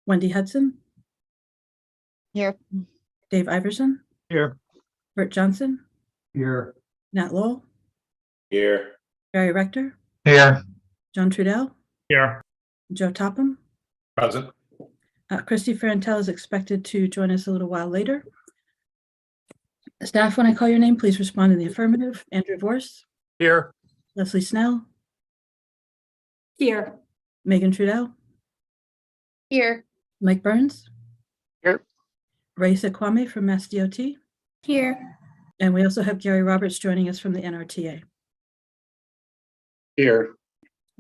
Wendy Hudson, Here. Dave Iverson, Here. Bert Johnson, Here. Nat Lowell, Here. Barry Rector, Here. John Trudell, Here. Joe Topham. Present. Christy Ferrantel is expected to join us a little while later. Staff, when I call your name, please respond in the affirmative. Andrew Vorse, Here. Leslie Snell, Here. Megan Trudell, Here. Mike Burns, Here. Raisa Kwame from Mass DOT, Here. and we also have Gary Roberts joining us from the NRTA. Here.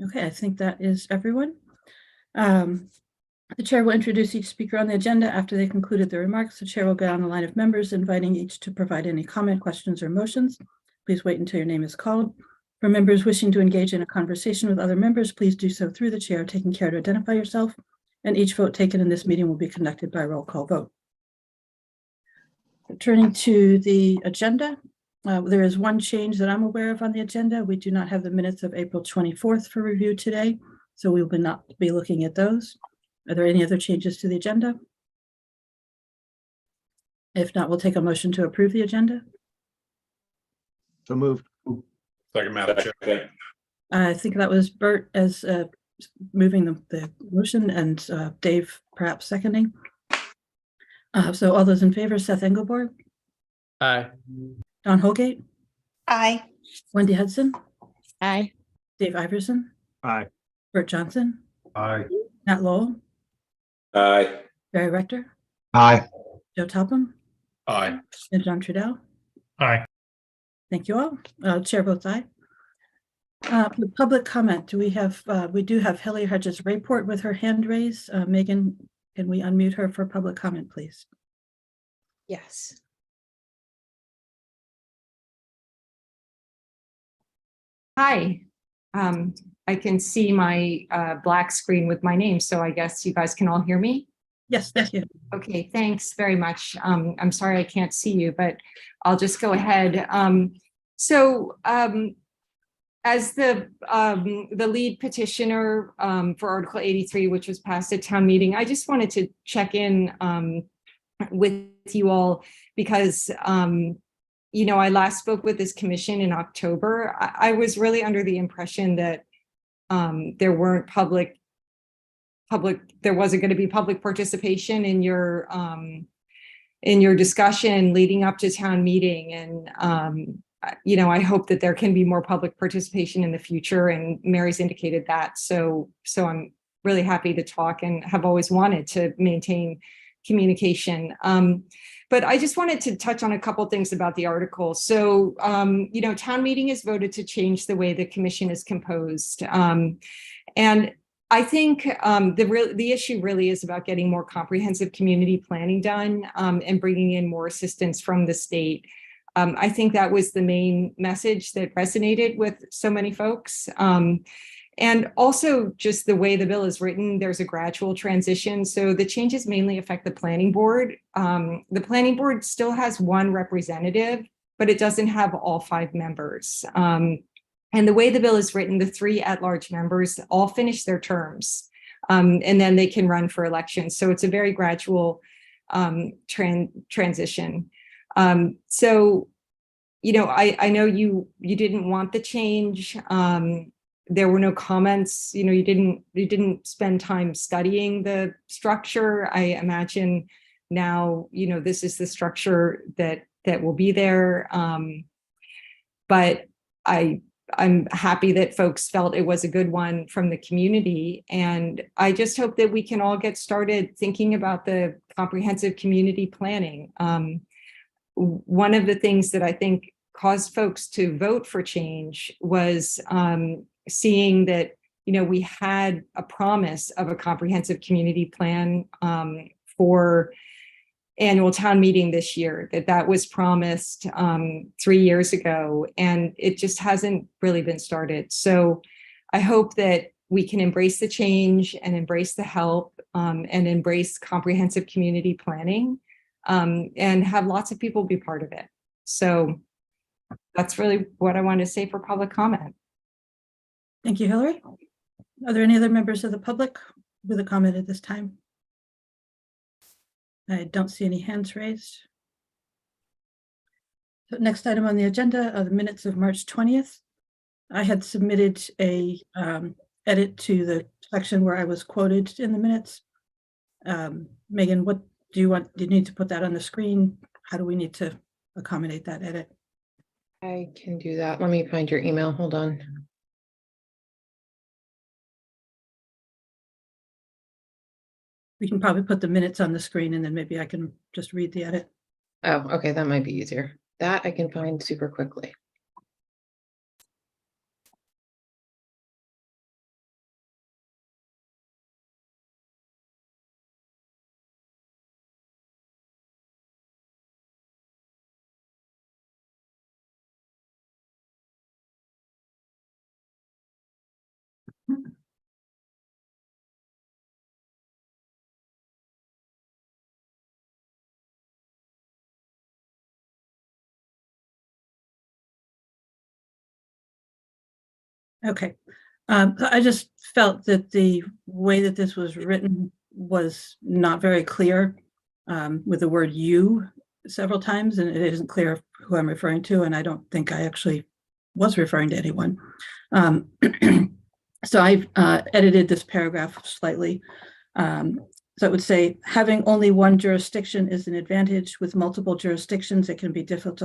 Okay, I think that is everyone. The chair will introduce each speaker on the agenda. After they concluded their remarks, the chair will go down the line of members, inviting each to provide any comment, questions, or motions. Please wait until your name is called. For members wishing to engage in a conversation with other members, please do so through the chair, taking care to identify yourself, and each vote taken in this meeting will be conducted by roll call vote. Turning to the agenda, there is one change that I'm aware of on the agenda. We do not have the minutes of April 24th for review today, so we will not be looking at those. Are there any other changes to the agenda? If not, we'll take a motion to approve the agenda. So moved. Second, Madam Chair. I think that was Bert as moving the motion, and Dave perhaps seconding. So all those in favor: Seth Engelborg, Aye. Don Holgate, Aye. Wendy Hudson, Aye. Dave Iverson, Aye. Bert Johnson, Aye. Nat Lowell, Aye. Barry Rector, Aye. Joe Topham, Aye. and John Trudell. Aye. Thank you all. Chair votes aye. The public comment. We do have Hilly Hedges Rayport with her hand raised. Megan, can we unmute her for public comment, please? Yes. Hi, I can see my black screen with my name, so I guess you guys can all hear me? Yes, thank you. Okay, thanks very much. I'm sorry I can't see you, but I'll just go ahead. As the lead petitioner for Article 83, which was passed at town meeting, I just wanted to check in with you all because you know, I last spoke with this commission in October. I was really under the impression that there wasn't going to be public participation in your discussion leading up to town meeting. And, you know, I hope that there can be more public participation in the future. And Mary's indicated that. So I'm really happy to talk and have always wanted to maintain communication. But I just wanted to touch on a couple things about the article. So, you know, town meeting has voted to change the way the commission is composed. And I think the issue really is about getting more comprehensive community planning done and bringing in more assistance from the state. I think that was the main message that resonated with so many folks. And also just the way the bill is written, there's a gradual transition. So the changes mainly affect the planning board. The planning board still has one representative, but it doesn't have all 5 members. And the way the bill is written, the 3 at-large members all finish their terms, and then they can run for elections. So it's a very gradual transition. So, you know, I know you didn't want the change. There were no comments, you know, you didn't spend time studying the structure. I imagine now, you know, this is the structure that will be there. But I'm happy that folks felt it was a good one from the community. And I just hope that we can all get started thinking about the comprehensive community planning. One of the things that I think caused folks to vote for change was seeing that, you know, we had a promise of a comprehensive community plan for annual town meeting this year, that was promised 3 years ago, and it just hasn't really been started. So I hope that we can embrace the change and embrace the help and embrace comprehensive community planning and have lots of people be part of it. So that's really what I want to say for public comment. Thank you, Hillary. Are there any other members of the public with a comment at this time? I don't see any hands raised. So next item on the agenda are the minutes of March 20th. I had submitted a edit to the section where I was quoted in the minutes. Megan, what do you want? Do you need to put that on the screen? How do we need to accommodate that edit? I can do that. Let me find your email. Hold on. We can probably put the minutes on the screen and then maybe I can just read the edit. Oh, okay, that might be easier. That I can find super quickly. Okay. So I just felt that the way that this was written was not very clear, with the word you several times, and it isn't clear who I'm referring to, and I don't think I actually was referring to anyone. So I've edited this paragraph slightly. So it would say, having only one jurisdiction is an advantage. With multiple jurisdictions, it can be difficult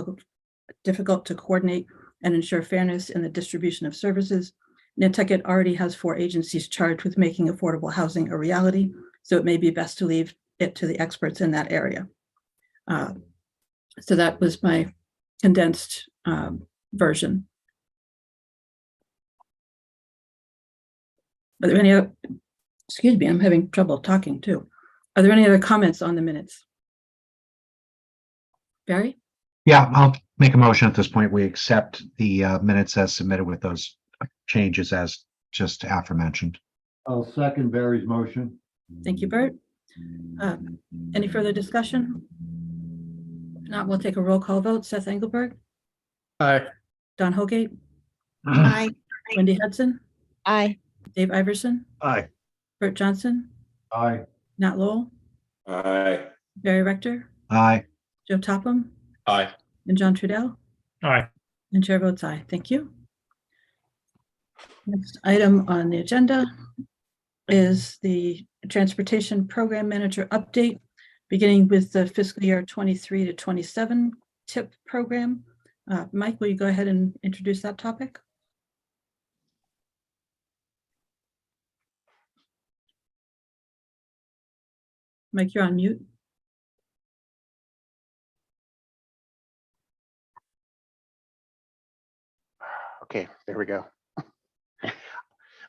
to coordinate and ensure fairness in the distribution of services. Nantucket already has 4 agencies charged with making affordable housing a reality, so it may be best to leave it to the experts in that area. So that was my condensed version. Are there any other, excuse me, I'm having trouble talking too. Are there any other comments on the minutes? Barry? Yeah, I'll make a motion at this point. We accept the minutes as submitted with those changes as just aforementioned. I'll second Barry's motion. Thank you, Bert. Any further discussion? If not, we'll take a roll call vote. Seth Engelberg, Aye. Don Holgate, Aye. Wendy Hudson, Aye. Dave Iverson, Aye. Bert Johnson, Aye. Nat Lowell, Aye. Barry Rector, Aye. Joe Topham, Aye. and John Trudell. Aye. And chair votes aye. Thank you. Next item on the agenda is the Transportation Program Manager update, beginning with the fiscal year 23 to 27 TIP program. Mike, will you go ahead and introduce that topic? Mike, you're on mute. Okay, there we go.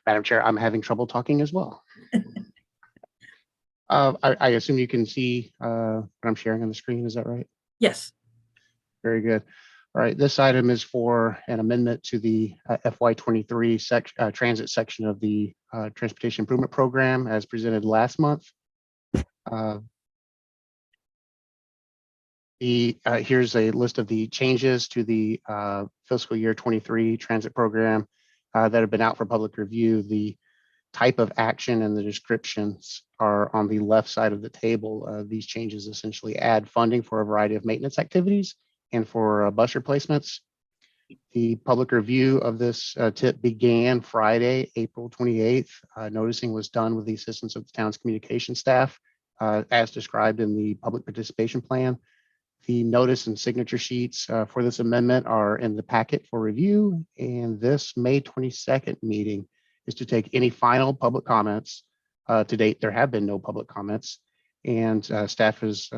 Madam Chair, I'm having trouble talking as well. I assume you can see what I'm sharing on the screen. Is that right? Yes. Very good. All right, this item is for an amendment to the FY23 transit section of the Transportation Improvement Program as presented last month. Here's a list of the changes to the fiscal year 23 transit program that have been out for public review. The type of action and the descriptions are on the left side of the table. These changes essentially add funding for a variety of maintenance activities and for bus replacements. The public review of this tip began Friday, April 28th. Noticing was done with the assistance of the town's communication staff as described in the public participation plan. The notice and signature sheets for this amendment are in the packet for review, and this May 22nd meeting is to take any final public comments. To date, there have been no public comments, and staff is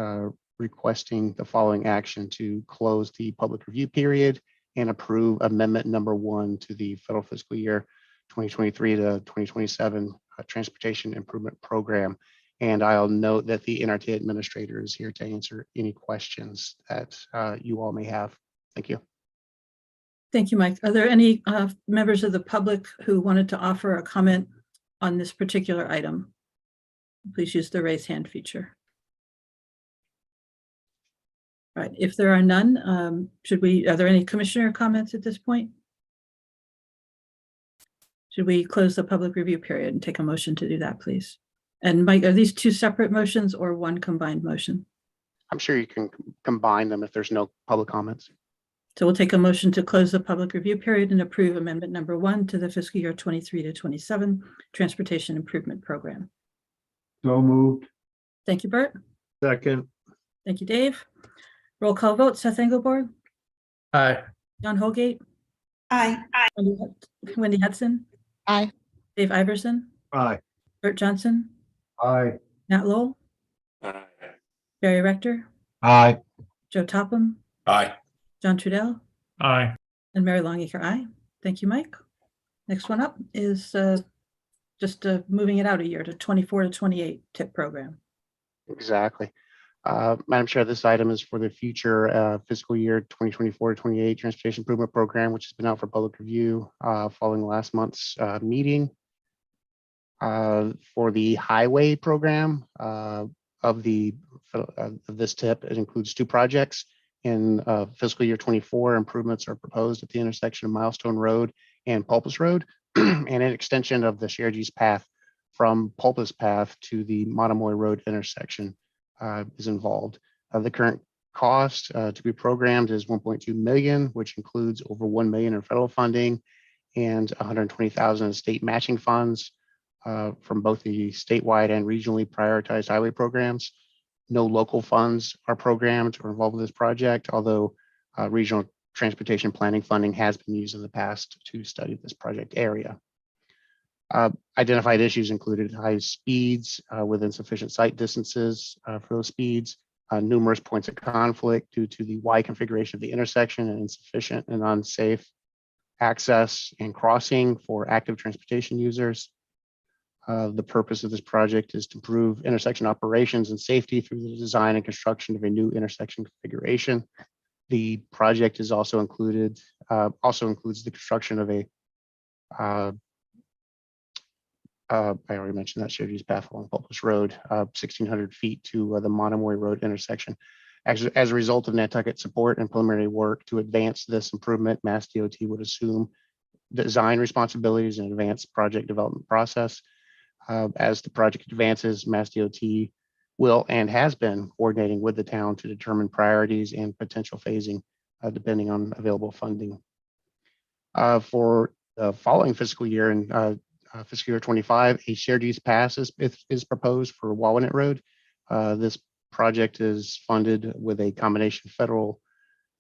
requesting the following action: to close the public review period and approve amendment number 1 to the federal fiscal year 2023 to 2027 Transportation Improvement Program. And I'll note that the NRT administrator is here to answer any questions that you all may have. Thank you. Thank you, Mike. Are there any members of the public who wanted to offer a comment on this particular item? Please use the raise hand feature. Right. If there are none, are there any commissioner comments at this point? Should we close the public review period and take a motion to do that, please? And Mike, are these two separate motions or one combined motion? I'm sure you can combine them if there's no public comments. So we'll take a motion to close the public review period and approve amendment number 1 to the fiscal year 23 to 27 Transportation Improvement Program. So moved. Thank you, Bert. Second. Thank you, Dave. Roll call vote, Seth Engelborg, Aye. John Holgate, Aye. Wendy Hudson, Aye. Dave Iverson, Aye. Bert Johnson, Aye. Nat Lowell, Aye. Barry Rector, Aye. Joe Topham, Aye. John Trudell, Aye. and Mary Longacre, aye. Thank you, Mike. Next one up is just moving it out a year to 24 to 28 TIP program. Exactly. Madam Chair, this item is for the future fiscal year 2024-28 Transportation Improvement Program, which has been out for public review following last month's meeting. For the highway program of this TIP, it includes 2 projects. In fiscal year 24, improvements are proposed at the intersection of Milestone Road and Pulpus Road, and an extension of the shared use path from Pulpus Path to the Monomoy Road intersection is involved. The current cost to be programmed is 1.2 million, which includes over 1 million in federal funding and 120,000 in state matching funds from both the statewide and regionally prioritized highway programs. No local funds are programmed or involved with this project, although regional transportation planning funding has been used in the past to study this project area. Identified issues included high speeds with insufficient sight distances for those speeds, numerous points of conflict due to the Y configuration of the intersection and insufficient and unsafe access and crossing for active transportation users. The purpose of this project is to improve intersection operations and safety through the design and construction of a new intersection configuration. The project is also includes the construction of a I already mentioned that shared use path along Pulpus Road, 1,600 feet to the Monomoy Road intersection. As a result of Nantucket support and preliminary work to advance this improvement, Mass DOT would assume design responsibilities and advance project development process. As the project advances, Mass DOT will and has been coordinating with the town to determine priorities and potential phasing depending on available funding. For the following fiscal year in fiscal year 25, a shared use pass is proposed for Wawanet Road. This project is funded with a combination federal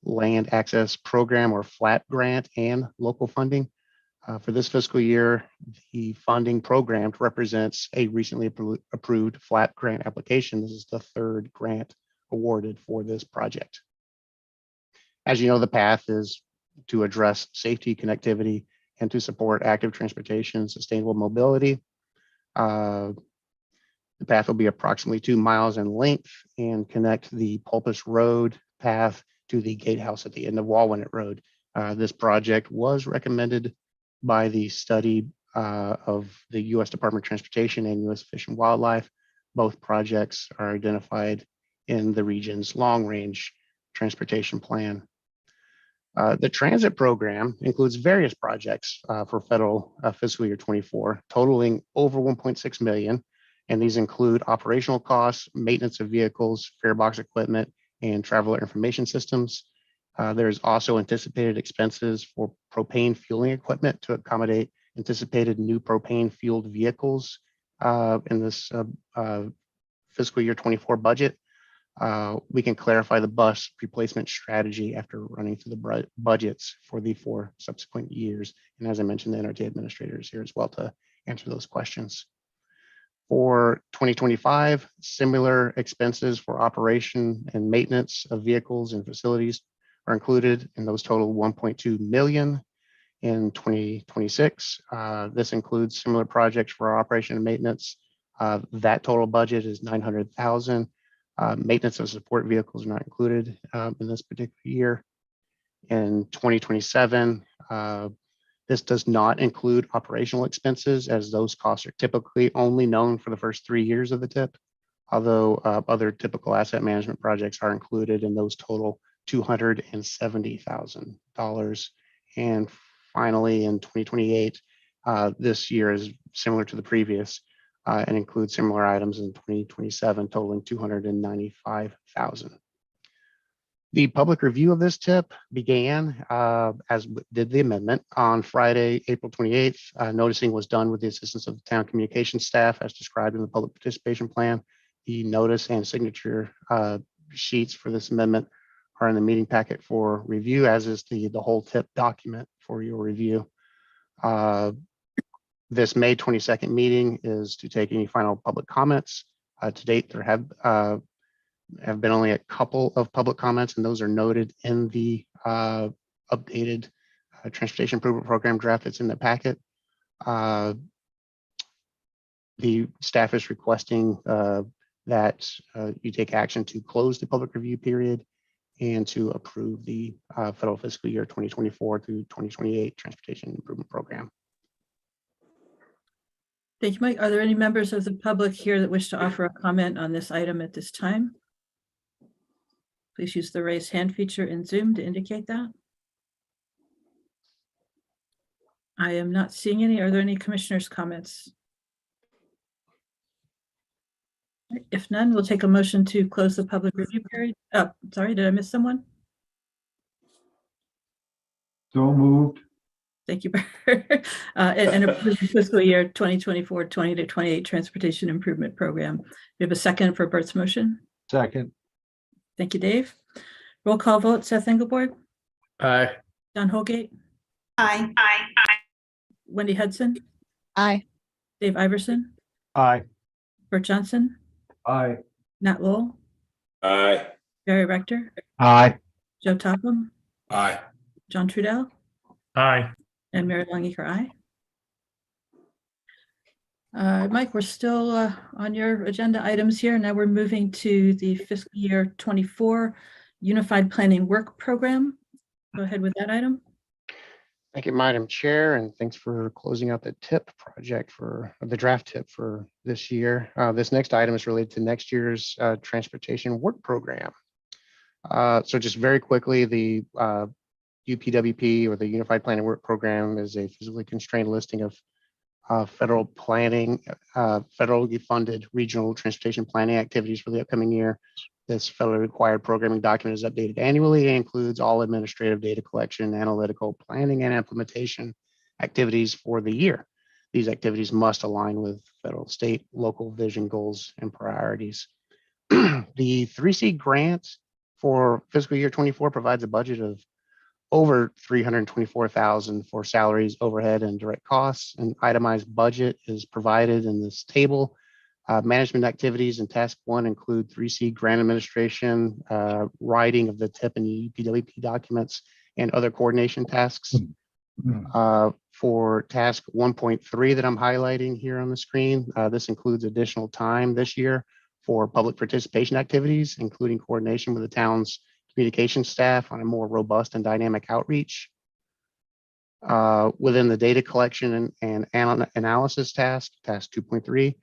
land access program or FLAP grant and local funding. For this fiscal year, the funding programmed represents a recently approved FLAP grant application. This is the 3rd grant awarded for this project. As you know, the path is to address safety, connectivity, and to support active transportation and sustainable mobility. The path will be approximately 2 miles in length and connect the Pulpus Road path to the gatehouse at the end of Wawanet Road. This project was recommended by the study of the U.S. Department of Transportation and U.S. Fish and Wildlife. Both projects are identified in the region's long-range transportation plan. The transit program includes various projects for federal fiscal year 24, totaling over 1.6 million. And these include operational costs, maintenance of vehicles, fare box equipment, and traveler information systems. There's also anticipated expenses for propane fueling equipment to accommodate anticipated new propane fueled vehicles in this fiscal year 24 budget. We can clarify the bus replacement strategy after running through the budgets for the 4 subsequent years. And as I mentioned, the NRT administrator is here as well to answer those questions. For 2025, similar expenses for operation and maintenance of vehicles and facilities are included, and those total 1.2 million in 2026. This includes similar projects for operation and maintenance. That total budget is 900,000. Maintenance of support vehicles are not included in this particular year. In 2027, this does not include operational expenses, as those costs are typically only known for the first 3 years of the TIP, although other typical asset management projects are included, and those total $270,000. And finally, in 2028, this year is similar to the previous. and includes similar items in 2027 totaling 295,000. The public review of this tip began, as did the amendment, on Friday, April 28th. Noticing was done with the assistance of the town communications staff as described in the public participation plan. The notice and signature sheets for this amendment are in the meeting packet for review, as is the whole tip document for your review. This May 22nd meeting is to take any final public comments. To date, there have been only a couple of public comments, and those are noted in the updated transportation improvement program draft that's in the packet. The staff is requesting that you take action to close the public review period and to approve the federal fiscal year 2024 through 2028 transportation improvement program. Thank you, Mike. Are there any members of the public here that wish to offer a comment on this item at this time? Please use the raise hand feature in Zoom to indicate that. I am not seeing any. Are there any commissioners' comments? If none, we'll take a motion to close the public review period. Oh, sorry, did I miss someone? So moved. Thank you. And approve the fiscal year 2024, 20 to 28 transportation improvement program. We have a second for Bert's motion. Second. Thank you, Dave. Roll call vote, Seth Engelborg, Aye. Don Holgate, Aye. Wendy Hudson, Aye. Dave Iverson, Aye. Bert Johnson, Aye. Nat Lowell, Aye. Barry Rector, Aye. Joe Topham, Aye. John Trudell, Aye. and Mary Longeker, aye. Mike, we're still on your agenda items here. Now we're moving to the fiscal year 24 Unified Planning Work Program. Go ahead with that item. Thank you, Madam Chair, and thanks for closing out the TIP project for the draft TIP for this year. This next item is related to next year's transportation work program. So just very quickly, the UPWP, or the Unified Planning Work Program, is a physically constrained listing of federal planning, federally funded regional transportation planning activities for the upcoming year. This federally required programming document is updated annually and includes all administrative data collection, analytical planning, and implementation activities for the year. These activities must align with federal, state, local vision, goals, and priorities. The 3C grant for fiscal year 24 provides a budget of over $324,000 for salaries, overhead, and direct costs. An itemized budget is provided in this table. Management activities in task 1 include 3C grant administration, writing of the TIP and UPWP documents, and other coordination tasks. For task 1.3 that I'm highlighting here on the screen, this includes additional time this year for public participation activities, including coordination with the town's communication staff on a more robust and dynamic outreach. Within the data collection and analysis task 2.3,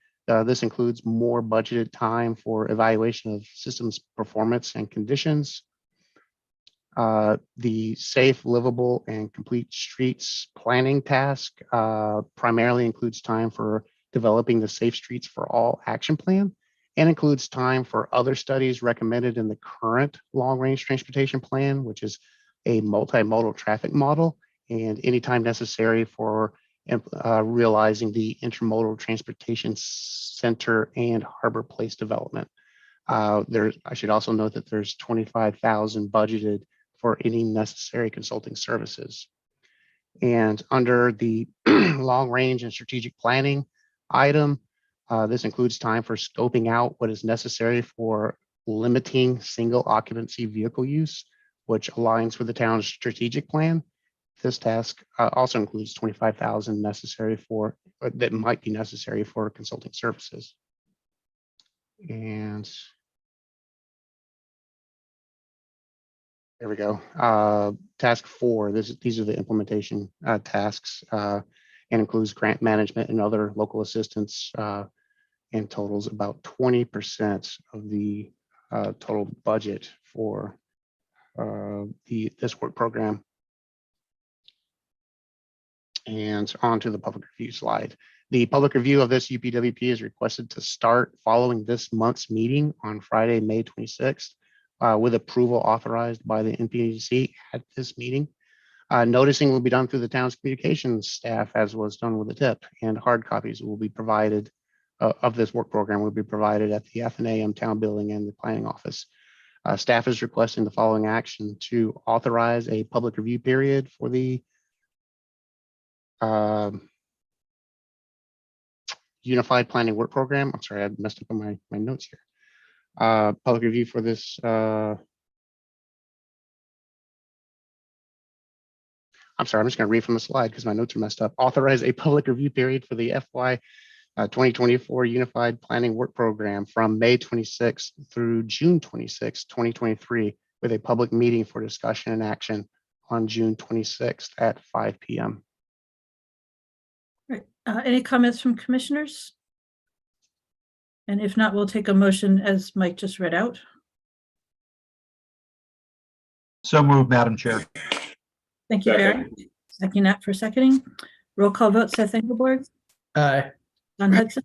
this includes more budgeted time for evaluation of systems performance and conditions. The safe, livable, and complete streets planning task primarily includes time for developing the Safe Streets for All action plan, and includes time for other studies recommended in the current long-range transportation plan, which is a multimodal traffic model, and any time necessary for realizing the intermodal transportation center and harbor place development. I should also note that there's $25,000 budgeted for any necessary consulting services. And under the long range and strategic planning item, this includes time for scoping out what is necessary for limiting single occupancy vehicle use, which aligns with the town's strategic plan. This task also includes $25,000 necessary for that might be necessary for consulting services. And there we go. Task 4. These are the implementation tasks, and includes grant management and other local assistance, and totals about 20% of the total budget for this work program. And on to the public review slide. The public review of this UPWP is requested to start following this month's meeting on Friday, May 26th, with approval authorized by the NPDC at this meeting. Noticing will be done through the town's communications staff, as was done with the tip, and hard copies will be provided of this work program will be provided at the Athenaeum Town Building and the Planning Office. Staff is requesting the following action: to authorize a public review period for the Unified Planning Work Program. I'm sorry, I messed up on my notes here. Public review for this. I'm sorry, I'm just going to read from the slide because my notes are messed up. Authorize a public review period for the FY 2024 Unified Planning Work Program from May 26th through June 26th, 2023, with a public meeting for discussion and action on June 26th at 5 p.m. Right. Any comments from commissioners? And if not, we'll take a motion as Mike just read out. So moved, Madam Chair. Thank you, Barry. Thank you, Nat, for seconding. Roll call vote, Seth Engelborg, Aye. Don Hudson.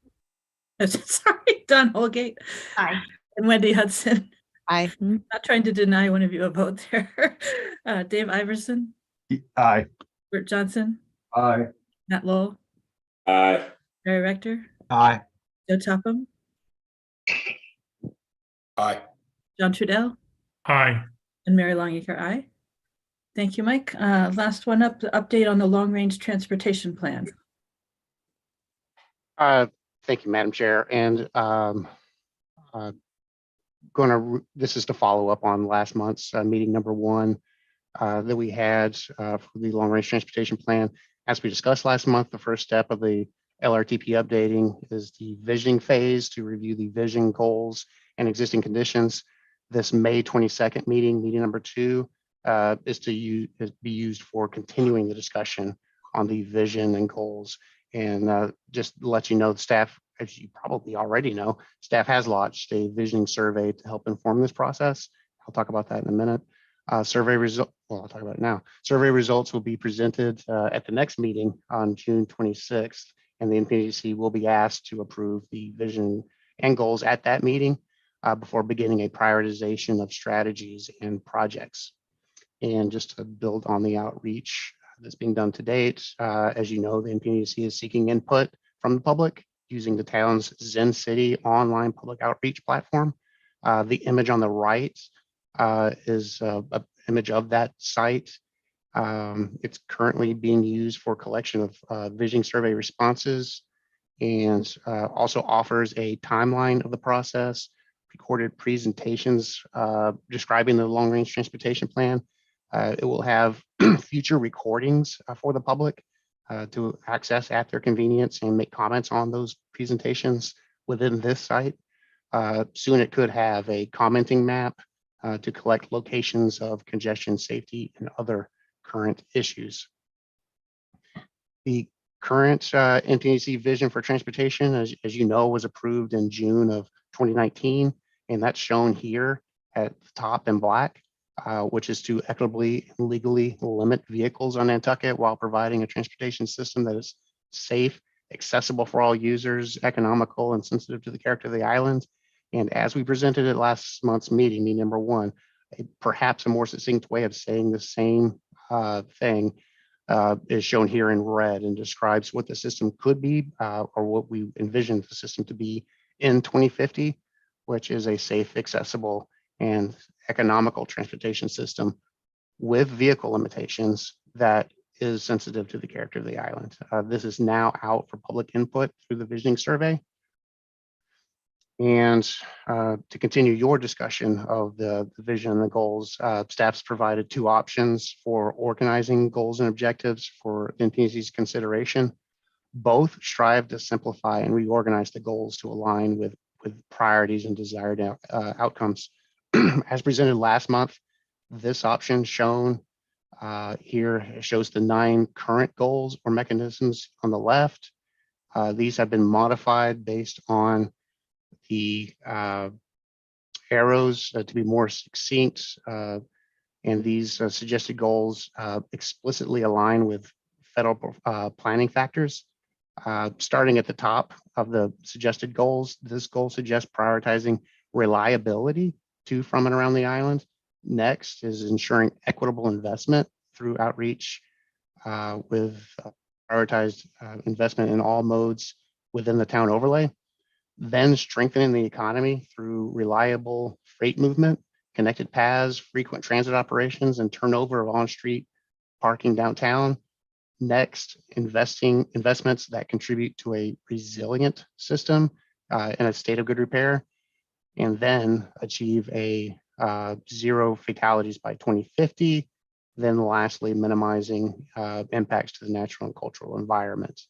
Oh, sorry, Don Holgate. Aye. And Wendy Hudson. Aye. Not trying to deny one of you a vote there. Dave Iverson, Aye. Bert Johnson, Aye. Matt Lowell, Aye. Barry Rector, Aye. Joe Topham, Aye. John Trudell, Aye. and Mary Longacre, aye. Thank you, Mike. Last one up, the update on the long-range transportation plan. Thank you, Madam Chair. And this is to follow up on last month's meeting number 1 that we had for the long range transportation plan. As we discussed last month, the first step of the LRTP updating is the visioning phase to review the vision goals and existing conditions. This May 22nd meeting number 2, is to be used for continuing the discussion on the vision and goals. And just to let you know, the staff, as you probably already know, staff has launched a visioning survey to help inform this process. I'll talk about that in a minute. I'll talk about it now. Survey results will be presented at the next meeting on June 26th, and the NPDC will be asked to approve the vision and goals at that meeting before beginning a prioritization of strategies and projects. And just to build on the outreach that's being done to date, as you know, the NPDC is seeking input from the public using the town's Zen City online public outreach platform. The image on the right is an image of that site. It's currently being used for collection of vision survey responses, and also offers a timeline of the process, recorded presentations describing the long range transportation plan. It will have future recordings for the public to access at their convenience and make comments on those presentations within this site. Soon it could have a commenting map to collect locations of congestion, safety, and other current issues. The current NPDC vision for transportation, as you know, was approved in June of 2019, and that's shown here at the top in black. Which is to equitably and legally limit vehicles on Nantucket while providing a transportation system that is safe, accessible for all users, economical, and sensitive to the character of the island. And as we presented at last month's meeting number 1, perhaps a more succinct way of saying the same thing is shown here in red and describes what the system could be or what we envision the system to be in 2050, which is a safe, accessible, and economical transportation system with vehicle limitations that is sensitive to the character of the island. This is now out for public input through the visioning survey. And to continue your discussion of the vision and the goals, staff's provided 2 options for organizing goals and objectives for NPDC's consideration. Both strive to simplify and reorganize the goals to align with priorities and desired outcomes. As presented last month, this option shown here shows the 9 current goals or mechanisms on the left. These have been modified based on the arrows to be more succinct, and these suggested goals explicitly align with federal planning factors. Starting at the top of the suggested goals, this goal suggests prioritizing reliability to, from, and around the island. Next is ensuring equitable investment through outreach with prioritized investment in all modes within the town overlay. Then strengthening the economy through reliable freight movement, connected paths, frequent transit operations, and turnover of on-street parking downtown. Next, investments that contribute to a resilient system in a state of good repair. And then achieve a 0 fatalities by 2050. Then lastly, minimizing impacts to the natural and cultural environment.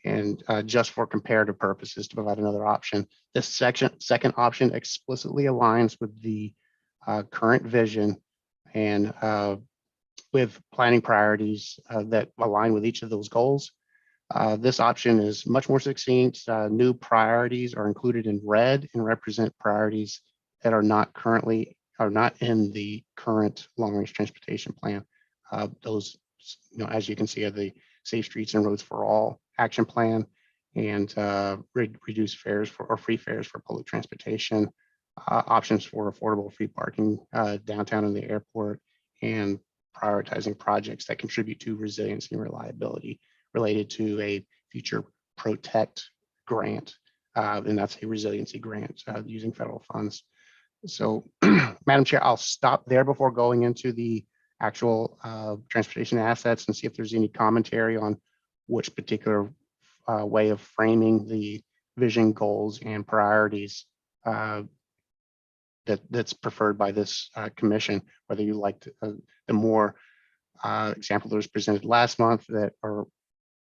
And just for comparative purposes, to provide another option, this second option explicitly aligns with the current vision and with planning priorities that align with each of those goals. This option is much more succinct. New priorities are included in red and represent priorities that are not in the current long-range transportation plan. Those, as you can see, are the Safe Streets and Roads for All action plan, and reduce fares or free fares for public transportation, options for affordable free parking downtown in the airport, and prioritizing projects that contribute to resiliency and reliability related to a future Protect grant, and that's a resiliency grant using federal funds. So, Madam Chair, I'll stop there before going into the actual transportation assets and see if there's any commentary on which particular way of framing the vision, goals, and priorities that's preferred by this commission, whether you like the more example that was presented last month that are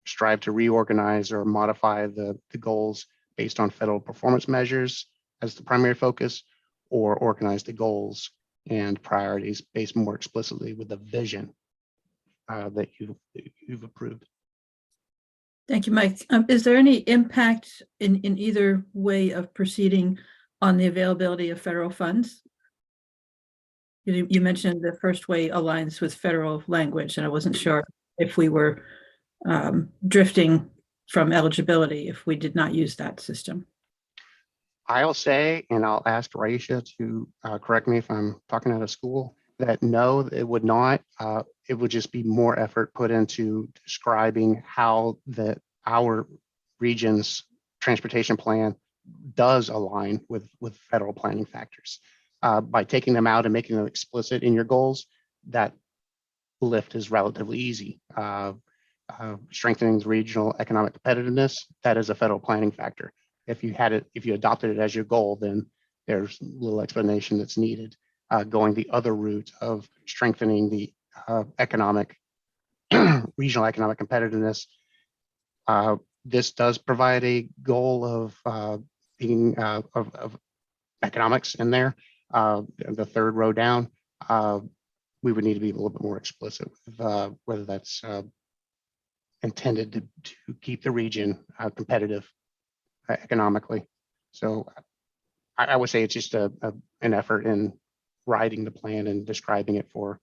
strive to reorganize or modify the goals based on federal performance measures as the primary focus, or organize the goals and priorities based more explicitly with the vision that you've approved. Thank you, Mike. Is there any impact in either way of proceeding on the availability of federal funds? You mentioned the first way aligns with federal language, and I wasn't sure if we were drifting from eligibility if we did not use that system. I'll say, and I'll ask Raisha to correct me if I'm talking out of school, that no, it would not. It would just be more effort put into describing how our region's transportation plan does align with federal planning factors. By taking them out and making them explicit in your goals, that lift is relatively easy. Strengthening regional economic competitiveness, that is a federal planning factor. If you adopted it as your goal, then there's little explanation that's needed. Going the other route of strengthening the regional economic competitiveness, this does provide a goal of economics in there. The third row down, we would need to be a little bit more explicit with whether that's intended to keep the region competitive economically. So I would say it's just an effort in writing the plan and describing it for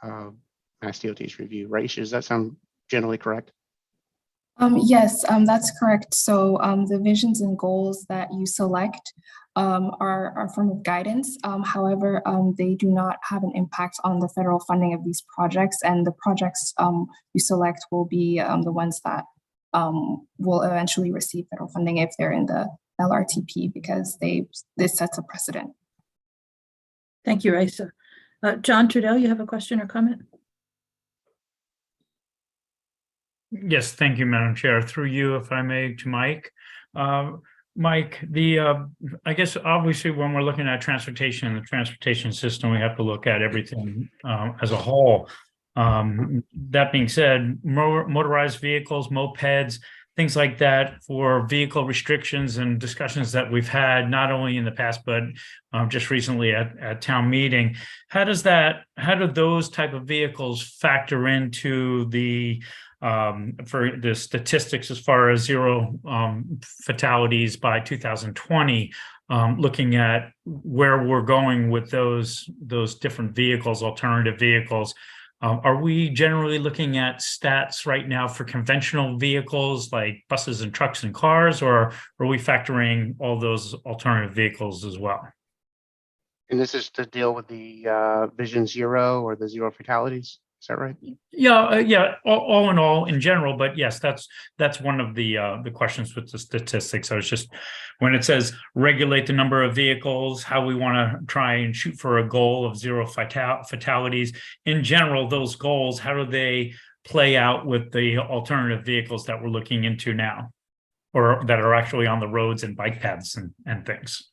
Mass DOT's review. Raisha, does that sound generally correct? Yes, that's correct. So the visions and goals that you select are a form of guidance. However, they do not have an impact on the federal funding of these projects, and the projects you select will be the ones that will eventually receive federal funding if they're in the LRTP, because this sets a precedent. Thank you, Raisa. John Trudell, you have a question or comment? Yes, thank you, Madam Chair. Through you, if I may, to Mike. Mike, I guess obviously when we're looking at transportation and the transportation system, we have to look at everything as a whole. That being said, motorized vehicles, mopeds, things like that for vehicle restrictions and discussions that we've had, not only in the past, but just recently at town meeting. How do those type of vehicles factor into for the statistics as far as 0 fatalities by 2020, looking at where we're going with those different vehicles, alternative vehicles? Are we generally looking at stats right now for conventional vehicles like buses and trucks and cars, or are we factoring all those alternative vehicles as well? And this is to deal with the Vision Zero or the zero fatalities. Is that right? Yeah, all in all, in general, but yes, that's one of the questions with the statistics. I was just, when it says regulate the number of vehicles, how we want to try and shoot for a goal of zero fatalities. In general, those goals, how do they play out with the alternative vehicles that we're looking into now, or that are actually on the roads and bike paths and things?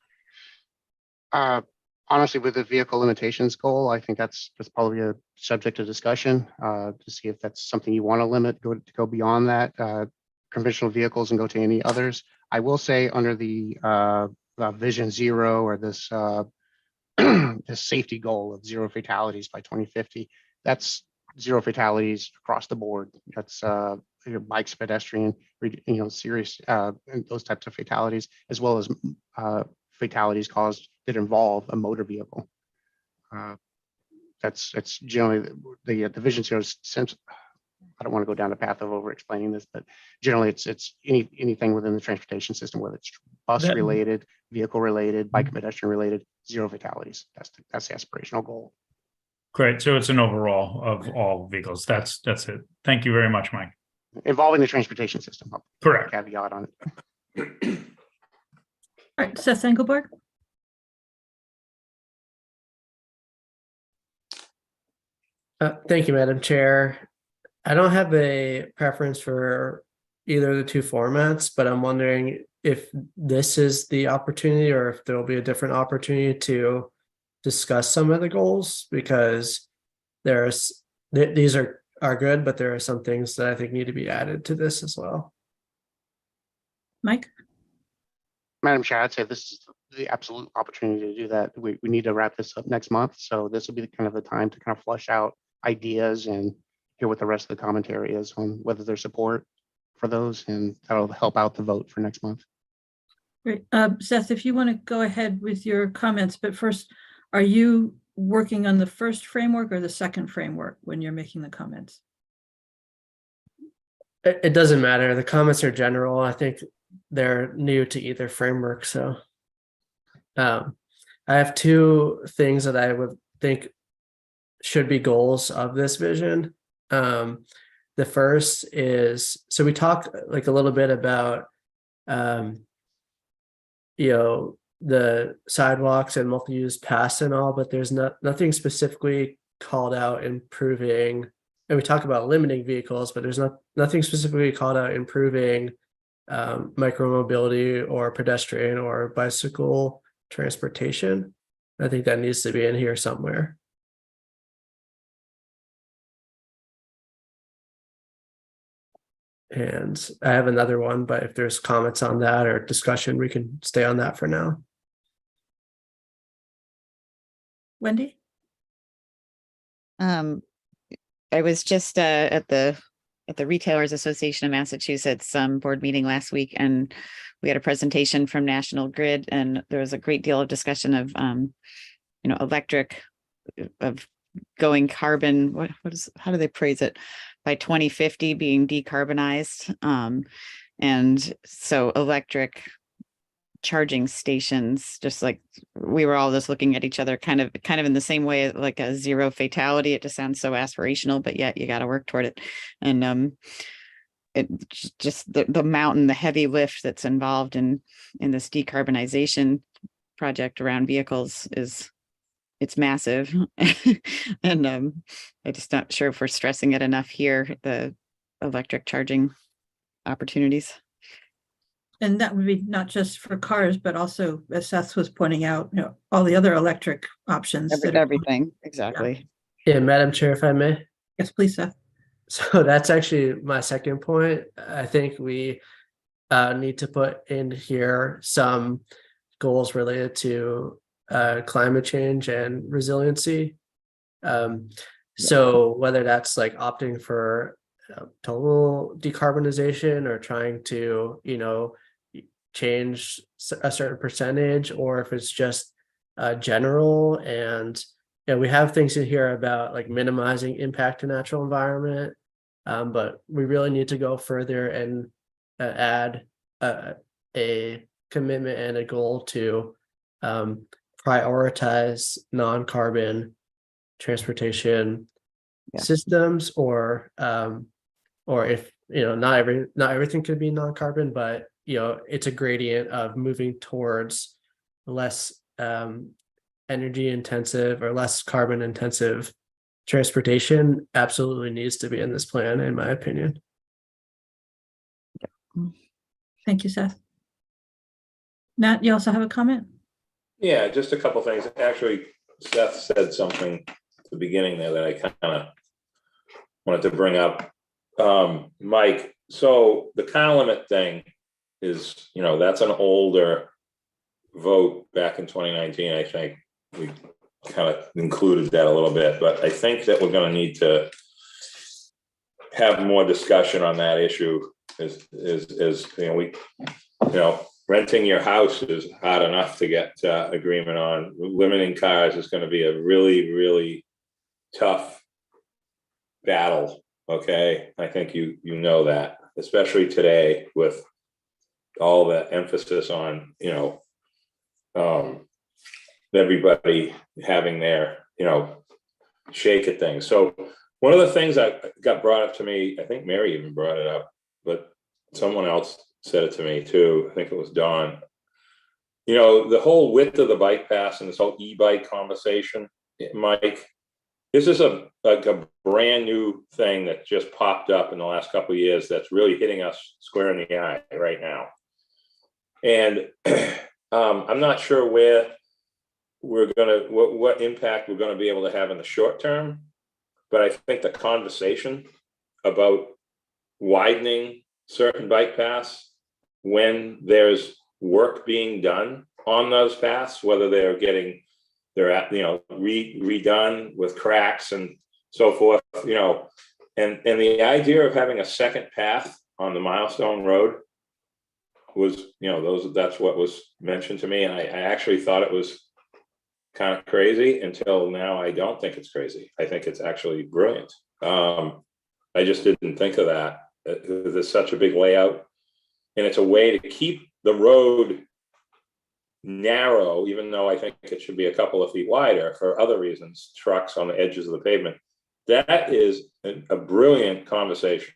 Honestly, with the vehicle limitations goal, I think that's probably a subject of discussion to see if that's something you want to limit, go beyond that conventional vehicles and go to any others. I will say under the Vision Zero or this this safety goal of zero fatalities by 2050, that's zero fatalities across the board. That's your bikes, pedestrian, serious and those types of fatalities, as well as fatalities caused that involve a motor vehicle. That's generally the Vision Zero. Since I don't want to go down the path of over explaining this, but generally it's anything within the transportation system, whether it's bus related, vehicle related, bike and pedestrian related, zero fatalities. That's the aspirational goal. Great. So it's an overall of all vehicles. That's it. Thank you very much, Mike. Involving the transportation system. Correct. Caveat on it. All right, Seth Engelberg. Thank you, Madam Chair. I don't have a preference for either of the two formats, but I'm wondering if this is the opportunity or if there will be a different opportunity to discuss some of the goals, because these are good, but there are some things that I think need to be added to this as well. Mike? Madam Chair, I'd say this is the absolute opportunity to do that. We need to wrap this up next month. So this will be kind of the time to kind of flush out ideas and hear what the rest of the commentary is on whether there's support for those, and that'll help out the vote for next month. Great. Seth, if you want to go ahead with your comments, but first, are you working on the first framework or the second framework when you're making the comments? It doesn't matter. The comments are general. I think they're new to either framework. So I have two things that I would think should be goals of this vision. The first is, so we talked like a little bit about the sidewalks and multi-use paths and all, but there's nothing specifically called out improving, and we talk about limiting vehicles, but there's nothing specifically called out improving micromobility or pedestrian or bicycle transportation. I think that needs to be in here somewhere. And I have another one, but if there's comments on that or discussion, we can stay on that for now. Wendy? I was just at the Retailers Association of Massachusetts board meeting last week, and we had a presentation from National Grid, and there was a great deal of discussion of electric, of going carbon. How do they praise it? By 2050 being decarbonized. And so electric charging stations, just like we were all just looking at each other kind of in the same way, like a zero fatality. It just sounds so aspirational, but yet you got to work toward it. And it just the mountain, the heavy lift that's involved in this decarbonization project around vehicles it's massive. And I'm just not sure if we're stressing it enough here, the electric charging opportunities. And that would be not just for cars, but also, as Seth was pointing out, all the other electric options. Everything, exactly. Yeah, Madam Chair, if I may. Yes, please, Seth. So that's actually my second point. I think we need to put in here some goals related to climate change and resiliency. So whether that's like opting for total decarbonization or trying to, change a certain percentage, or if it's just general and yeah, we have things in here about like minimizing impact to natural environment. But we really need to go further and add a commitment and a goal to prioritize non-carbon transportation systems, or if not everything could be non-carbon, but it's a gradient of moving towards less energy intensive or less carbon intensive transportation. Absolutely needs to be in this plan, in my opinion. Thank you, Seth. Nat, you also have a comment? Yeah, just a couple things. Actually, Seth said something at the beginning there that I kind of wanted to bring up. Mike, so the car limit thing is, that's an older vote back in 2019. I think we kind of included that a little bit, but I think that we're going to need to have more discussion on that issue. Renting your house is hard enough to get agreement on. Limiting cars is going to be a really, really tough battle. Okay, I think you know that, especially today with all the emphasis on everybody having their shake at things. So one of the things that got brought up to me, I think Mary even brought it up, but someone else said it to me too. I think it was Dawn. The whole width of the bike path and this whole e-bike conversation, Mike, this is a brand new thing that just popped up in the last couple of years that's really hitting us square in the eye right now. And I'm not sure where what impact we're going to be able to have in the short term, but I think the conversation about widening certain bike paths when there's work being done on those paths, whether they're redone with cracks and so forth, and the idea of having a second path on the Milestone Road was, that's what was mentioned to me. And I actually thought it was kind of crazy until now. I don't think it's crazy. I think it's actually brilliant. I just didn't think of that. There's such a big layout, and it's a way to keep the road narrow, even though I think it should be a couple of feet wider for other reasons, trucks on the edges of the pavement. That is a brilliant conversation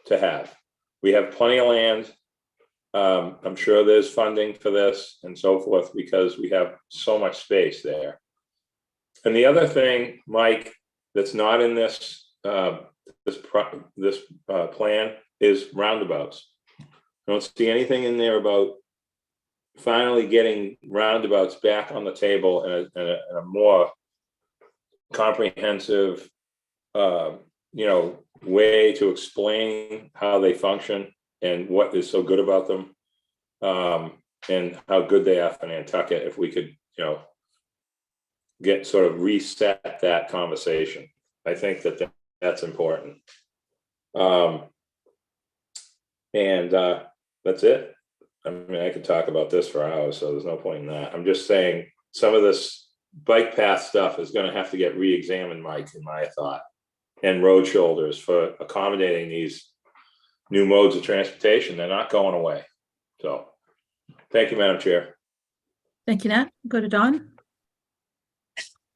to have. We have plenty of land. I'm sure there's funding for this and so forth because we have so much space there. And the other thing, Mike, that's not in this plan is roundabouts. I don't see anything in there about finally getting roundabouts back on the table in a more comprehensive, way to explain how they function and what is so good about them, and how good they are for Nantucket. If we could, get sort of reset that conversation, I think that's important. And that's it. I mean, I could talk about this for hours, so there's no point in that. I'm just saying some of this bike path stuff is going to have to get re-examined, Mike, in my thought, and road shoulders for accommodating these new modes of transportation. They're not going away. So thank you, Madam Chair. Thank you, Nat. Go to Dawn.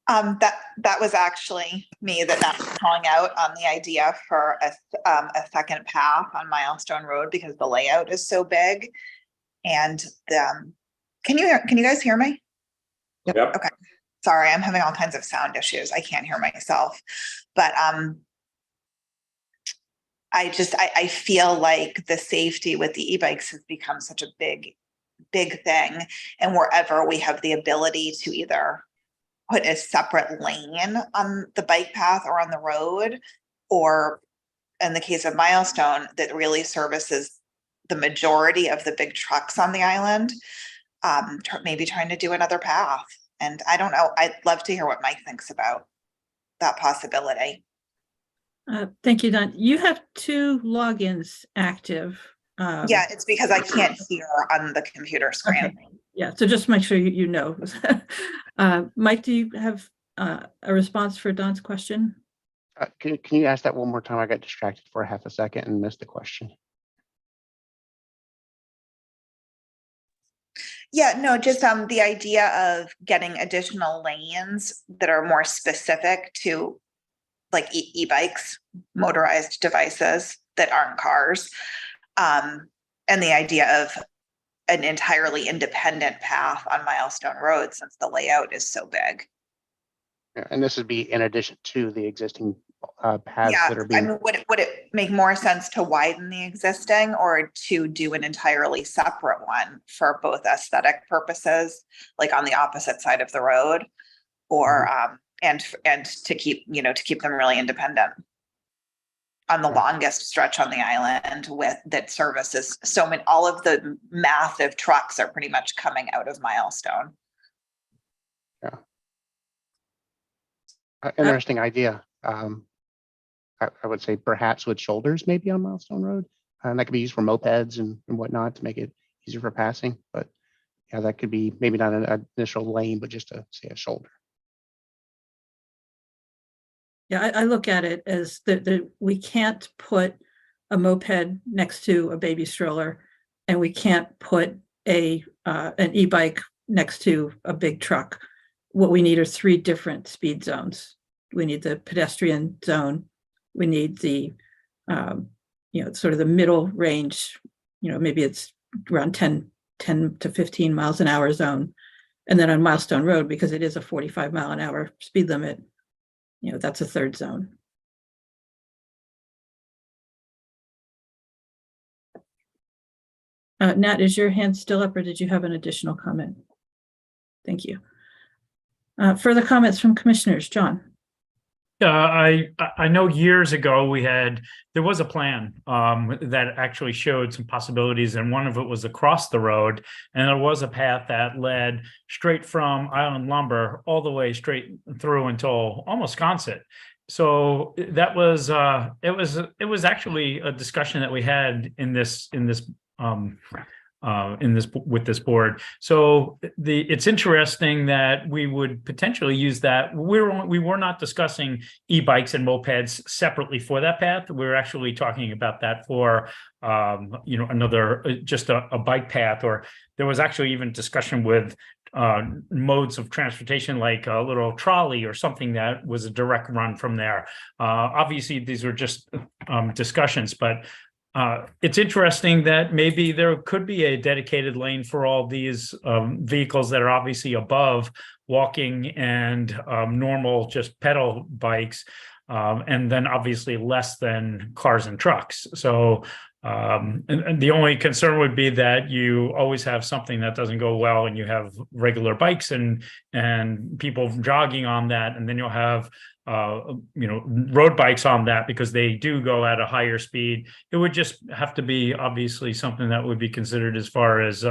That was actually me that was calling out on the idea for a second path on Milestone Road because the layout is so big. And can you guys hear me? Yep. Okay. Sorry, I'm having all kinds of sound issues. I can't hear myself, but I feel like the safety with the e-bikes has become such a big thing, and wherever we have the ability to either put a separate lane on the bike path or on the road, or in the case of Milestone, that really services the majority of the big trucks on the island, maybe trying to do another path. And I don't know, I'd love to hear what Mike thinks about that possibility. Thank you, Don. You have 2 logins active. Yeah, it's because I can't hear on the computer screen. Okay. Yeah, so just make sure you know. Mike, do you have a response for Don's question? Can you ask that one more time? I got distracted for a half a second and missed the question. Yeah, no, just the idea of getting additional lanes that are more specific to like e-bikes, motorized devices that aren't cars. And the idea of an entirely independent path on Milestone Road since the layout is so big. Yeah, and this would be in addition to the existing paths Yeah, that are I being. mean, would it make more sense to widen the existing or to do an entirely separate one for both aesthetic purposes, like on the opposite side of the road, or and to keep them really independent on the longest stretch on the island with that services so many, all of the massive trucks are pretty much coming out of Milestone. Yeah. Interesting idea. I would say perhaps with shoulders maybe on Milestone Road. And that could be used for mopeds and whatnot to make it easier for passing. But yeah, that could be maybe not an initial lane, but just say a shoulder. Yeah, I look at it as that we can't put a moped next to a baby stroller, and we can't put an e-bike next to a big truck. What we need are 3 different speed zones. We need the pedestrian zone. We need the, sort of the middle range, maybe it's around 10 to 15 miles an hour zone. And then on Milestone Road, because it is a 45 mile an hour speed limit, that's a 3rd zone. Nat, is your hand still up or did you have an additional comment? Thank you. Further comments from commissioners, John? I know years ago there was a plan that actually showed some possibilities, and one of it was across the road, and there was a path that led straight from Island Lumber all the way straight through until almost Sconset. So that was it was actually a discussion that we had in this with this board. So it's interesting that we would potentially use that. We were not discussing e-bikes and mopeds separately for that path. We were actually talking about that for another just a bike path, or there was actually even discussion with modes of transportation like a little trolley or something that was a direct run from there. Obviously these were just discussions, but it's interesting that maybe there could be a dedicated lane for all these vehicles that are obviously above walking and normal just pedal bikes, and then obviously less than cars and trucks. So and the only concern would be that you always have something that doesn't go well and you have regular bikes and people jogging on that, and then you'll have road bikes on that because they do go at a higher speed. It would just have to be obviously something that would be considered as far as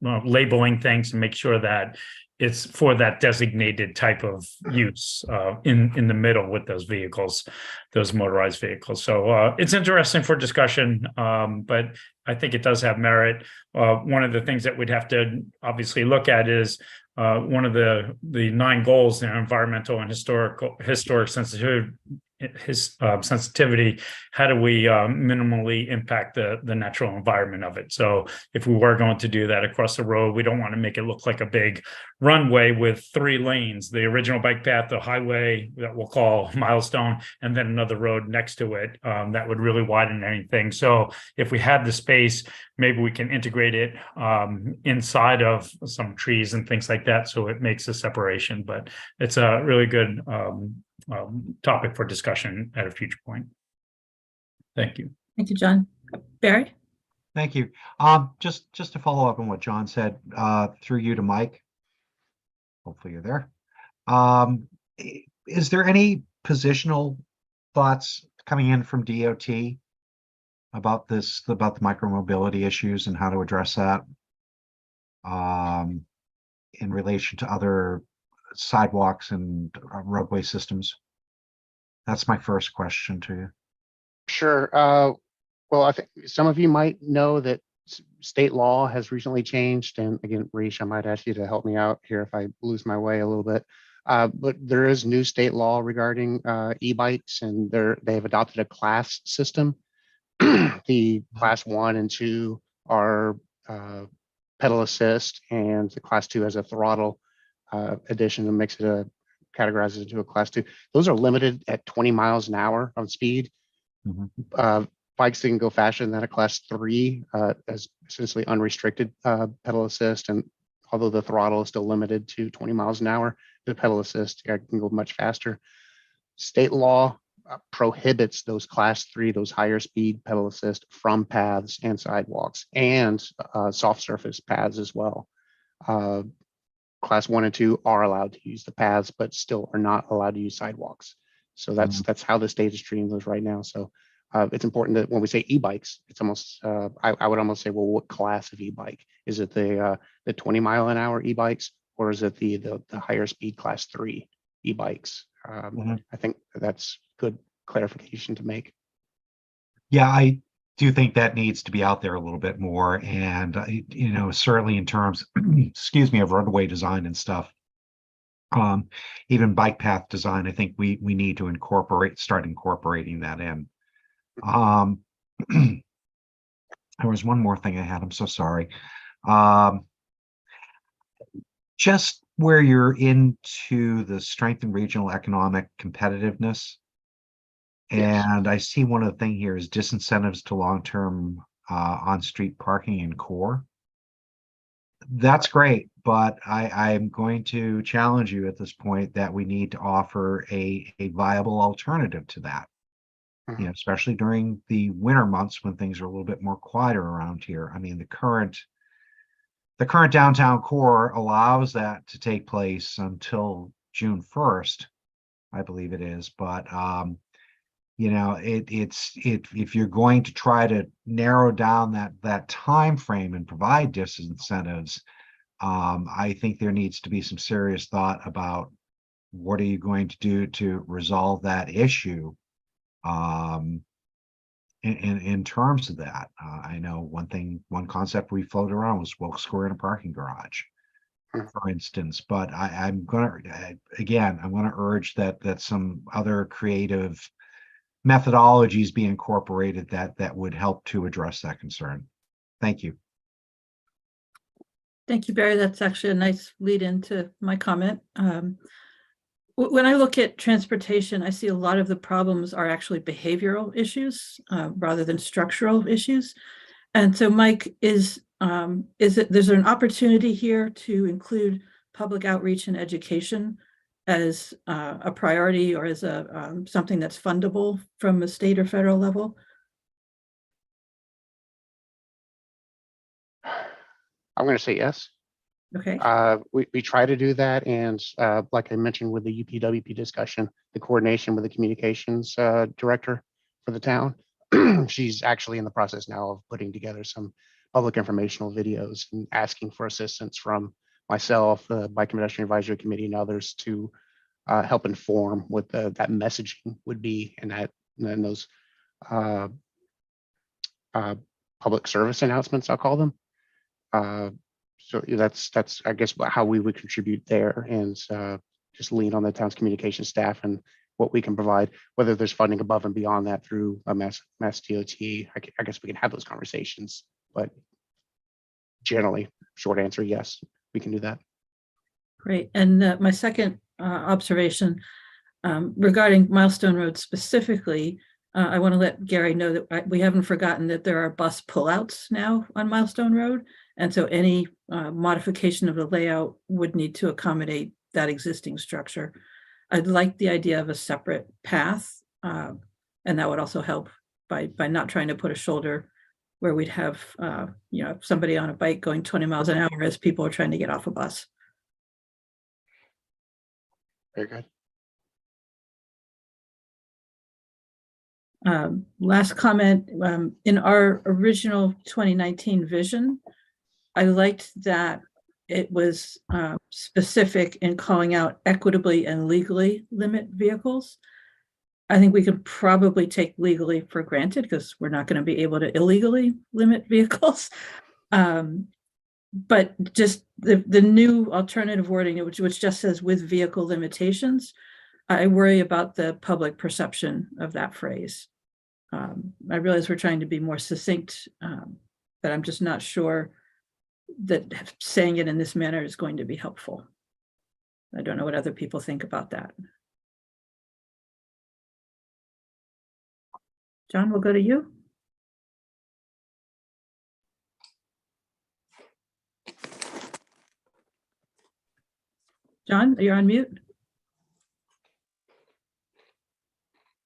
labeling things and make sure that it's for that designated type of use in the middle with those vehicles, those motorized vehicles. So it's interesting for discussion, but I think it does have merit. One of the things that we'd have to obviously look at is one of the 9 goals in environmental and historic sensitivity. How do we minimally impact the natural environment of it? So if we were going to do that across the road, we don't want to make it look like a big runway with 3 lanes, the original bike path, the highway that we'll call Milestone, and then another road next to it. That would really widen anything. So if we had the space, maybe we can integrate it inside of some trees and things like that, so it makes a separation. But it's a really good topic for discussion at a future point. Thank you. Thank you, John. Barry? Thank you. Just to follow up on what John said, through you to Mike. Hopefully you're there. Is there any positional thoughts coming in from DOT about the micromobility issues and how to address that in relation to other sidewalks and roadway systems? That's my first question to you. Sure. Well, I think some of you might know that state law has recently changed. And again, Reish, I might ask you to help me out here if I lose my way a little bit. But there is new state law regarding e-bikes, and they've adopted a class system. The class 1 and 2 are pedal assist, and the class 2 has a throttle addition that makes it categorizes it into a class 2. Those are limited at 20 miles an hour on speed. Bikes that can go faster than that, a class 3 as essentially unrestricted pedal assist, and although the throttle is still limited to 20 miles an hour, the pedal assist can go much faster. State law prohibits those class 3, those higher speed pedal assist from paths and sidewalks and soft surface paths as well. Class 1 and 2 are allowed to use the paths, but still are not allowed to use sidewalks. So that's how the state is treating those right now. So it's important that when we say e-bikes, it's almost I would almost say, well, what class of e-bike is it? The 20 mile an hour e-bikes, or is it the higher speed class 3 e-bikes? I think that's good clarification to make. Yeah, I do think that needs to be out there a little bit more. And, certainly in terms, excuse me, of roadway design and stuff, even bike path design, I think we need to start incorporating that in. There was one more thing I had. I'm so sorry. Just where you're into the strengthen regional economic competitiveness. And I see one of the things here is disincentives to long-term on-street parking in core. That's great, but I'm going to challenge you at this point that we need to offer a viable alternative to that. Especially during the winter months when things are a little bit more quieter around here. I mean, the current downtown core allows that to take place until June 1st, I believe it is. But if you're going to try to narrow down that time frame and provide disincentives, I think there needs to be some serious thought about what are you going to do to resolve that issue. In terms of that, I know one concept we floated around was Wilkes Square in a parking garage, for instance. But I'm going to urge that some other creative methodologies be incorporated that would help to address that concern. Thank you. Thank you, Barry. That's actually a nice lead into my comment. When I look at transportation, I see a lot of the problems are actually behavioral issues rather than structural issues. And so, Mike, there's an opportunity here to include public outreach and education as a priority or as something that's fundable from a state or federal level? I'm going to say yes. Okay. We try to do that, and like I mentioned with the UPWP discussion, the coordination with the communications director for the town, she's actually in the process now of putting together some public informational videos and asking for assistance from myself, the Bike and Pedestrian Advisory Committee, and others to help inform what that messaging would be, and those public service announcements, I'll call them. So that's I guess how we would contribute there, and just lean on the town's communication staff and what we can provide. Whether there's funding above and beyond that through a Mass DOT, I guess we can have those conversations. But generally, short answer, yes, we can do that. Great. And my second observation regarding Milestone Road specifically, I want to let Gary know that we haven't forgotten that there are bus pullouts now on Milestone Road. And so any modification of the layout would need to accommodate that existing structure. I'd like the idea of a separate path, and that would also help by not trying to put a shoulder where we'd have somebody on a bike going 20 miles an hour as people are trying to get off a bus. Very good. Last comment, in our original 2019 vision, I liked that it was specific in calling out equitably and legally limit vehicles. I think we could probably take legally for granted because we're not going to be able to illegally limit vehicles. But just the new alternative wording, which just says with vehicle limitations, I worry about the public perception of that phrase. I realize we're trying to be more succinct, but I'm just not sure that saying it in this manner is going to be helpful. I don't know what other people think about that. John, we'll go to you. John, you're on mute.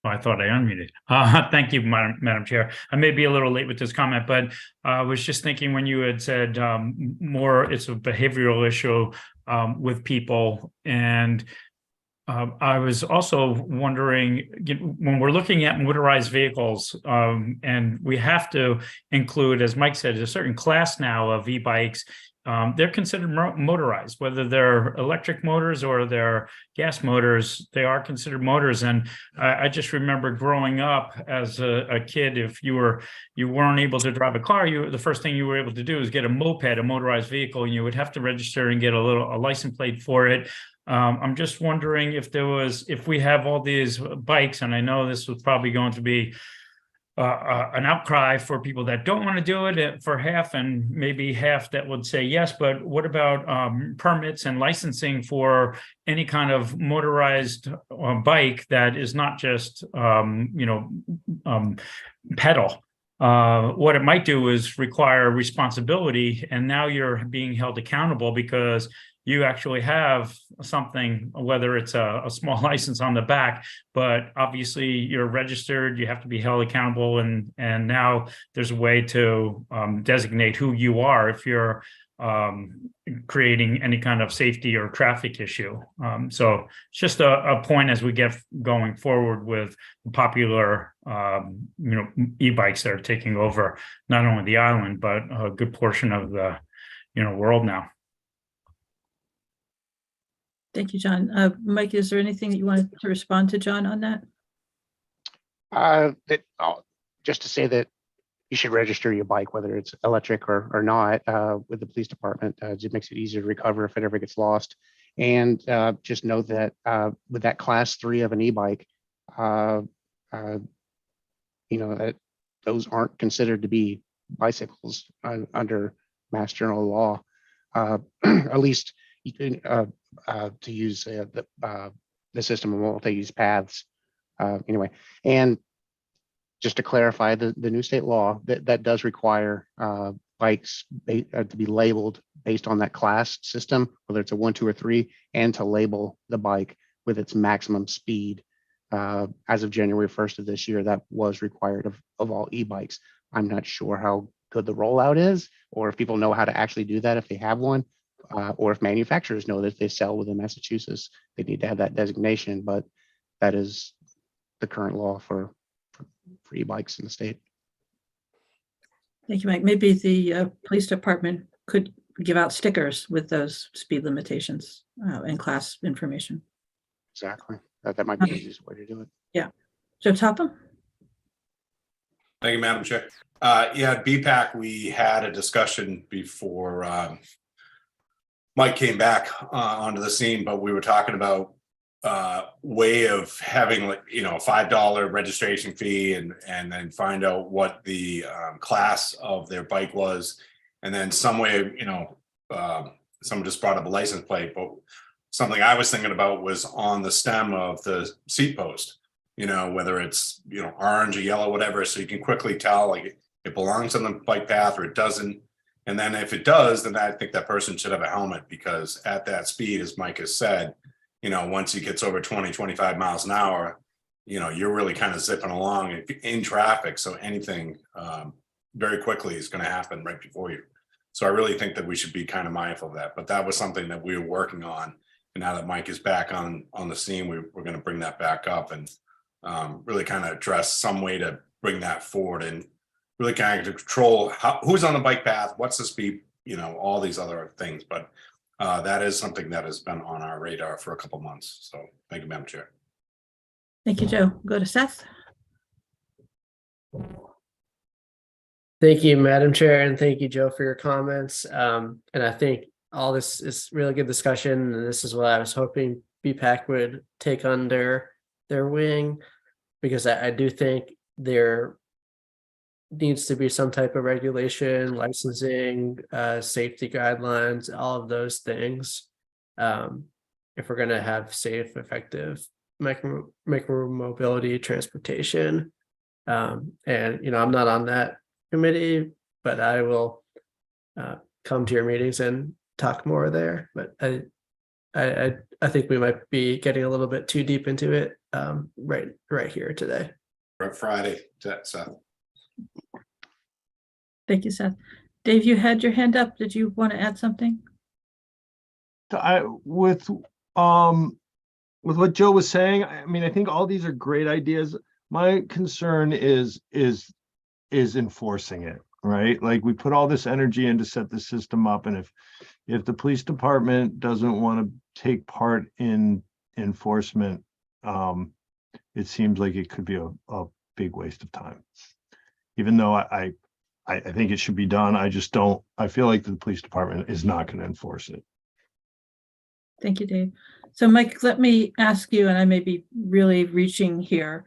Oh, I thought I unmuted. Thank you, Madam Chair. I may be a little late with this comment, but I was just thinking when you had said more, it's a behavioral issue with people. And I was also wondering, when we're looking at motorized vehicles, and we have to include, as Mike said, a certain class now of e-bikes. They're considered motorized, whether they're electric motors or they're gas motors, they are considered motors. And I just remember growing up as a kid, if you weren't able to drive a car, the first thing you were able to do is get a moped, a motorized vehicle, and you would have to register and get a license plate for it. I'm just wondering if we have all these bikes, and I know this was probably going to be an outcry for people that don't want to do it for half, and maybe half that would say yes, but what about permits and licensing for any kind of motorized bike that is not just pedal? What it might do is require responsibility, and now you're being held accountable because you actually have something, whether it's a small license on the back, but obviously you're registered, you have to be held accountable, and now there's a way to designate who you are if you're creating any kind of safety or traffic issue. So it's just a point as we get going forward with popular e-bikes that are taking over not only the island, but a good portion of the world now. Thank you, John. Mike, is there anything that you wanted to respond to John on that? Just to say that you should register your bike, whether it's electric or not, with the police department. It makes it easier to recover if it ever gets lost. And just know that with that class 3 of an e-bike, that those aren't considered to be bicycles under Mass General Law. At least you can to use the system of multi-use paths. Anyway, and just to clarify, the new state law that does require bikes to be labeled based on that class system, whether it's a 1, 2, or 3, and to label the bike with its maximum speed. As of January 1st of this year, that was required of all e-bikes. I'm not sure how good the rollout is, or if people know how to actually do that if they have one, or if manufacturers know that if they sell within Massachusetts, they need to have that designation. But that is the current law for e-bikes in the state. Thank you, Mike. Maybe the police department could give out stickers with those speed limitations and class information. Exactly. That might be the easiest way to do it. Yeah. Joe Topham? Thank you, Madam Chair. Yeah, BPAC, we had a discussion before Mike came back onto the scene, but we were talking about way of having a $5 registration fee and then find out what the class of their bike was, and then some way, someone just brought up a license plate, but something I was thinking about was on the stem of the seat post, whether it's orange or yellow, whatever, so you can quickly tell like it belongs on the bike path or it doesn't. And then if it does, then I think that person should have a helmet, because at that speed, as Mike has said, once he gets over 20, 25 miles an hour, you're really kind of zipping along in traffic. So anything very quickly is going to happen right before you. So I really think that we should be kind of mindful of that. But that was something that we were working on. And now that Mike is back on the scene, we're going to bring that back up and really kind of address some way to bring that forward and really kind of control who's on the bike path, what's the speed, all these other things. But that is something that has been on our radar for a couple months. So thank you, Madam Chair. Thank you, Joe. Go to Seth. Thank you, Madam Chair, and thank you, Joe, for your comments. And I think all this is really good discussion, and this is what I was hoping BPAC would take under their wing, because I do think there needs to be some type of regulation, licensing, safety guidelines, all of those things. If we're gonna have safe, effective micro mobility transportation. And I'm not on that committee, but I will come to your meetings and talk more there. But I think we might be getting a little bit too deep into it right here today. Friday, Seth. Thank you, Seth. Dave, you had your hand up. Did you want to add something? With what Joe was saying, I mean, I think all these are great ideas. My concern is enforcing it, right? Like, we put all this energy in to set the system up, and if the police department doesn't want to take part in enforcement, it seems like it could be a big waste of time. Even though I think it should be done, I feel like the police department is not going to enforce it. Thank you, Dave. So Mike, let me ask you, and I may be really reaching here.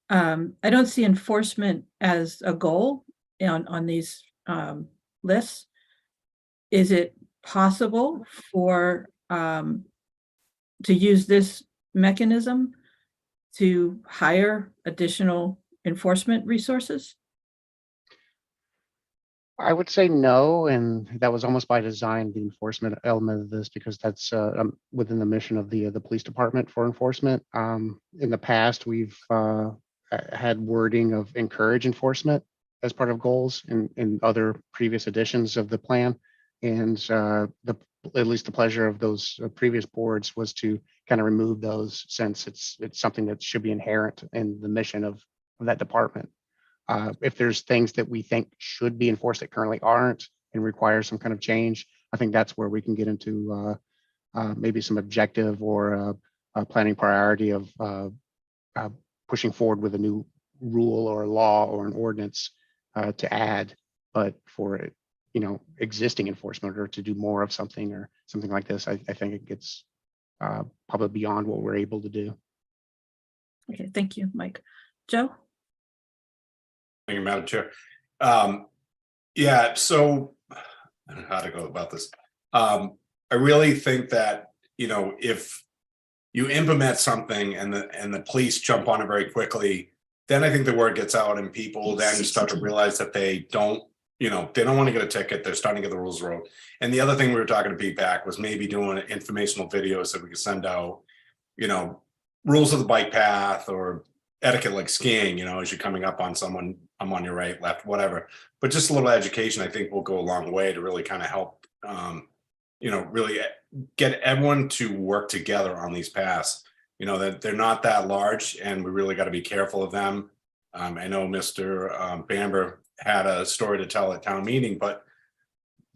I don't see enforcement as a goal on these lists. Is it possible for to use this mechanism to hire additional enforcement resources? I would say no, and that was almost by design, the enforcement element of this, because that's within the mission of the police department for enforcement. In the past, we've had wording of encourage enforcement as part of goals in other previous editions of the plan, and at least the pleasure of those previous boards was to kind of remove those, since it's something that should be inherent in the mission of that department. If there's things that we think should be enforced that currently aren't and require some kind of change, I think that's where we can get into maybe some objective or planning priority of pushing forward with a new rule or a law or an ordinance to add. But for existing enforcement, or to do more of something or something like this, I think it gets probably beyond what we're able to do. Okay, thank you, Mike. Joe? Thank you, Madam Chair. Yeah, so I don't know how to go about this. I really think that, if you implement something and the police jump on it very quickly, then I think the word gets out and people then start to realize that they don't want to get a ticket. They're starting to get the rules wrong. And the other thing we were talking to BPAC was maybe doing informational videos that we could send out, rules of the bike path or etiquette, like skiing, as you're coming up on someone, I'm on your right, left, whatever. But just a little education, I think, will go a long way to really kind of help, really get everyone to work together on these paths. That they're not that large, and we really got to be careful of them. I know Mr. Bamber had a story to tell at town meeting, but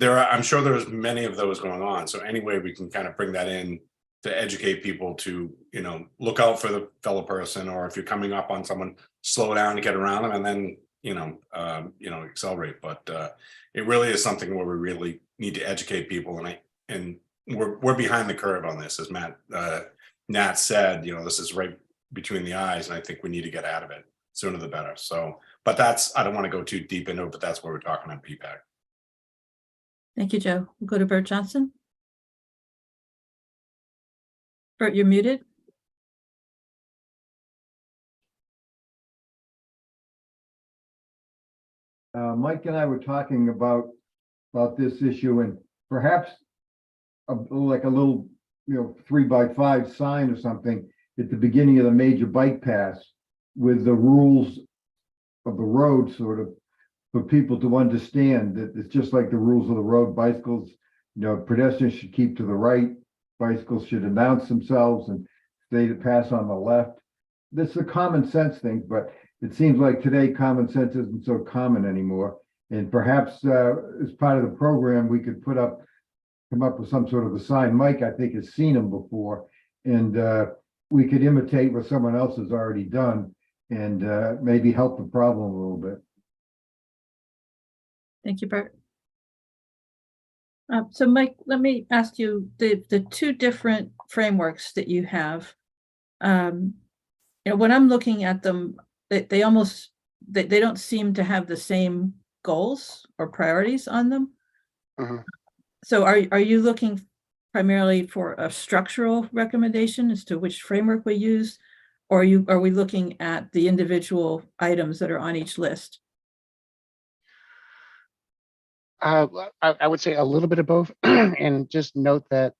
I'm sure there's many of those going on. So anyway, we can kind of bring that in to educate people to, look out for the fellow person, or if you're coming up on someone, slow down to get around them, and then, accelerate. But it really is something where we really need to educate people, and we're behind the curve on this, as Nat said. This is right between the eyes, and I think we need to get out of it sooner the better. So, but I don't want to go too deep into it, but that's what we're talking on PPAC. Thank you, Joe. We'll go to Bert Johnson. Bert, you're muted. Mike and I were talking about this issue, and perhaps like a little 3x5 sign or something at the beginning of the major bike paths with the rules of the road, sort of, for people to understand that it's just like the rules of the road. Bicycles, pedestrians should keep to the right, bicycles should announce themselves and stay to pass on the left. This is a common sense thing, but it seems like today common sense isn't so common anymore. And perhaps as part of the program, we could come up with some sort of a sign. Mike, I think, has seen them before, and we could imitate what someone else has already done, and maybe help the problem a little bit. Thank you, Bert. So Mike, let me ask you, the two different frameworks that you have, you know, when I'm looking at them, they almost, they don't seem to have the same goals or priorities on them. Mhm. So are you looking primarily for a structural recommendation as to which framework we use? Or are we looking at the individual items that are on each list? I would say a little bit of both, and just note that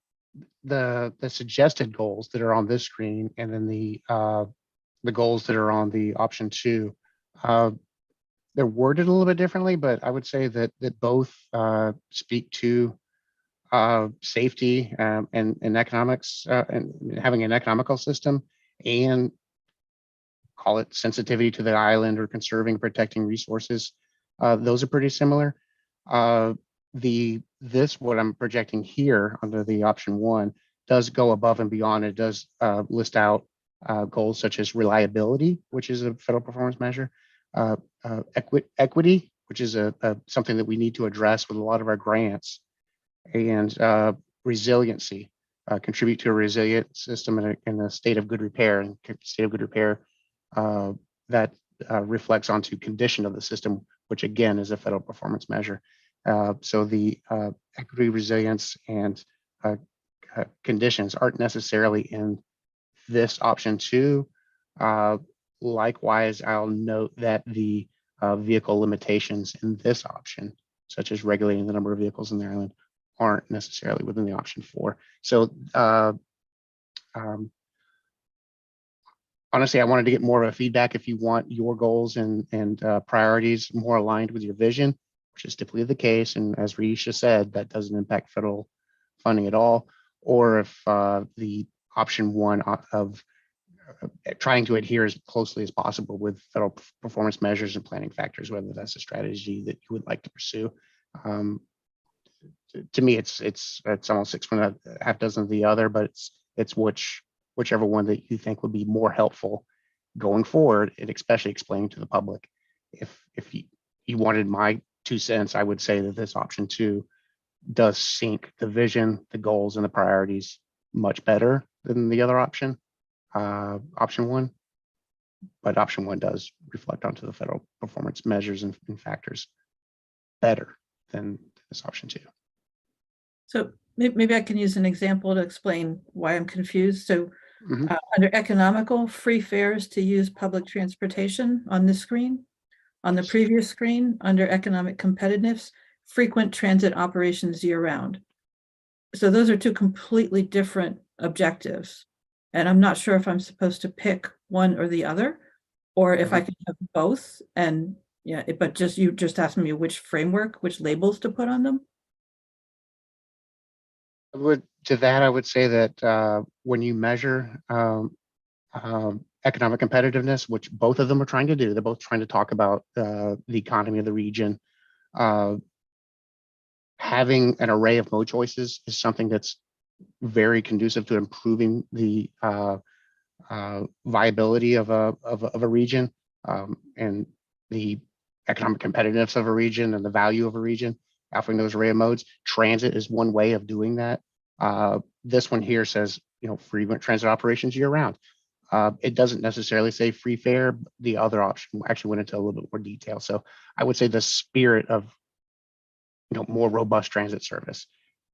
the suggested goals that are on this screen, and then the goals that are on the option 2, they're worded a little bit differently, but I would say that both speak to safety and economics, and having an economical system, and call it sensitivity to the island or conserving, protecting resources. Those are pretty similar. What I'm projecting here under the option 1 does go above and beyond. It does list out goals such as reliability, which is a federal performance measure, equity, which is something that we need to address with a lot of our grants, and resiliency, contribute to a resilient system in a state of good repair, and state of good repair that reflects onto condition of the system, which again is a federal performance measure. So the equity, resilience, and conditions aren't necessarily in this option 2. Likewise, I'll note that the vehicle limitations in this option, such as regulating the number of vehicles in the island, aren't necessarily within the option 4. So honestly, I wanted to get more of a feedback if you want your goals and priorities more aligned with your vision, which is typically the case. And as Risha said, that doesn't impact federal funding at all. Or if the option 1 of trying to adhere as closely as possible with federal performance measures and planning factors, whether that's a strategy that you would like to pursue. To me, it's almost 6 from a half dozen of the other, but it's whichever one that you think would be more helpful going forward, and especially explaining to the public. If you wanted my 2 cents, I would say that this option 2 does sync the vision, the goals, and the priorities much better than the other option, option 1. But option 1 does reflect onto the federal performance measures and factors better than this option 2. So maybe I can use an example to explain why I'm confused. So Mhm. under economical, free fares to use public transportation on this screen. On the previous screen, under economic competitiveness, frequent transit operations year-round. So those are 2 completely different objectives. And I'm not sure if I'm supposed to pick one or the other, or if I can have both. And yeah, but you just asked me which framework, which labels to put on them. I would say that when you measure economic competitiveness, which both of them are trying to do, they're both trying to talk about the economy of the region. Having an array of mode choices is something that's very conducive to improving the viability of a region, and the economic competitiveness of a region and the value of a region. Offering those array of modes, transit is one way of doing that. This one here says, frequent transit operations year round. It doesn't necessarily say free fare. The other option actually went into a little bit more detail. So I would say the spirit of more robust transit service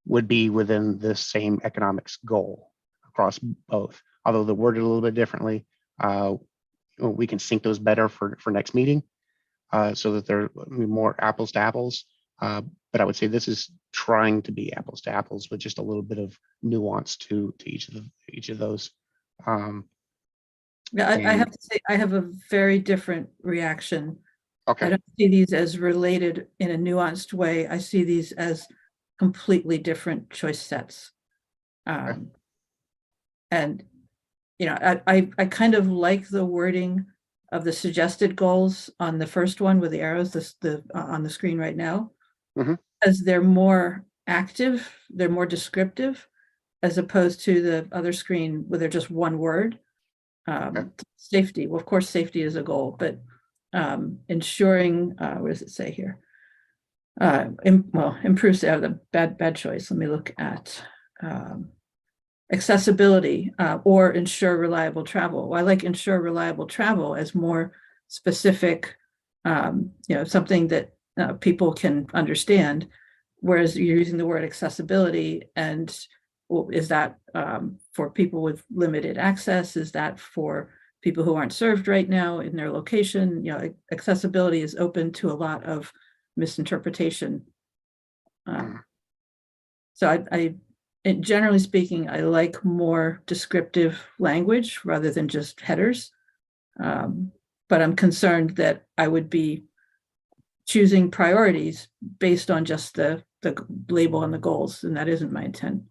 would be within the same economics goal across both. Although they're worded a little bit differently, we can sync those better for next meeting, so that they're more apples to apples. But I would say this is trying to be apples to apples with just a little bit of nuance to each of those. Yeah, I have to say, I have a very different reaction. Okay. I don't see these as related in a nuanced way. I see these as completely different choice sets. And I kind of like the wording of the suggested goals on the first one with the arrows, on the screen right now, as they're more active, they're more descriptive, as opposed to the other screen where they're just one word. Safety, well, of course, safety is a goal, but ensuring, what does it say here? improves the bad choice. Let me look at accessibility or ensure reliable travel. Well, I like ensure reliable travel as more specific, something that people can understand. Whereas you're using the word accessibility, and is that for people with limited access? Is that for people who aren't served right now in their location? Accessibility is open to a lot of misinterpretation. So generally speaking, I like more descriptive language rather than just headers. But I'm concerned that I would be choosing priorities based on just the label and the goals, and that isn't my intent.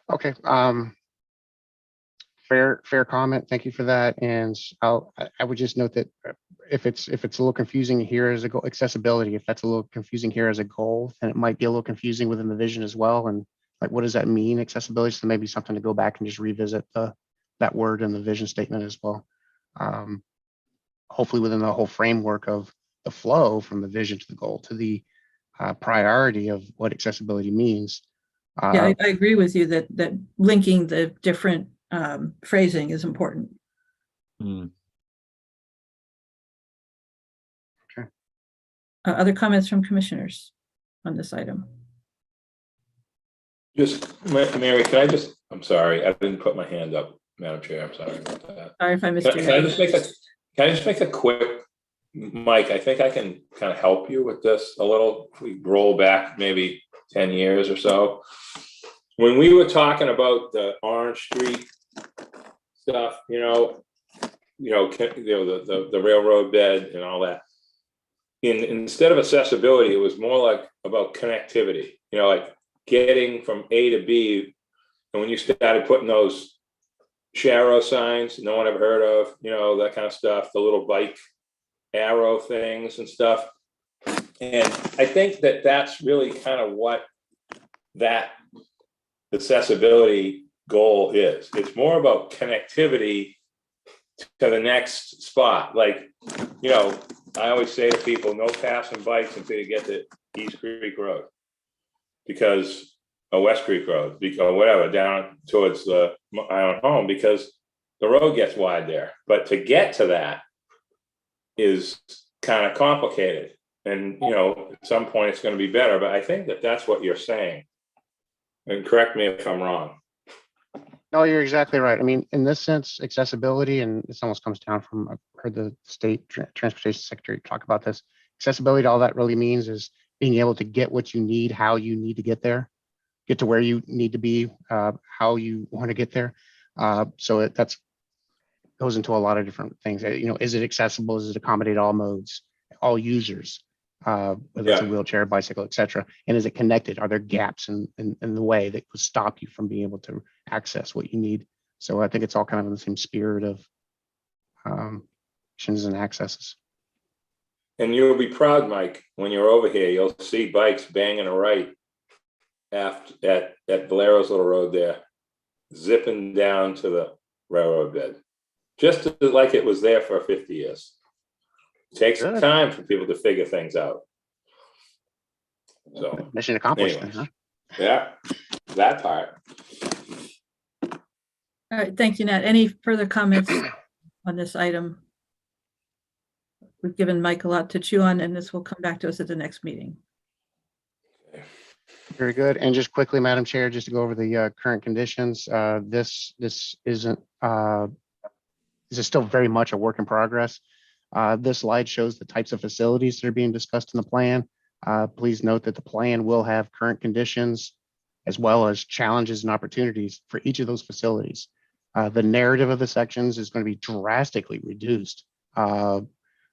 Okay. Fair comment. Thank you for that. And I would just note that if it's a little confusing here as a goal, accessibility, if that's a little confusing here as a goal, then it might be a little confusing within the vision as well. And like, what does that mean, accessibility? So maybe something to go back and just revisit that word in the vision statement as well. Hopefully within the whole framework of the flow from the vision to the goal to the priority of what accessibility means. Yeah, I agree with you that linking the different phrasing is important. Hmm. Okay. Other comments from commissioners on this item? Just, Mary, I'm sorry, I didn't put my hand up, Madam Chair, I'm sorry about that. Sorry if I missed you. Can I just make a quick, Mike, I think I can kind of help you with this a little. If we roll back maybe 10 years or so. When we were talking about the Orange Street stuff, the railroad bed and all that. Instead of accessibility, it was more like about connectivity, like getting from A to B. And when you started putting those Sharrow signs no one ever heard of, that kind of stuff, the little bike arrow things and stuff. And I think that that's really kind of what that accessibility goal is. It's more about connectivity to the next spot. Like, I always say to people, no passing bikes until you get to East Creek Road, or West Creek Road, because whatever, down towards my own home, because the road gets wide there. But to get to that is kind of complicated. And, at some point it's going to be better. But I think that that's what you're saying. And correct me if I'm wrong. No, you're exactly right. I mean, in this sense, accessibility, and this almost comes down from, I've heard the state transportation secretary talk about this. Accessibility, all that really means is being able to get what you need, how you need to get there, get to where you need to be, how you want to get there. So that's goes into a lot of different things. Is it accessible? Does it accommodate all modes, all users, whether it's a wheelchair, bicycle, etc.? And is it connected? Are there gaps in the way that would stop you from being able to access what you need? So I think it's all kind of in the same spirit of options and accesses. And you'll be proud, Mike, when you're over here, you'll see bikes banging a right at Valero's little road there, zipping down to the railroad bed, just like it was there for 50 years. It takes time for people to figure things out. So mission accomplished. Anyways, huh? Yeah, that part. All right, thank you, Nat. Any further comments on this item? We've given Mike a lot to chew on, and this will come back to us at the next meeting. Very good. And just quickly, Madam Chair, just to go over the current conditions, this isn't, this is still very much a work in progress. This slide shows the types of facilities that are being discussed in the plan. Please note that the plan will have current conditions as well as challenges and opportunities for each of those facilities. The narrative of the sections is going to be drastically reduced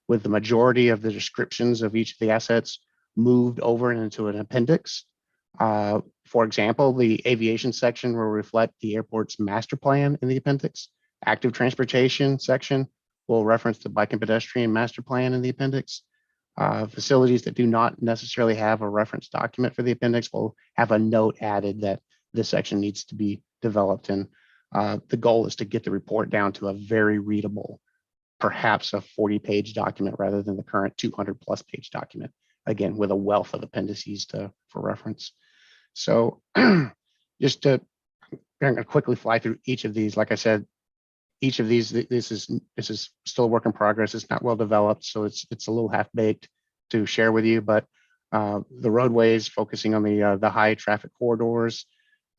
with the majority of the descriptions of each of the assets moved over into an appendix. For example, the aviation section will reflect the airport's master plan in the appendix. Active transportation section will reference the bike and pedestrian master plan in the appendix. Facilities that do not necessarily have a reference document for the appendix will have a note added that this section needs to be developed. And The goal is to get the report down to a very readable, perhaps a 40-page document rather than the current 200+ page document, again, with a wealth of appendices for reference. So just to, I'm going to quickly fly through each of these. Like I said, each of these, this is still a work in progress. It's not well developed, so it's a little half-baked to share with you, but the roadways, focusing on the high traffic corridors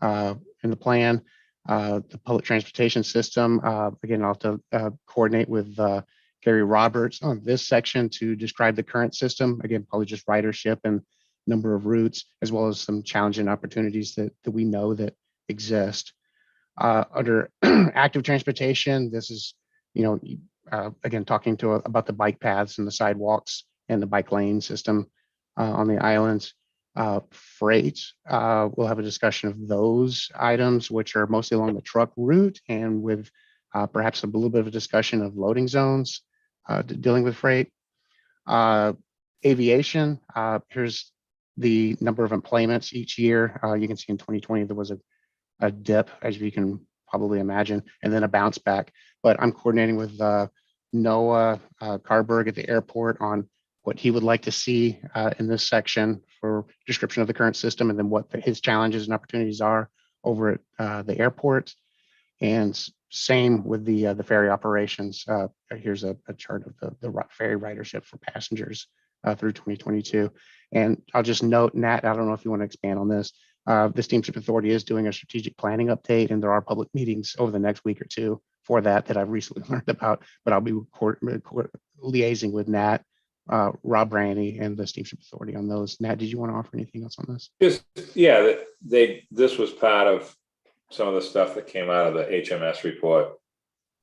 in the plan, the public transportation system. Again, I'll have to coordinate with Gary Roberts on this section to describe the current system. Again, probably just ridership and number of routes, as well as some challenging opportunities that we know that exist. Under active transportation, this is, again, talking about the bike paths and the sidewalks and the bike lane system on the islands. Freight, we'll have a discussion of those items, which are mostly along the truck route, and with perhaps a little bit of a discussion of loading zones dealing with freight. Aviation, here's the number of employments each year. You can see in 2020, there was a dip, as you can probably imagine, and then a bounce back. But I'm coordinating with Noah Carberg at the airport on what he would like to see in this section for description of the current system, and then what his challenges and opportunities are over at the airport. And same with the ferry operations. Here's a chart of the ferry ridership for passengers through 2022. And I'll just note, Nat, I don't know if you want to expand on this. The Steamship Authority is doing a strategic planning update, and there are public meetings over the next week or two for that I've recently learned about, but I'll be liaising with Nat, Rob Raney, and the Steamship Authority on those. Nat, did you want to offer anything else on this? Just, yeah, this was part of some of the stuff that came out of the HMS report,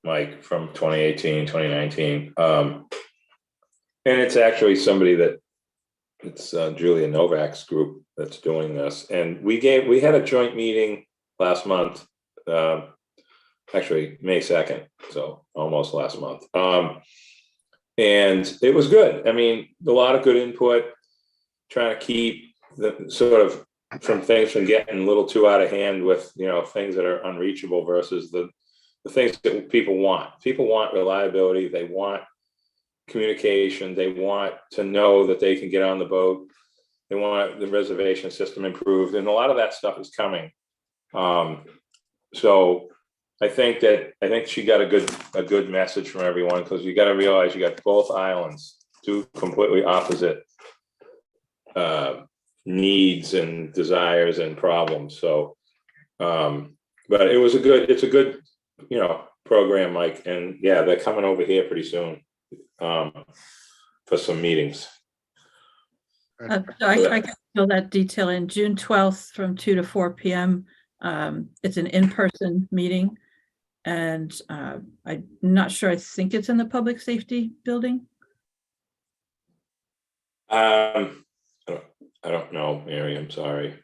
Mike, from 2018, 2019. And it's actually somebody it's Julia Novak's group that's doing this. And we had a joint meeting last month, actually May 2nd, so almost last month. And it was good. I mean, a lot of good input, trying to keep the sort of from getting a little too out of hand with, things that are unreachable versus the things that people want. People want reliability. They want communication. They want to know that they can get on the boat. They want the reservation system improved. And a lot of that stuff is coming. So I think she got a good message from everyone, because you got to realize you got both islands, two completely opposite needs and desires and problems. So, but it's a good, program, Mike. And yeah, they're coming over here pretty soon for some meetings. I can fill that detail in. June 12th from 2 to 4 p.m. It's an in-person meeting, and I'm not sure. I think it's in the public safety building. I don't know, Mary. I'm sorry.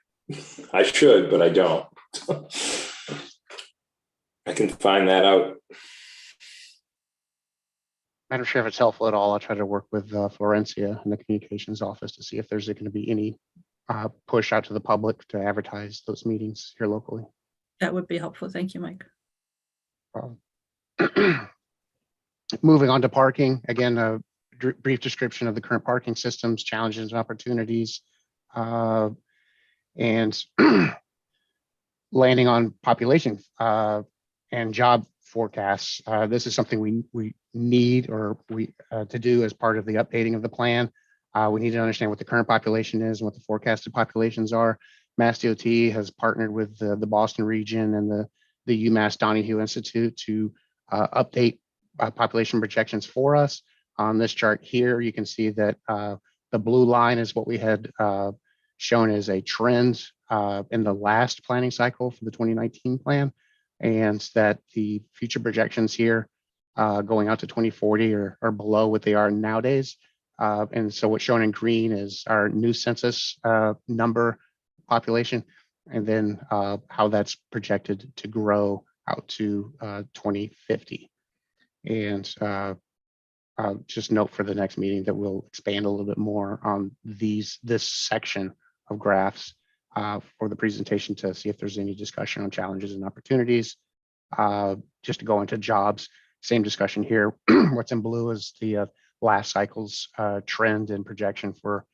I should, but I don't. I can find that out. Madam Chair, if it's helpful at all, I'll try to work with Florencia in the communications office to see if there's going to be any push out to the public to advertise those meetings here locally. That would be helpful. Thank you, Mike. Moving on to parking, again, a brief description of the current parking systems, challenges and opportunities, and landing on population and job forecasts. This is something we need to do as part of the updating of the plan. We need to understand what the current population is and what the forecasted populations are. MassDOT has partnered with the Boston region and the UMass Donahue Institute to update population projections for us. On this chart here, you can see that the blue line is what we had shown as a trend in the last planning cycle for the 2019 plan, and that the future projections here going out to 2040 are below what they are nowadays. And so what's shown in green is our new census number population, and then how that's projected to grow out to 2050. And just note for the next meeting that we'll expand a little bit more on this section of graphs for the presentation to see if there's any discussion on challenges and opportunities. Just to go into jobs, same discussion here. What's in blue is the last cycle's trend and projection for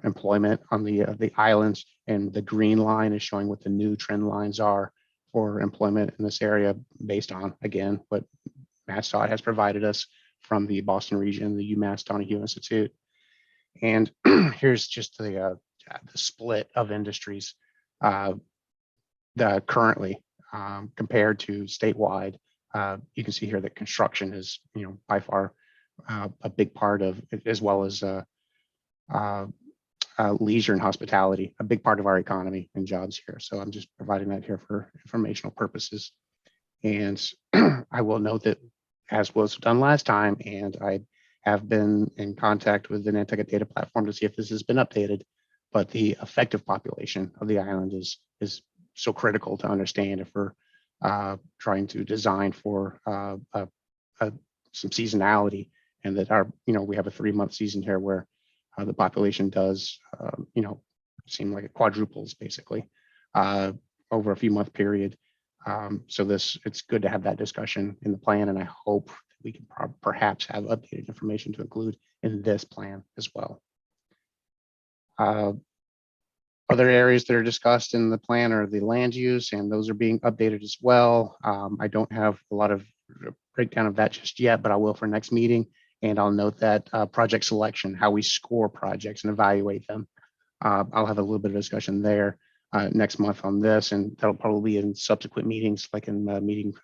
employment on the islands, and the green line is showing what the new trend lines are for employment in this area based on, again, what MassDOT has provided us from the Boston region, the UMass Donahue Institute. And here's just the split of industries that currently compared to statewide. You can see here that construction is, by far a big part of it, as well as leisure and hospitality, a big part of our economy and jobs here. So I'm just providing that here for informational purposes. And I will note that, as was done last time, and I have been in contact with the Nantucket data platform to see if this has been updated, but the effective population of the island is so critical to understand if we're trying to design for some seasonality, and that we have a 3-month season here where the population does, seem like it quadruples basically over a few month period. So it's good to have that discussion in the plan, and I hope that we can perhaps have updated information to include in this plan as well. Other areas that are discussed in the plan are the land use, and those are being updated as well. I don't have a lot of breakdown of that just yet, but I will for next meeting. And I'll note that project selection, how we score projects and evaluate them. I'll have a little bit of discussion there next month on this, and that'll probably be in subsequent meetings, like in meeting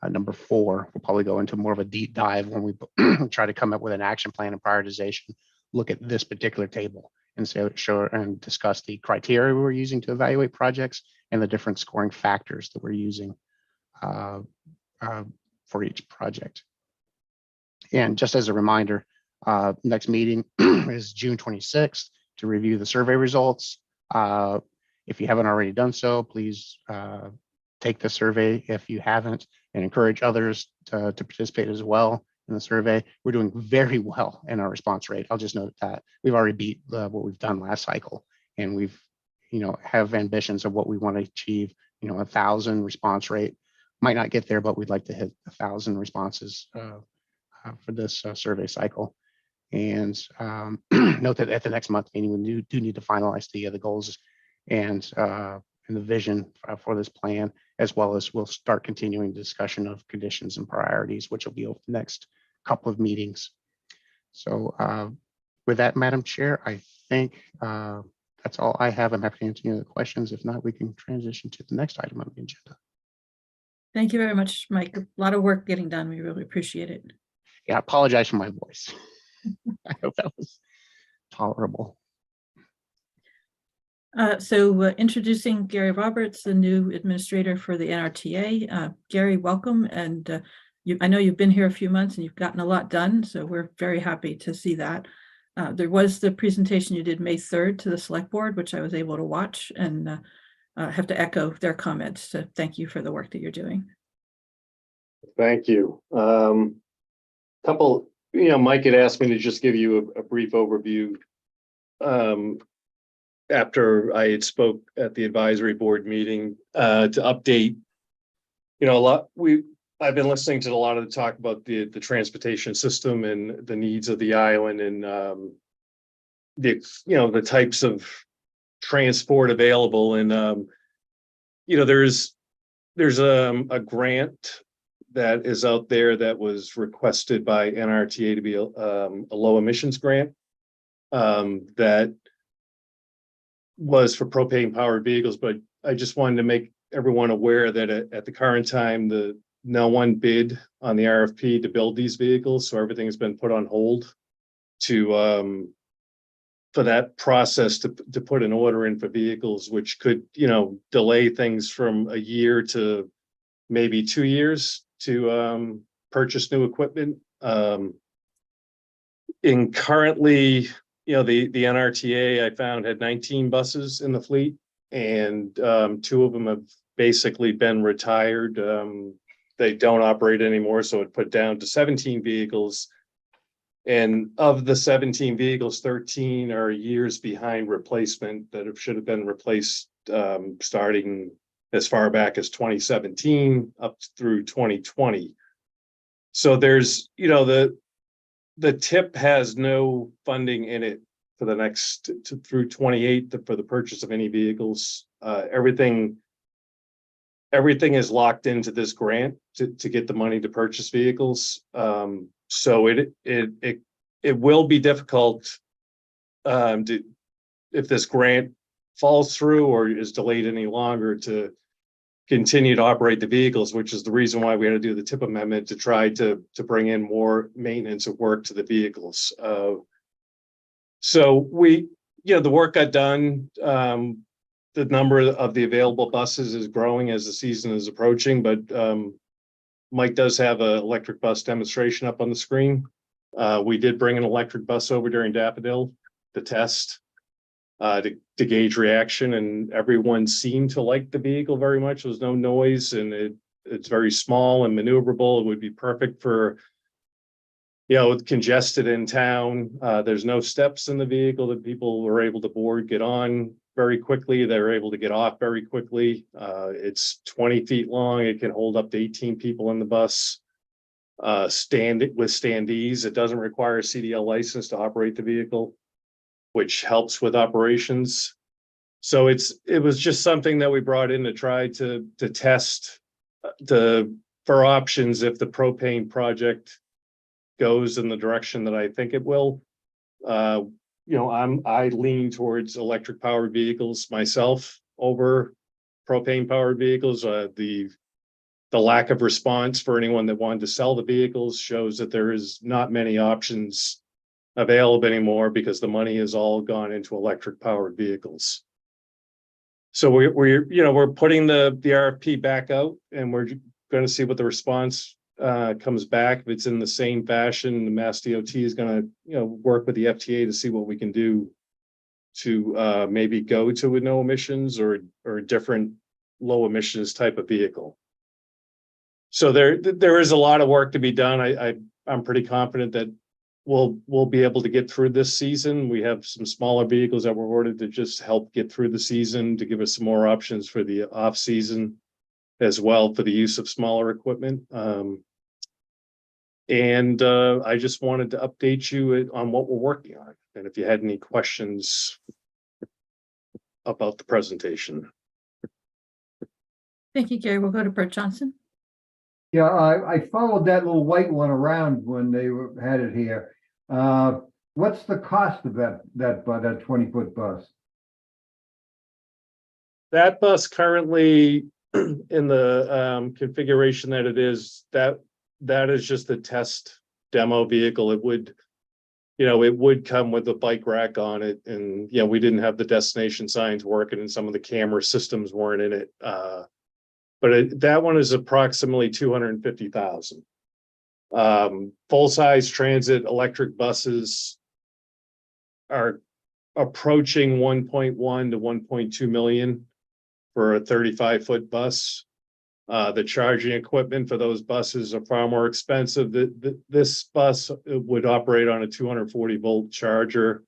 number 4. We'll probably go into more of a deep dive when we try to come up with an action plan and prioritization. Look at this particular table and and discuss the criteria we're using to evaluate projects and the different scoring factors that we're using for each project. And just as a reminder, next meeting is June 26th to review the survey results. If you haven't already done so, please take the survey if you haven't, and encourage others to participate as well in the survey. We're doing very well in our response rate. I'll just note that we've already beat what we've done last cycle, and we've, have ambitions of what we want to achieve. 1,000 response rate. Might not get there, but we'd like to hit 1,000 responses for this survey cycle. And note that at the next month meeting, we do need to finalize the goals and the vision for this plan, as well as we'll start continuing discussion of conditions and priorities, which will be over the next couple of meetings. So with that, Madam Chair, I think that's all I have. I'm happy to answer any other questions. If not, we can transition to the next item on the agenda. Thank you very much, Mike. A lot of work getting done. We really appreciate it. Yeah, I apologize for my voice. I hope that was tolerable. Introducing Gary Roberts, the new administrator for the NRTA. Gary, welcome. And I know you've been here a few months and you've gotten a lot done, so we're very happy to see that. There was the presentation you did May 3rd to the select board, which I was able to watch, and have to echo their comments. So thank you for the work that you're doing. Thank you. Mike had asked me to just give you a brief overview after I had spoke at the advisory board meeting to update. I've been listening to a lot of the talk about the transportation system and the needs of the island, and the types of transport available. And there's a grant that is out there that was requested by NRTA to be a low emissions grant that was for propane powered vehicles. But I just wanted to make everyone aware that at the current time, no one bid on the RFP to build these vehicles. So everything has been put on hold for that process to put an order in for vehicles, which could, delay things from a year to maybe 2 years to purchase new equipment. In currently, the NRTA I found had 19 buses in the fleet, and 2 of them have basically been retired. They don't operate anymore, so it put down to 17 vehicles. And of the 17 vehicles, 13 are years behind replacement that should have been replaced starting as far back as 2017 up through 2020. So there's, the TIP has no funding in it for the next through 28 for the purchase of any vehicles. Everything is locked into this grant to get the money to purchase vehicles. So it will be difficult if this grant falls through or is delayed any longer to continue to operate the vehicles, which is the reason why we had to do the TIP amendment to try to bring in more maintenance of work to the vehicles. So the work got done. The number of the available buses is growing as the season is approaching, but Mike does have an electric bus demonstration up on the screen. We did bring an electric bus over during Daffodil to test, to gauge reaction, and everyone seemed to like the vehicle very much. There was no noise, and it's very small and maneuverable. It would be perfect for, congested in town. There's no steps in the vehicle that people were able to board, get on very quickly. They were able to get off very quickly. It's 20 feet long. It can hold up to 18 people in the bus. With standees. It doesn't require a CDL license to operate the vehicle, which helps with operations. So it was just something that we brought in to try to test for options if the propane project goes in the direction that I think it will. I lean towards electric powered vehicles myself over propane powered vehicles. The lack of response for anyone that wanted to sell the vehicles shows that there is not many options available anymore because the money has all gone into electric powered vehicles. So we're putting the RFP back out, and we're going to see what the response comes back. If it's in the same fashion, the Mass DOT is going to work with the FTA to see what we can do to maybe go to a no emissions or a different low emissions type of vehicle. So there is a lot of work to be done. I'm pretty confident that we'll be able to get through this season. We have some smaller vehicles that were ordered to just help get through the season, to give us some more options for the off season as well for the use of smaller equipment. And I just wanted to update you on what we're working on. And if you had any questions about the presentation. Thank you, Gary. We'll go to Bert Johnson. Yeah, I followed that little white one around when they had it here. What's the cost of that 20-foot bus? That bus currently in the configuration that it is, that is just a test demo vehicle. It would come with a bike rack on it, and we didn't have the destination signs working, and some of the camera systems weren't in it. But that one is approximately $250,000. Full-size transit electric buses are approaching 1.1 to 1.2 million for a 35-foot bus. The charging equipment for those buses are far more expensive. This bus would operate on a 240-volt charger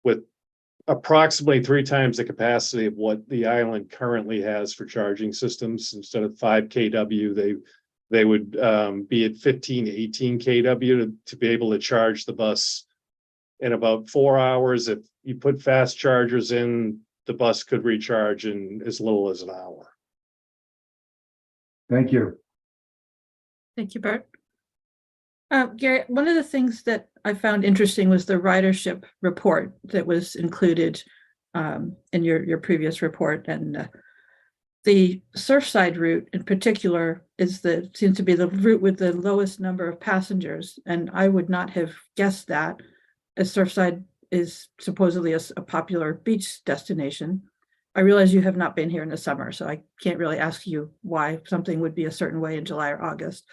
with approximately 3 times the capacity of what the island currently has for charging systems. Instead of 5 kW, they would be at 15 to 18 kW to be able to charge the bus in about 4 hours. If you put fast chargers in, the bus could recharge in as little as an hour. Thank you. Thank you, Bert. Gary, one of the things that I found interesting was the ridership report that was included in your previous report, and the Surfside route in particular seems to be the route with the lowest number of passengers, and I would not have guessed that, as Surfside is supposedly a popular beach destination. I realize you have not been here in the summer, so I can't really ask you why something would be a certain way in July or August.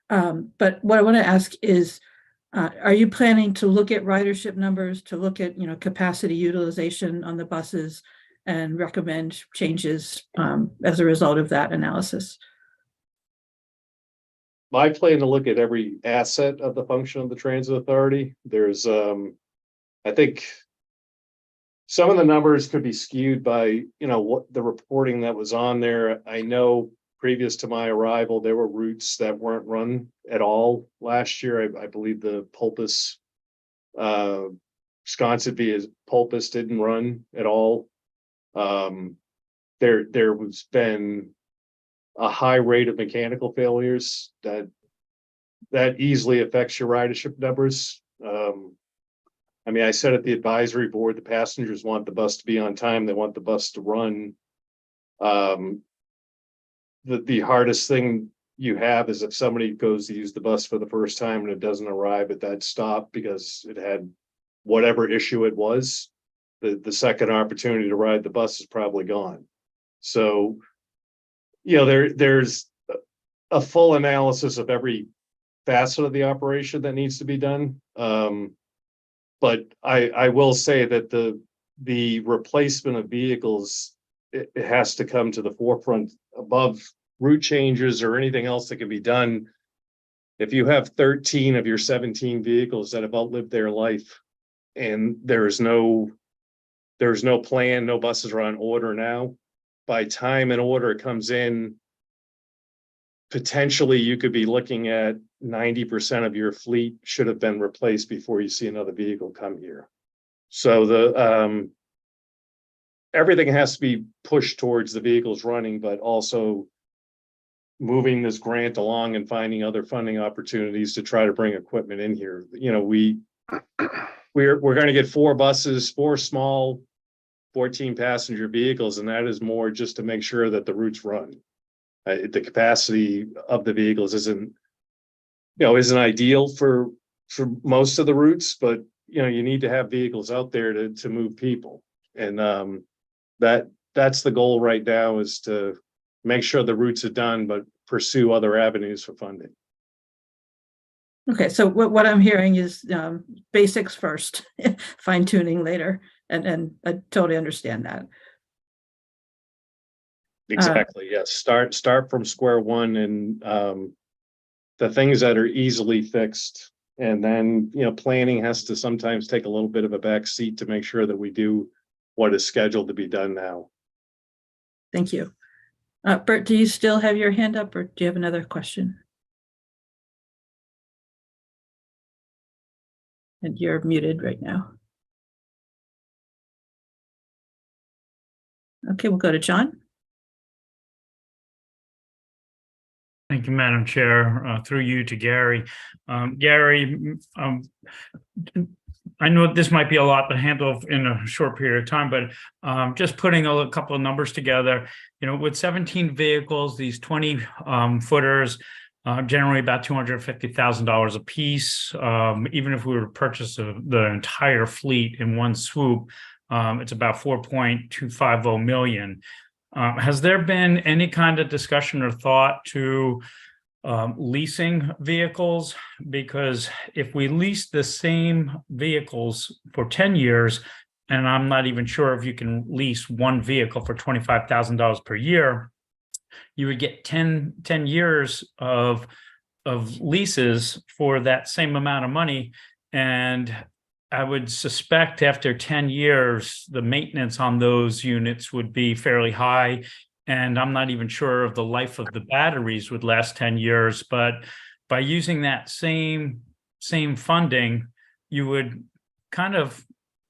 But what I want to ask is, are you planning to look at ridership numbers, to look at capacity utilization on the buses, and recommend changes as a result of that analysis? I plan to look at every asset of the function of the transit authority. There's, I think, some of the numbers could be skewed by, you know, what the reporting that was on there. I know previous to my arrival, there were routes that weren't run at all last year. I believe the Pulpus, Sconset via Pulpus didn't run at all. There was been a high rate of mechanical failures that easily affects your ridership numbers. I mean, I said at the advisory board, the passengers want the bus to be on time. They want the bus to run. The hardest thing you have is if somebody goes to use the bus for the first time and it doesn't arrive at that stop because it had whatever issue it was, the second opportunity to ride the bus is probably gone. So, you know, there's a full analysis of every facet of the operation that needs to be done. But I will say that the replacement of vehicles, it has to come to the forefront above route changes or anything else that can be done. If you have 13 of your 17 vehicles that have outlived their life and there's no plan, no buses are on order now, by time an order comes in, potentially you could be looking at 90% of your fleet should have been replaced before you see another vehicle come here. So everything has to be pushed towards the vehicles running, but also moving this grant along and finding other funding opportunities to try to bring equipment in here. You know, we're going to get 4 buses, 4 small 14 passenger vehicles, and that is more just to make sure that the routes run. The capacity of the vehicles isn't ideal for most of the routes, but you know, you need to have vehicles out there to move people. And that's the goal right now, is to make sure the routes are done, but pursue other avenues for funding. Okay, so what I'm hearing is basics first, fine tuning later, and I totally understand that. Exactly. Yes. Start from square one, and the things that are easily fixed, and then, you know, planning has to sometimes take a little bit of a back seat to make sure that we do what is scheduled to be done now. Thank you. Bert, do you still have your hand up, or do you have another question? And you're muted right now. Okay, we'll go to John. Thank you, Madam Chair. Through you to Gary. Gary, I know this might be a lot to handle in a short period of time, but just putting a couple of numbers together, you know, with 17 vehicles, these 20 footers, generally about $250,000 a piece. Even if we were to purchase the entire fleet in one swoop, it's about 4.250 million. Has there been any kind of discussion or thought to leasing vehicles? Because if we lease the same vehicles for 10 years, and I'm not even sure if you can lease one vehicle for $25,000 per year, you would get 10 years of leases for that same amount of money. And I would suspect after 10 years, the maintenance on those units would be fairly high. And I'm not even sure if the life of the batteries would last 10 years. But by using that same funding, you would kind of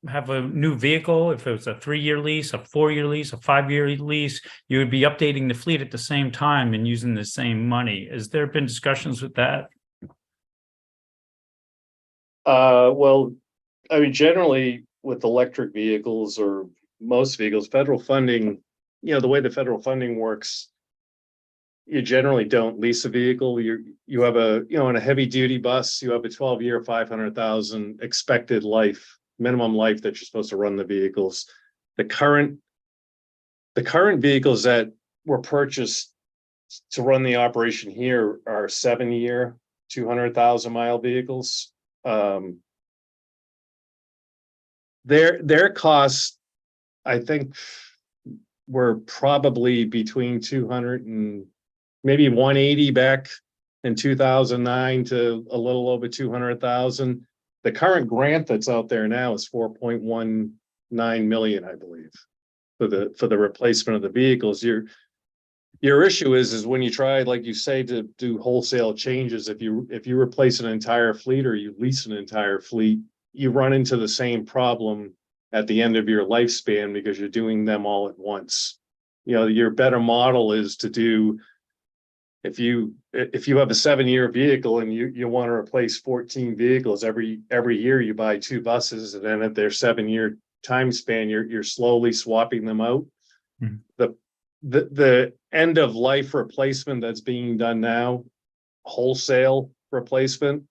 have a new vehicle. If it was a 3-year lease, a 4-year lease, a 5-year lease, you would be updating the fleet at the same time and using the same money. Has there been discussions with that? Well, I mean, generally with electric vehicles or most vehicles, federal funding, you know, the way the federal funding works, you generally don't lease a vehicle. You have in a heavy duty bus, you have a 12-year, 500,000 expected life, minimum life that you're supposed to run the vehicles. The current vehicles that were purchased to run the operation here are 7-year, 200,000 mile vehicles. Their costs, I think, were probably between 200 and maybe 180 back in 2009 to a little over 200,000. The current grant that's out there now is 4.1 million, I believe, for the replacement of the vehicles. Your issue is when you try, like you say, to do wholesale changes, if you replace an entire fleet or you lease an entire fleet, you run into the same problem at the end of your lifespan because you're doing them all at once. You know, your better model is to do, if you have a 7-year vehicle and you want to replace 14 vehicles every year, you buy 2 buses, and then at their 7-year time span, you're slowly swapping them out. Mhm. The end of life replacement that's being done now, wholesale replacement,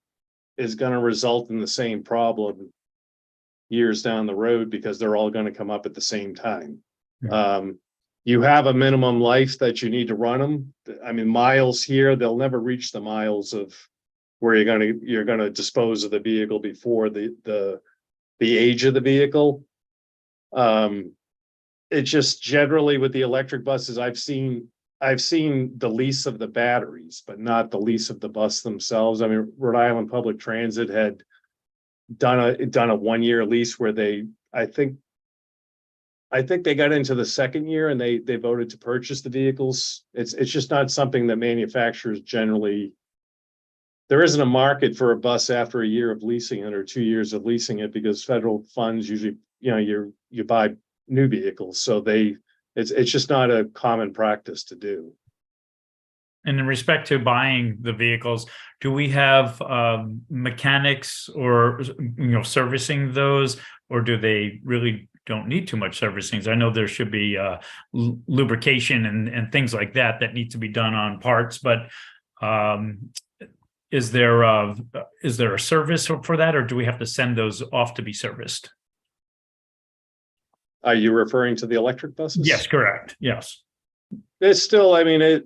is going to result in the same problem years down the road because they're all going to come up at the same time. You have a minimum life that you need to run them. I mean, miles here, they'll never reach the miles of where you're gonna dispose of the vehicle before the age of the vehicle. It's just generally with the electric buses, I've seen the lease of the batteries, but not the lease of the bus themselves. I mean, Rhode Island Public Transit had done a 1-year lease where I think they got into the 2nd year and they voted to purchase the vehicles. It's just not something that manufacturers generally. There isn't a market for a bus after a year of leasing it or 2 years of leasing it because federal funds usually, you buy new vehicles. So it's just not a common practice to do. And in respect to buying the vehicles, do we have mechanics or servicing those, or do they really don't need too much servicing? I know there should be lubrication and things like that need to be done on parts, but is there a service for that, or do we have to send those off to be serviced? Are you referring to the electric buses? Yes, correct. Yes. It's still, I mean,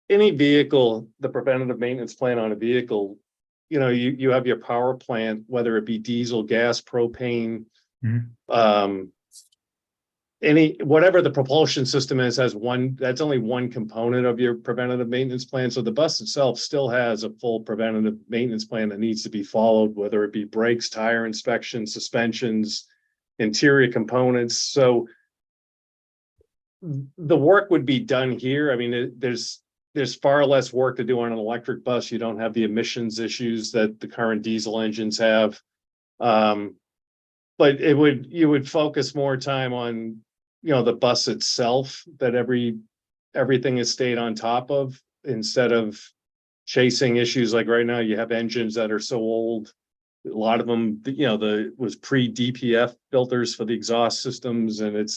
any vehicle, the preventative maintenance plan on a vehicle, you have your power plant, whether it be diesel, gas, propane, whatever the propulsion system has one, that's only one component of your preventative maintenance plan. So the bus itself still has a full preventative maintenance plan that needs to be followed, whether it be brakes, tire inspection, suspensions, interior components. So the work would be done here. I mean, there's far less work to do on an electric bus. You don't have the emissions issues that the current diesel engines have. But you would focus more time on, the bus itself, that everything is stayed on top of, instead of chasing issues like right now. You have engines that are so old. A lot of them, was pre-DPF filters for the exhaust systems, and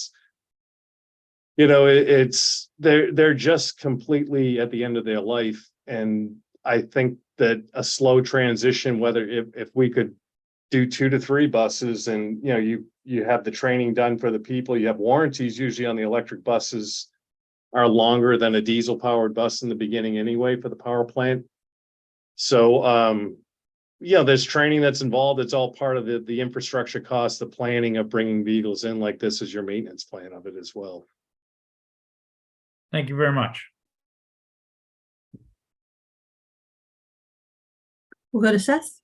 they're just completely at the end of their life. And I think that a slow transition, whether if we could do 2 to 3 buses, and you have the training done for the people, you have warranties usually on the electric buses are longer than a diesel powered bus in the beginning anyway for the power plant. So there's training that's involved. It's all part of the infrastructure cost, the planning of bringing vehicles in like this is your maintenance plan of it as well. Thank you very much. We'll go to Seth.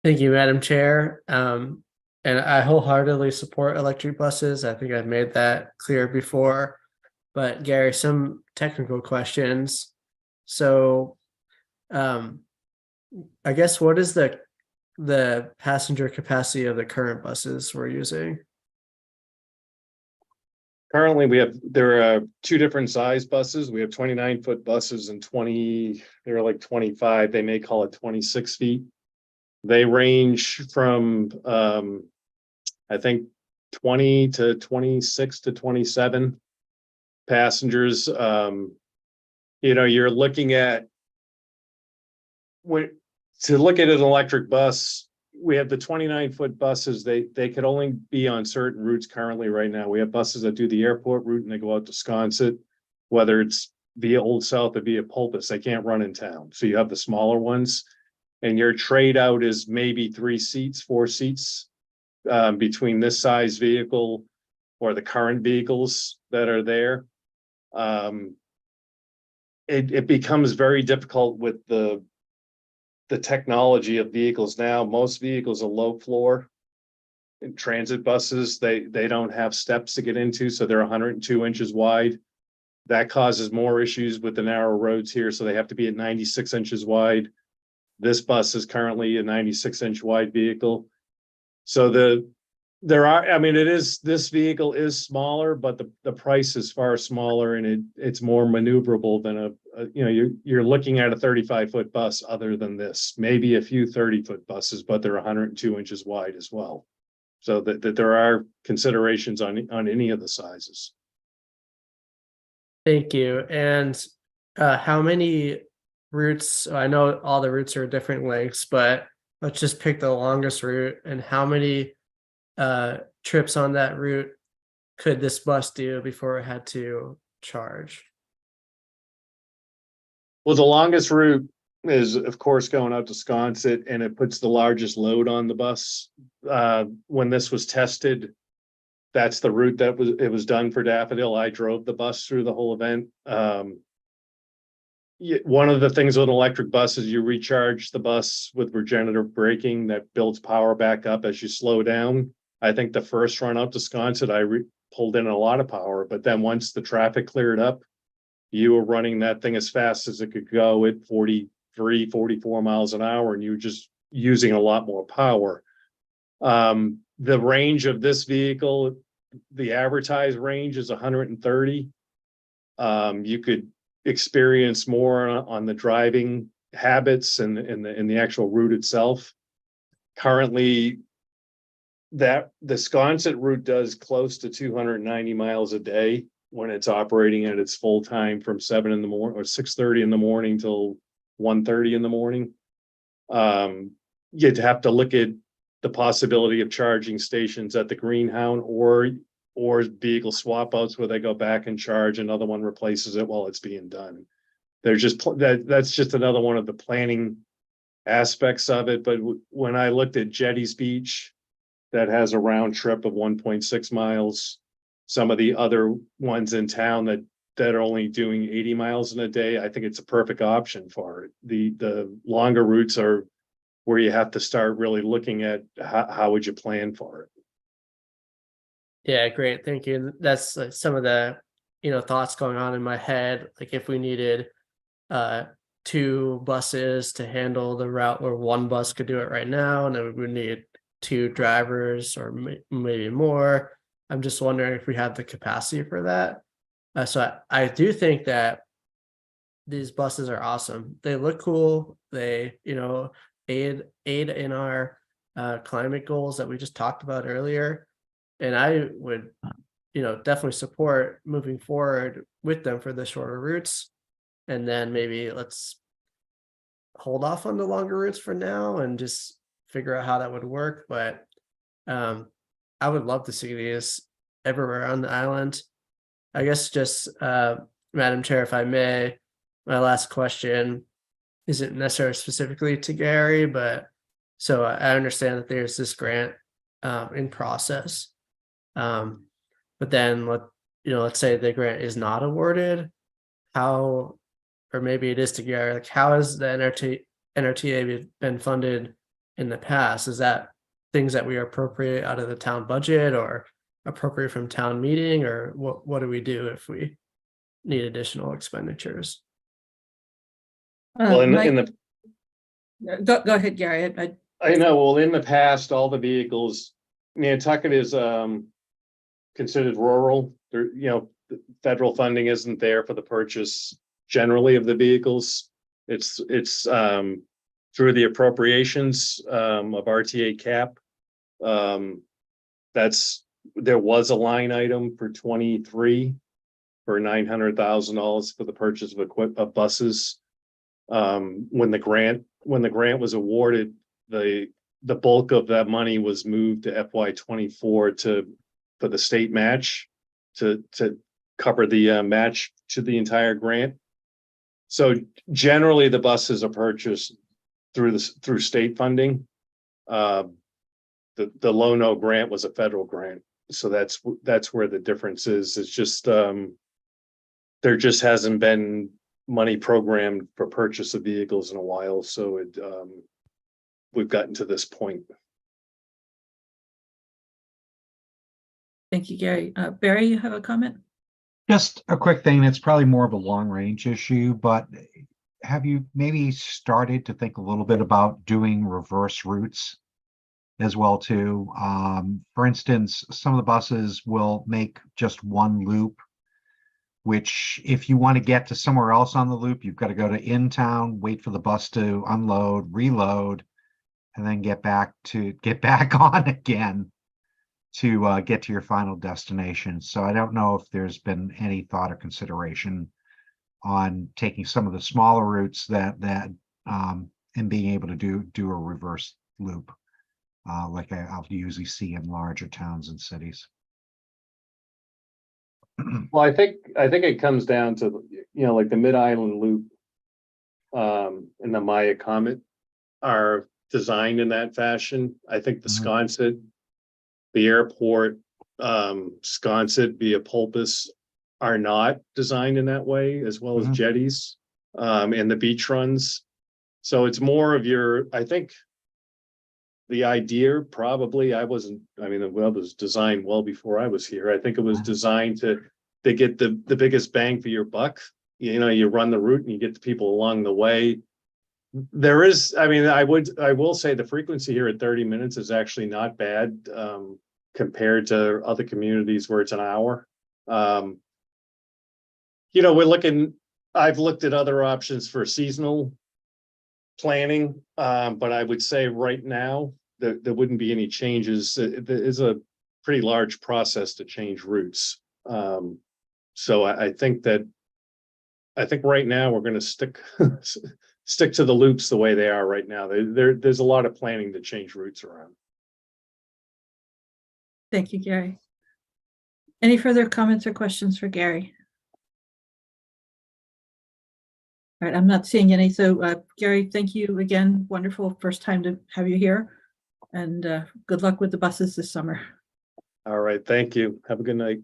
Thank you, Madam Chair. And I wholeheartedly support electric buses. I think I've made that clear before. But Gary, some technical questions. So I guess what is the passenger capacity of the current buses we're using? Currently, there are 2 different size buses. We have 29-foot buses and they're like 25. They may call it 26 feet. They range from, I think, 20 to 26 to 27 passengers. You're looking at, to look at an electric bus, we have the 29-foot buses. They could only be on certain routes currently right now. We have buses that do the airport route and they go out to Sconset, whether it's via Old South or via Pulpus. They can't run in town. So you have the smaller ones, and your trade out is maybe 3 seats, 4 seats between this size vehicle or the current vehicles that are there. It becomes very difficult with the the technology of vehicles now, most vehicles are low floor. In transit buses, they don't have steps to get into, so they're 102 inches wide. That causes more issues with the narrow roads here, so they have to be at 96 inches wide. This bus is currently a 96-inch wide vehicle. So this vehicle is smaller, but the price is far smaller, and it's more maneuverable than you're looking at a 35-foot bus other than this, maybe a few 30-foot buses, but they're 102 inches wide as well. So that there are considerations on any of the sizes. Thank you. And how many routes? I know all the routes are different lengths, but let's just pick the longest route. And how many trips on that route could this bus do before it had to charge? Well, the longest route is, of course, going out to Sconset, and it puts the largest load on the bus. When this was tested, that's the route that was done for Daffodil. I drove the bus through the whole event. One of the things with an electric bus is you recharge the bus with regenerative braking that builds power back up as you slow down. I think the first run out to Sconset, I pulled in a lot of power, but then once the traffic cleared up, you were running that thing as fast as it could go at 43, 44 miles an hour, and you were just using a lot more power. The range of this vehicle, the advertised range is 130. You could experience more on the driving habits and in the actual route itself. Currently, that the Sconset route does close to 290 miles a day when it's operating at its full time from 7 in the morning or 6:30 in the morning till 1:30 in the morning. You'd have to look at the possibility of charging stations at the Greenhound or vehicle swap outs where they go back and charge, another one replaces it while it's being done. There's just that's just another one of the planning aspects of it. But when I looked at Jetty's Beach, that has a round trip of 1.6 miles, some of the other ones in town that are only doing 80 miles in a day, I think it's a perfect option for it. The longer routes are where you have to start really looking at how would you plan for it. Yeah, great. Thank you. That's some of the, thoughts going on in my head. Like if we needed 2 buses to handle the route where one bus could do it right now, and then we would need 2 drivers or maybe more. I'm just wondering if we have the capacity for that. So I do think that these buses are awesome. They look cool. They, aid in our climate goals that we just talked about earlier. And I would, definitely support moving forward with them for the shorter routes. And then maybe let's hold off on the longer routes for now and just figure out how that would work. But I would love to see these everywhere on the island. I guess just, Madam Chair, if I may, my last question isn't necessarily specifically to Gary, but so I understand that there's this grant in process. But then let's say the grant is not awarded, how, or maybe it is to Gary, like how has the NRTA been funded in the past? Is that things that we appropriate out of the town budget or appropriate from town meeting, or what do we do if we need additional expenditures? Well, Go ahead, Gary. I know. Well, in the past, all the vehicles, Nantucket is considered rural. There, federal funding isn't there for the purchase generally of the vehicles. It's through the appropriations of RTA cap. There was a line item for 23 for $900,000 for the purchase of buses. When the grant was awarded, the bulk of that money was moved to FY24 for the state match to cover the match to the entire grant. So generally the buses are purchased through state funding. The Low-No grant was a federal grant. So that's where the difference is. It's just there just hasn't been money programmed for purchase of vehicles in a while, so we've gotten to this point. Thank you, Gary. Barry, you have a comment? Just a quick thing, it's probably more of a long range issue, but have you maybe started to think a little bit about doing reverse routes as well too? For instance, some of the buses will make just one loop, which if you want to get to somewhere else on the loop, you've got to go to in town, wait for the bus to unload, reload, and then get back on again to get to your final destination. So I don't know if there's been any thought or consideration on taking some of the smaller routes and being able to do a reverse loop like I'll usually see in larger towns and cities. Well, I think it comes down to, like the Mid-Island Loop and the Maya Comet are designed in that fashion. I think the Sconset, the airport, Sconset via Pulpus are not designed in that way, as well as jetties and the beach runs. So it's more of I think the idea probably, it was designed well before I was here. I think it was designed to get the biggest bang for your buck. You run the route and you get the people along the way. There is, I will say the frequency here at 30 minutes is actually not bad compared to other communities where it's an hour. I've looked at other options for seasonal planning, but I would say right now there wouldn't be any changes. It is a pretty large process to change routes. So I think right now we're going to stick to the loops the way they are right now. There's a lot of planning to change routes around. Thank you, Gary. Any further comments or questions for Gary? All right, I'm not seeing any. So Gary, thank you again. Wonderful first time to have you here, and good luck with the buses this summer. All right, thank you. Have a good night.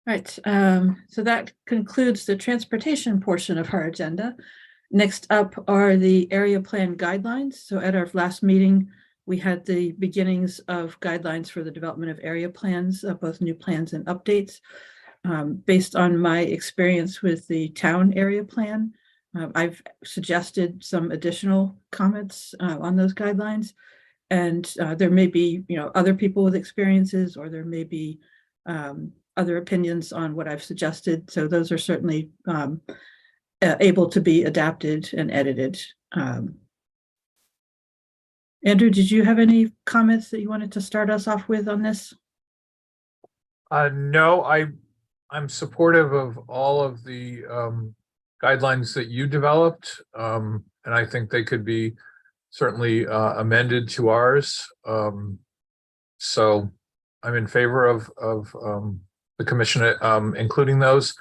All right, so that concludes the transportation portion of our agenda. Next up are the area plan guidelines. So at our last meeting, we had the beginnings of guidelines for the development of area plans, both new plans and updates. Based on my experience with the town area plan, I've suggested some additional comments on those guidelines. And there may be, other people with experiences, or there may be other opinions on what I've suggested. So those are certainly able to be adapted and edited. Andrew, did you have any comments that you wanted to start us off with on this? No, I'm supportive of all of the guidelines that you developed, and I think they could be certainly amended to ours. So I'm in favor of the commission including those.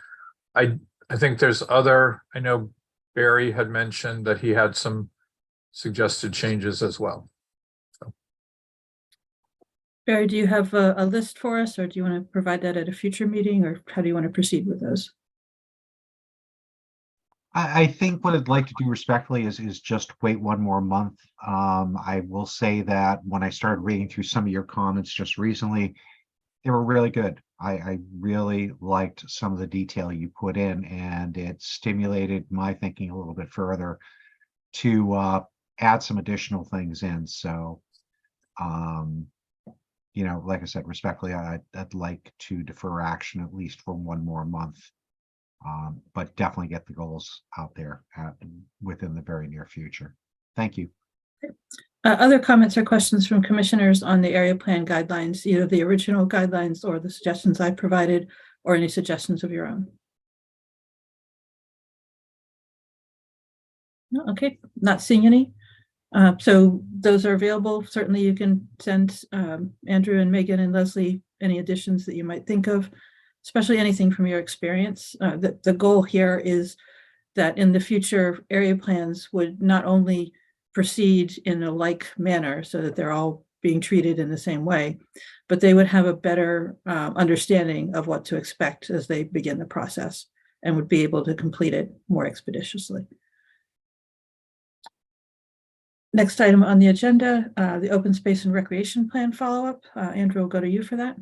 I think there's I know Barry had mentioned that he had some suggested changes as well. Barry, do you have a list for us, or do you want to provide that at a future meeting, or how do you want to proceed with those? I think what I'd like to do respectfully is just wait one more month. I will say that when I started reading through some of your comments just recently, they were really good. I really liked some of the detail you put in, and it stimulated my thinking a little bit further to add some additional things in. So, like I said, respectfully, I'd like to defer action at least for one more month, but definitely get the goals out there within the very near future. Thank you. Other comments or questions from commissioners on the area plan guidelines, either the original guidelines or the suggestions I provided, or any suggestions of your own? No, okay, not seeing any. So those are available. Certainly you can send Andrew and Megan and Leslie any additions that you might think of, especially anything from your experience. The goal here is that in the future, area plans would not only proceed in a like manner so that they're all being treated in the same way, but they would have a better understanding of what to expect as they begin the process and would be able to complete it more expeditiously. Next item on the agenda, the open space and recreation plan follow-up. Andrew, will go to you for that.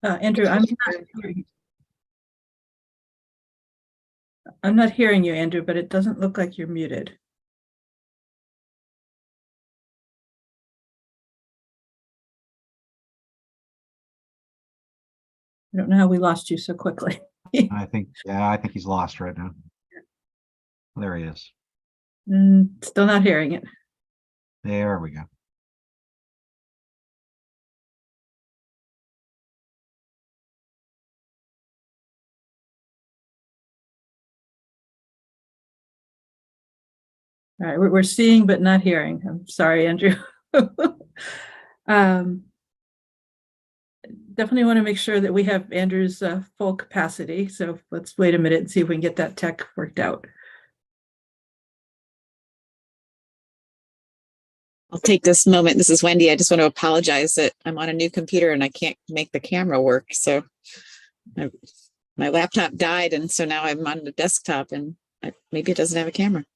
Andrew, I'm not hearing you, Andrew, but it doesn't look like you're muted. I don't know how we lost you so quickly. I think he's lost right now. There he is. Still not hearing it. There we go. All right, we're seeing but not hearing. I'm sorry, Andrew. Definitely want to make sure that we have Andrew's full capacity. So let's wait a minute and see if we can get that tech worked out. I'll take this moment. This is Wendy. I just want to apologize that I'm on a new computer and I can't make the camera work. So my laptop died, and so now I'm on the desktop, and maybe it doesn't have a camera.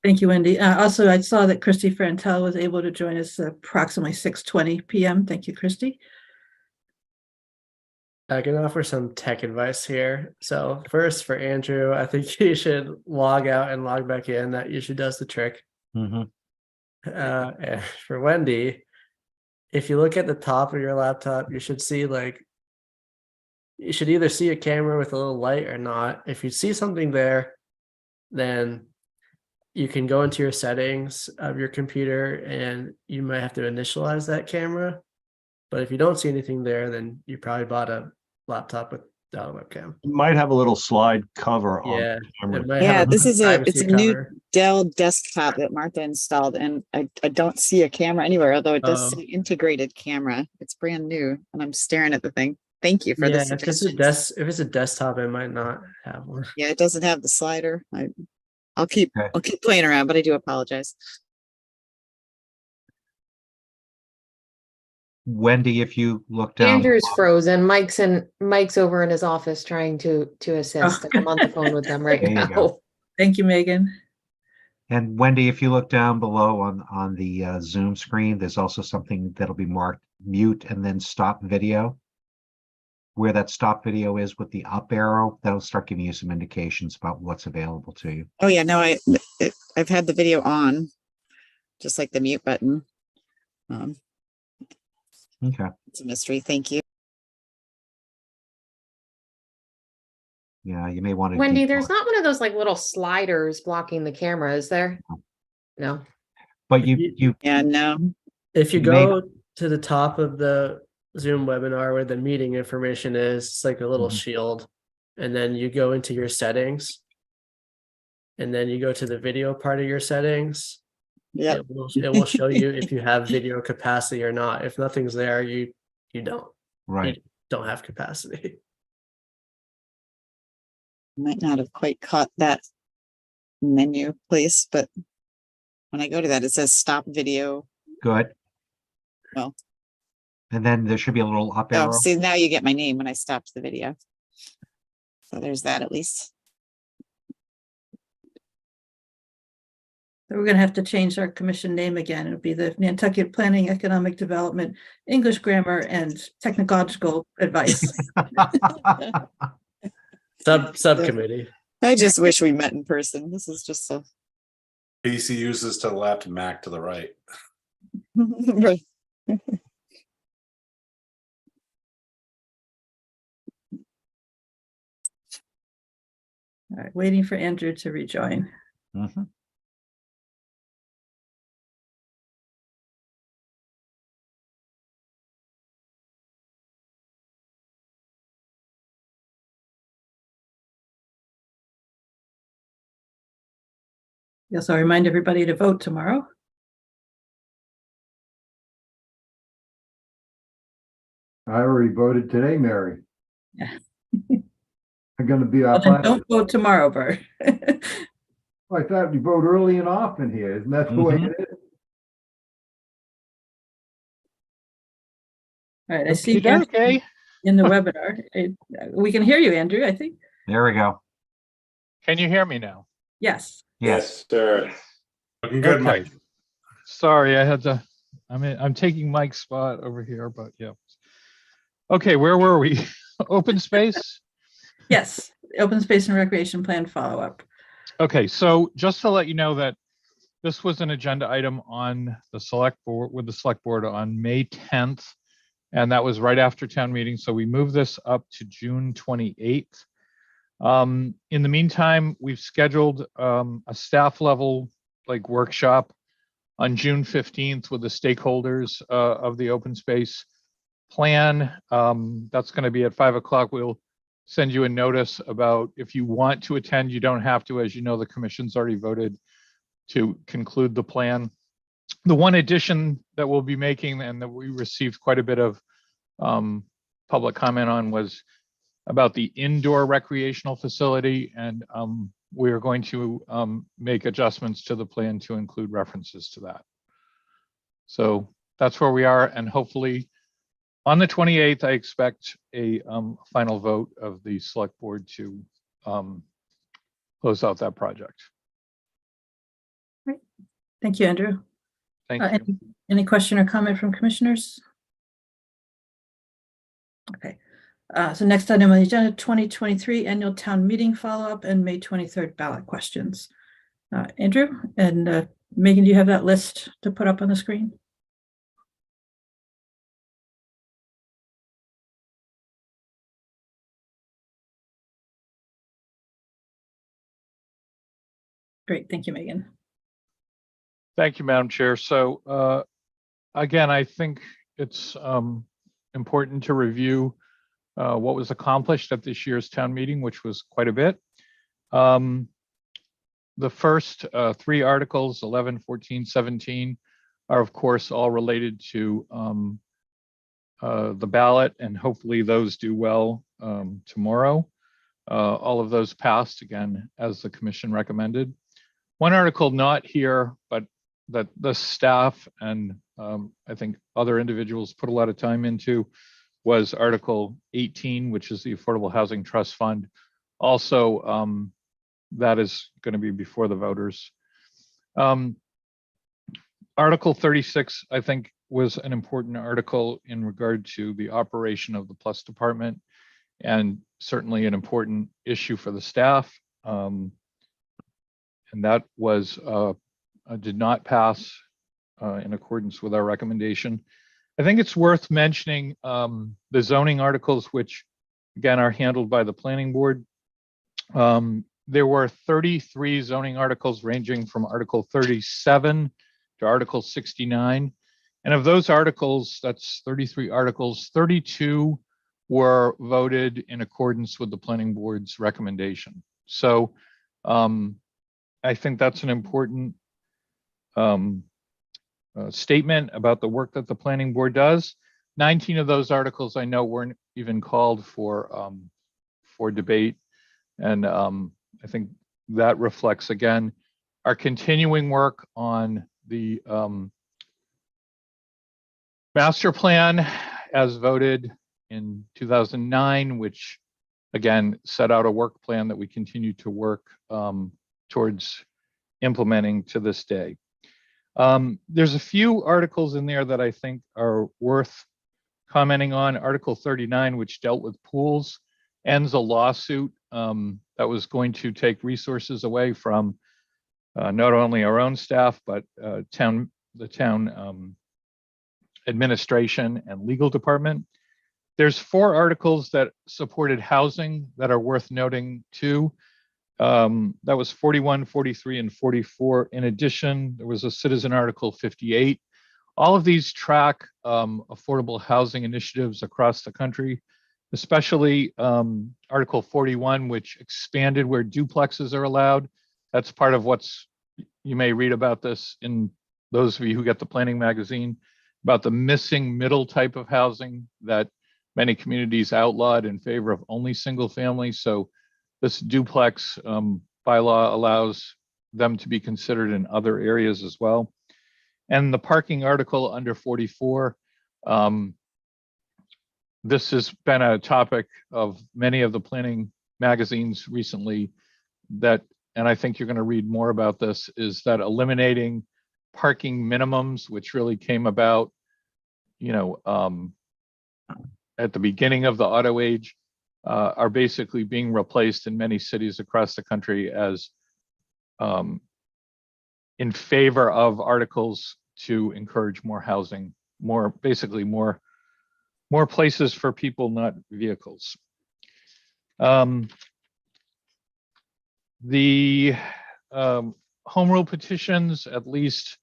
Thank you, Wendy. Also, I saw that Christy Frantel was able to join us approximately 6:20 p.m. Thank you, Christy. I can offer some tech advice here. So first, for Andrew, I think you should log out and log back in. That usually does the trick. Mhm. And for Wendy, if you look at the top of your laptop, you should see you should either see a camera with a little light or not. If you see something there, then you can go into your settings of your computer and you might have to initialize that camera. But if you don't see anything there, then you probably bought a laptop without a webcam. It might have a little slide cover on Yeah, the camera. it might Yeah, have it's privacy a new cover. Dell desktop that Martha installed, and I don't see a camera anywhere, although it does say integrated camera. It's brand new, and I'm staring at the thing. Thank you for the Yeah, if it's suggestions. if it's a desktop, it might not have one. Yeah, it doesn't have the slider. I'll keep playing around, but I do apologize. Wendy, if you look down. Andrew's frozen. Mike's over in his office trying to assist. I'm on the phone with them right There you now. go. Thank you, Megan. And Wendy, if you look down below on the Zoom screen, there's also something that'll be marked mute and then stop video. Where that stop video is with the up arrow, that'll start giving you some indications about what's available to you. Oh yeah, no, I've had the video on, just like the mute button. Okay. It's a mystery. Thank you. Yeah, you may want to. Wendy, there's not one of those like little sliders blocking the camera, is there? No. But you Yeah, no. If you You may- go to the top of the Zoom webinar where the meeting information is, it's like a little shield. And then you go into your settings. And then you go to the video part of your settings. Yeah. It will show you if you have video capacity or not. If nothing's there, you don't. Right. You don't have capacity. Might not have quite caught that menu place, but when I go to that, it says stop video. Good. Well, And then there should be a little up oh, arrow. see, now you get my name when I stopped the video. So there's that at least. So we're going to have to change our commission name again. It'll be the Nantucket Planning, Economic Development, English Grammar, and Technological Advice. Subcommittee. I just wish we met in person. This is just so. PC uses to the left and Mac to the right. Right. All right, waiting for Andrew to rejoin. Mhm. Yes, I'll remind everybody to vote tomorrow. I already voted today, Mary. Yeah. I'm gonna be Well, off. then don't vote tomorrow, Bert. I thought you vote early and often here. Isn't that the way it is? All right, I see Okay, Andrew okay. in the webinar. We can hear you, Andrew, I think. There we go. Can you hear me now? Yes. Yes. Sir. Looking good, Okay. Mike. Sorry, I'm taking Mike's spot over here, but yeah. Okay, where were we? Open space? Yes, open space and recreation plan follow-up. Okay, so just to let you know that this was an agenda item on the select board, with the select board on May 10th. And that was right after town meeting. So we moved this up to June 28th. In the meantime, we've scheduled a staff level like workshop on June 15th with the stakeholders of the open space plan. That's going to be at 5 o'clock. We'll send you a notice about if you want to attend. You don't have to. As you know, the commission's already voted to conclude the plan. The one addition that we'll be making and that we received quite a bit of public comment on was about the indoor recreational facility. And we are going to make adjustments to the plan to include references to that. So that's where we are. And hopefully on the 28th, I expect a final vote of the select board to close out that project. Great. Thank you, Andrew. Thank you. Any question or comment from commissioners? Okay. So next item on the agenda, 2023 annual town meeting follow-up and May 23rd ballot questions. Andrew and Megan, do you have that list to put up on the screen? Great, thank you, Megan. Thank you, Madam Chair. So again, I think it's important to review what was accomplished at this year's town meeting, which was quite a bit. The first three articles, 11, 14, 17, are of course all related to the ballot, and hopefully those do well tomorrow. All of those passed again, as the commission recommended. One article not here, but that the staff and I think other individuals put a lot of time into, was Article 18, which is the Affordable Housing Trust Fund. Also, that is going to be before the voters. Article 36, I think, was an important article in regard to the operation of the Plus Department, and certainly an important issue for the staff. And that was did not pass in accordance with our recommendation. I think it's worth mentioning the zoning articles, which again are handled by the planning board. There were 33 zoning articles ranging from Article 37 to Article 69. And of those articles, that's 33 articles, 32 were voted in accordance with the planning board's recommendation. So I think that's an important statement about the work that the planning board does. 19 of those articles I know weren't even called for debate. And I think that reflects, again, our continuing work on the master plan as voted in 2009, which again set out a work plan that we continue to work towards implementing to this day. There's a few articles in there that I think are worth commenting on. Article 39, which dealt with pools, ends a lawsuit that was going to take resources away from not only our own staff, but the town administration and legal department. There's 4 articles that supported housing that are worth noting too. That was 41, 43, and 44. In addition, there was a citizen article 58. All of these track affordable housing initiatives across the country, especially Article 41, which expanded where duplexes are allowed. That's part of what's, you may read about this in those of you who get the planning magazine, about the missing middle type of housing that many communities outlawed in favor of only single family. So this duplex bylaw allows them to be considered in other areas as well. And the parking article under 44, this has been a topic of many of the planning magazines recently that, and I think you're going to read more about this, is that eliminating parking minimums, which really came about, at the beginning of the auto age, are basically being replaced in many cities across the country as in favor of articles to encourage more housing, basically more places for people, not vehicles. The home rule petitions, at least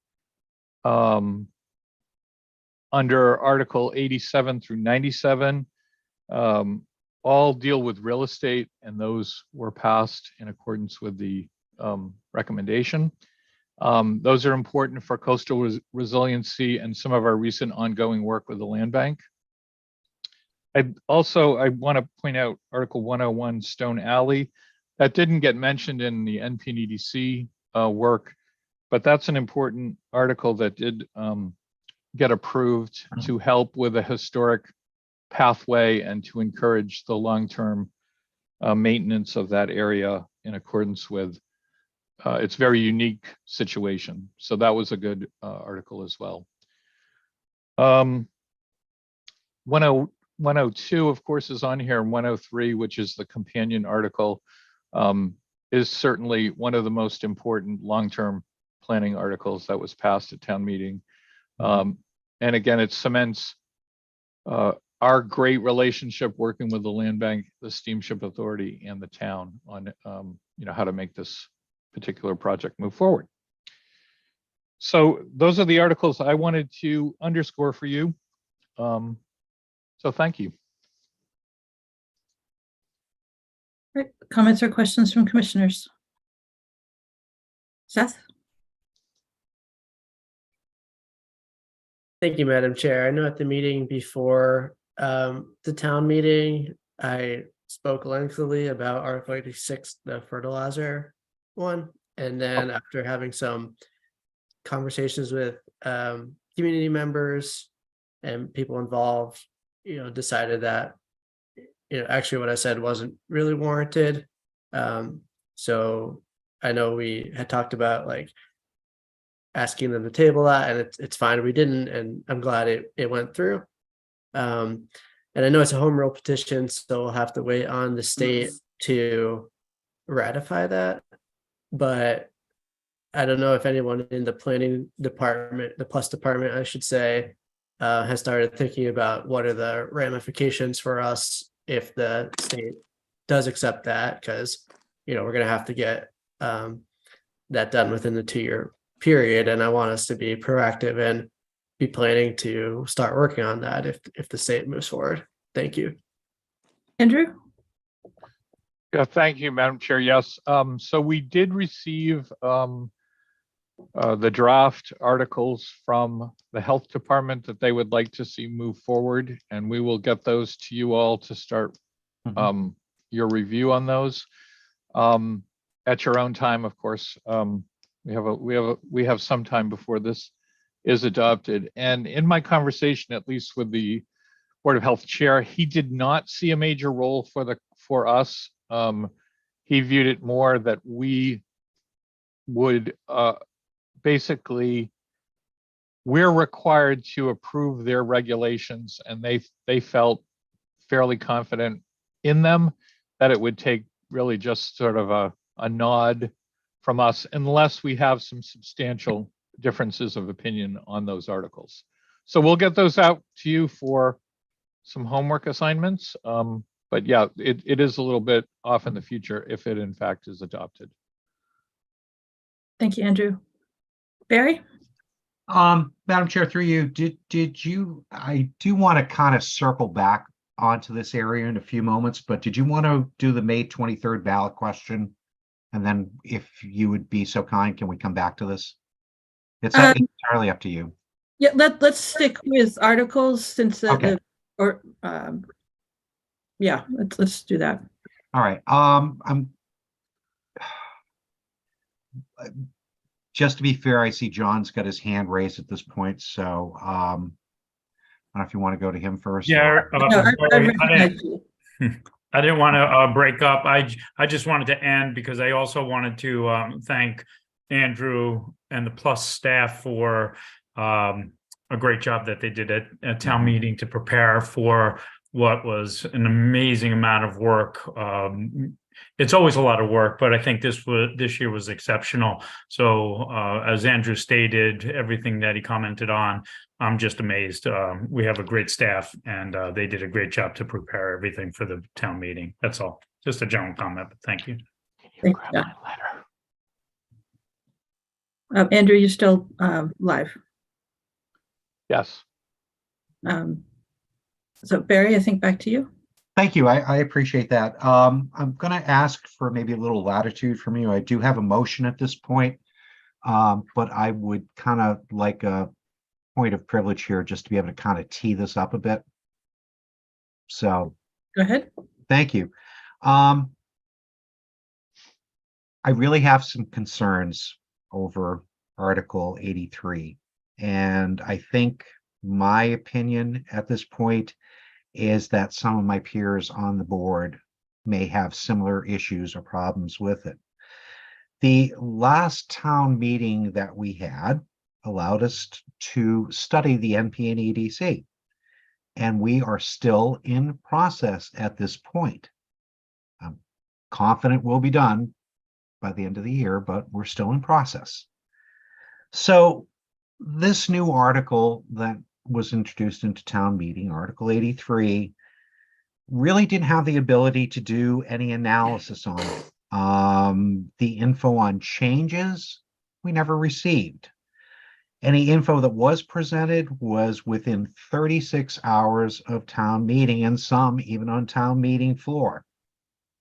under Article 87 through 97, all deal with real estate, and those were passed in accordance with the recommendation. Those are important for coastal resiliency and some of our recent ongoing work with the land bank. I want to point out Article 101 Stone Alley. That didn't get mentioned in the NPDC work, but that's an important article that did get approved to help with a historic pathway and to encourage the long-term maintenance of that area in accordance with its very unique situation. So that was a good article as well. 102, of course, is on here, and 103, which is the companion article, is certainly one of the most important long-term planning articles that was passed at town meeting. And again, it cements our great relationship working with the land bank, the steamship authority, and the town on how to make this particular project move forward. So those are the articles I wanted to underscore for you. So thank you. Right. Comments or questions from commissioners? Seth? Thank you, Madam Chair. I know at the meeting before the town meeting, I spoke lengthily about Article 86, the fertilizer one. And then after having some conversations with community members and people involved, decided that, actually what I said wasn't really warranted. So I know we had talked about asking them to table that, and it's fine we didn't, and I'm glad it went through. And I know it's a home rule petition, so we'll have to wait on the state to ratify that. But I don't know if anyone in the planning department, the plus department, I should say, has started thinking about what are the ramifications for us if the state does accept that, because we're going to have to get that done within the 2-year period, and I want us to be proactive and be planning to start working on that if the state moves forward. Thank you. Andrew? Yeah, thank you, Madam Chair. Yes, so we did receive the draft articles from the health department that they would like to see move forward, and we will get those to you all to start your review on those at your own time. Of course, we have some time before this is adopted. And in my conversation, at least with the Board of Health chair, he did not see a major role for us. He viewed it more that we would basically, we're required to approve their regulations, and they felt fairly confident in them that it would take really just sort of a nod from us unless we have some substantial differences of opinion on those articles. So we'll get those out to you for some homework assignments. But yeah, it is a little bit off in the future if it in fact is adopted. Thank you, Andrew. Barry? Madam Chair, through you, did you, I do want to kind of circle back onto this area in a few moments, but did you want to do the May 23rd ballot question? And then if you would be so kind, can we come back to this? It's entirely up to you. Yeah, let's stick with articles since Yeah, let's do that. All right, just to be fair, I see John's got his hand raised at this point, so, I don't know if you want to go to him first. Yeah, No, I Barry, recognize you. I didn't want to break up. I just wanted to end because I also wanted to thank Andrew and the Plus staff for a great job that they did at town meeting to prepare for what was an amazing amount of work. It's always a lot of work, but I think this year was exceptional. So as Andrew stated, everything that he commented on, I'm just amazed. We have a great staff and they did a great job to prepare everything for the town meeting. That's all. Just a general comment, but thank you. Thank you. Andrew, you're still live. Yes. So Barry, I think back to you. Thank you. I appreciate that. I'm going to ask for maybe a little latitude from you. I do have a motion at this point, but I would kind of like a point of privilege here just to be able to kind of tee this up a bit. So go ahead. Thank you. I really have some concerns over Article 83. And I think my opinion at this point is that some of my peers on the board may have similar issues or problems with it. The last town meeting that we had allowed us to study the NP and EDC, and we are still in process at this point. I'm confident we'll be done by the end of the year, but we're still in process. So this new article that was introduced into town meeting, Article 83, really didn't have the ability to do any analysis on it. The info on changes we never received. Any info that was presented was within 36 hours of town meeting, and some even on town meeting floor.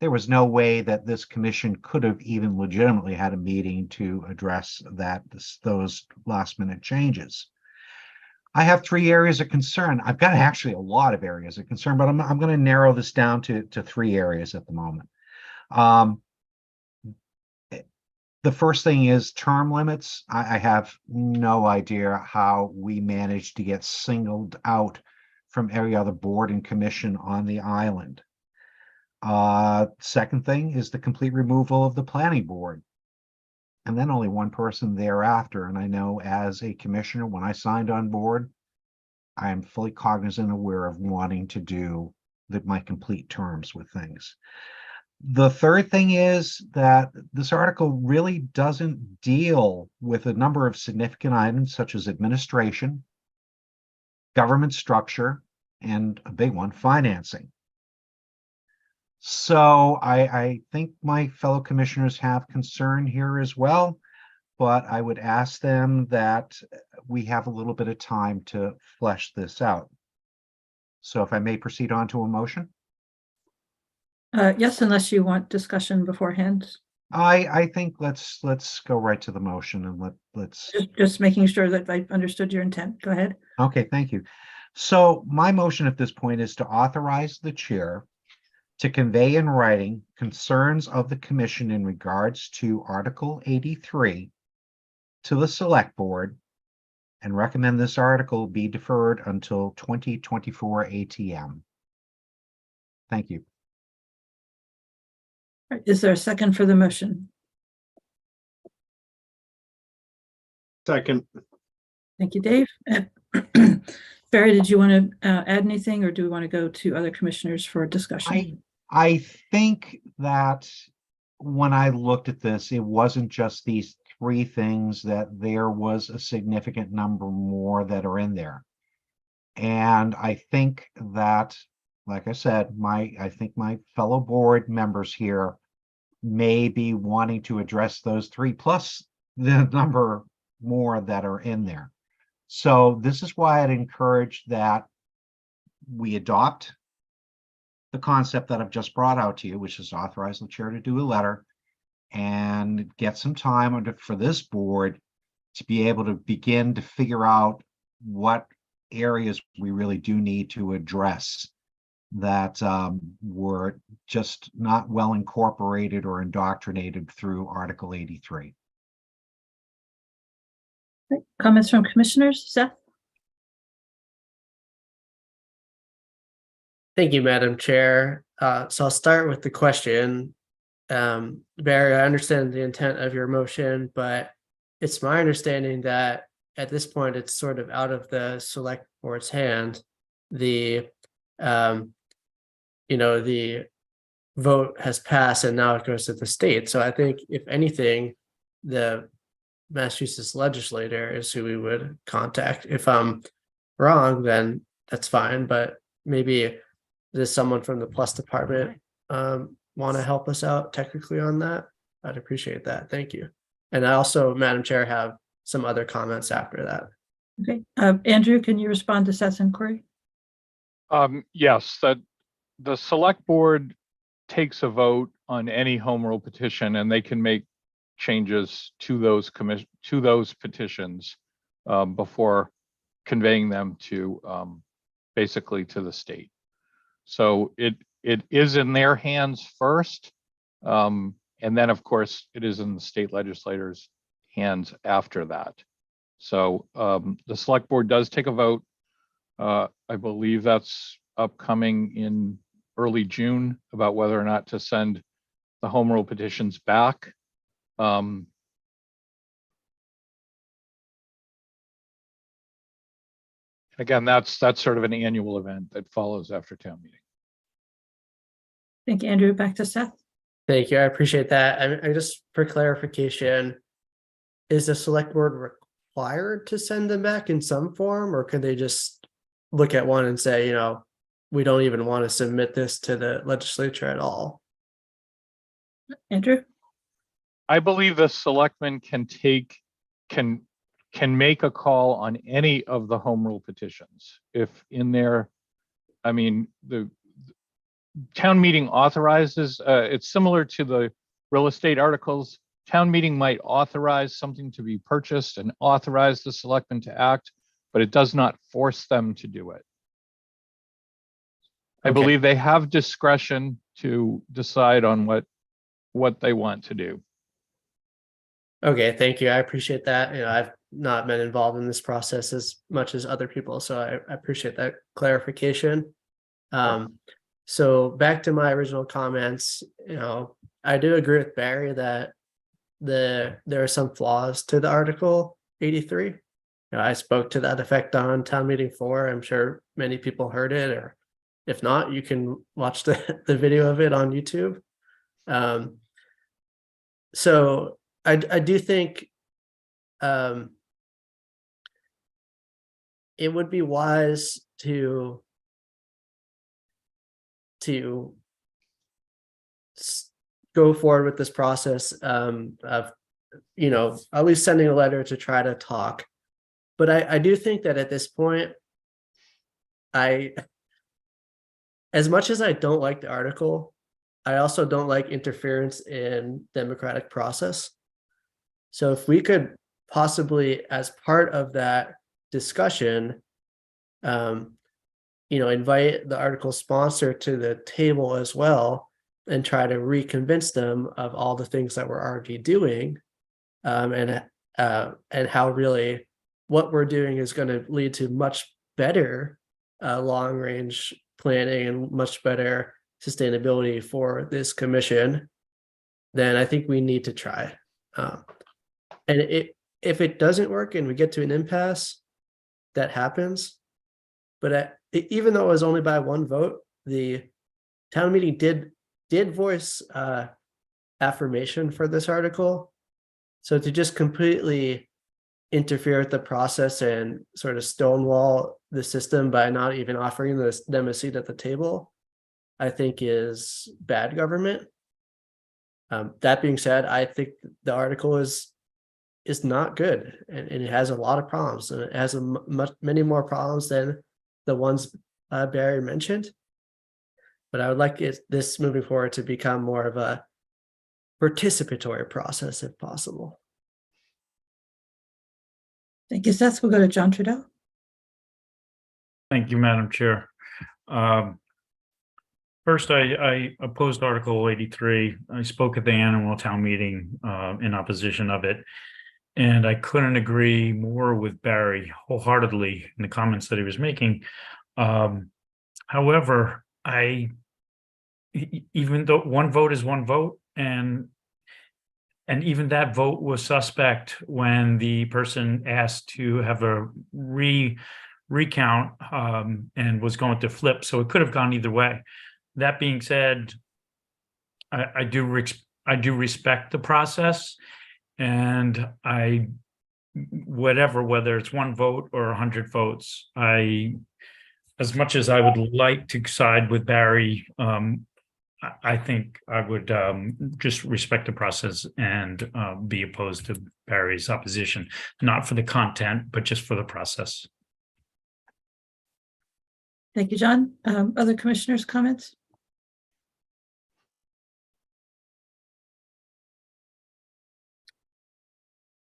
There was no way that this commission could have even legitimately had a meeting to address those last minute changes. I have 3 areas of concern. I've got actually a lot of areas of concern, but I'm going to narrow this down to 3 areas at the moment. The first thing is term limits. I have no idea how we managed to get singled out from every other board and commission on the island. Second thing is the complete removal of the planning board. And then only one person thereafter. And I know as a commissioner, when I signed on board, I am fully cognizant and aware of wanting to do my complete terms with things. The third thing is that this article really doesn't deal with a number of significant items such as administration, government structure, and a big one, financing. So I think my fellow commissioners have concern here as well, but I would ask them that we have a little bit of time to flesh this out. So if I may proceed on to a motion. Yes, unless you want discussion beforehand. I think let's go right to the motion and let's just making sure that I understood your intent. Go ahead. Okay, thank you. So my motion at this point is to authorize the chair to convey in writing concerns of the commission in regards to Article 83 to the select board and recommend this article be deferred until 2024 ATM. Thank you. Is there a second for the motion? Second. Thank you, Dave. Barry, did you want to add anything, or do we want to go to other commissioners for discussion? I think that when I looked at this, it wasn't just these 3 things, that there was a significant number more that are in there. And I think that, like I said, I think my fellow board members here may be wanting to address those 3 plus the number more that are in there. So this is why I'd encourage that we adopt the concept that I've just brought out to you, which is authorize the chair to do a letter and get some time for this board to be able to begin to figure out what areas we really do need to address that were just not well incorporated or indoctrinated through Article 83. Comments from commissioners? Seth? Thank you, Madam Chair. So I'll start with the question. Barry, I understand the intent of your motion, but it's my understanding that at this point, it's sort of out of the select board's hand. The the vote has passed and now it goes to the state. So I think if anything, the Massachusetts legislator is who we would contact. If I'm wrong, then that's fine, but maybe there's someone from the Plus department want to help us out technically on that. I'd appreciate that. Thank you. And I also, Madam Chair, have some other comments after that. Okay. Andrew, can you respond to Seth's inquiry? Yes, that the select board takes a vote on any home rule petition, and they can make changes to those petitions before conveying them to basically to the state. So it is in their hands first, and then of course it is in the state legislators' hands after that. So the select board does take a vote. I believe that's upcoming in early June about whether or not to send the home rule petitions back. Again, that's sort of an annual event that follows after town meeting. Thank you, Andrew. Back to Seth. Thank you. I appreciate that. I just for clarification, is the select board required to send them back in some form, or could they just look at one and say, you know, we don't even want to submit this to the legislature at all? Andrew? I believe the selectmen can make a call on any of the home rule petitions. If in there, I mean, the town meeting authorizes, it's similar to the real estate articles. Town meeting might authorize something to be purchased and authorize the selectmen to act, but it does not force them to do it. I believe they have discretion to decide on what they want to do. Okay, thank you. I appreciate that. You know, I've not been involved in this process as much as other people, so I appreciate that clarification. So back to my original comments, you know, I do agree with Barry that there are some flaws to the Article 83. You know, I spoke to that effect on town meeting 4. I'm sure many people heard it, or if not, you can watch the video of it on YouTube. So I do think it would be wise to go forward with this process of, you know, at least sending a letter to try to talk. But I do think that at this point, as much as I don't like the article, I also don't like interference in democratic process. So if we could possibly, as part of that discussion, you know, invite the article sponsor to the table as well and try to reconvince them of all the things that we're already doing, and how really what we're doing is going to lead to much better long range planning and much better sustainability for this commission, then I think we need to try. And if it doesn't work and we get to an impasse, that happens. But even though it was only by one vote, the town meeting did voice affirmation for this article. So to just completely interfere with the process and sort of stonewall the system by not even offering them a seat at the table, I think is bad government. That being said, I think the article is not good, and it has a lot of problems, and it has many more problems than the ones Barry mentioned. But I would like this moving forward to become more of a participatory process if possible. Thank you, Seth. We'll go to John Trudeau. Thank you, Madam Chair. First, I opposed Article 83. I spoke at the annual town meeting in opposition of it. And I couldn't agree more with Barry wholeheartedly in the comments that he was making. However, even though one vote is one vote, and even that vote was suspect when the person asked to have a recount and was going to flip, so it could have gone either way. That being said, I do respect the process, and whether it's one vote or 100 votes, as much as I would like to side with Barry, I think I would just respect the process and be opposed to Barry's opposition, not for the content, but just for the process. Thank you, John. Other commissioners' comments?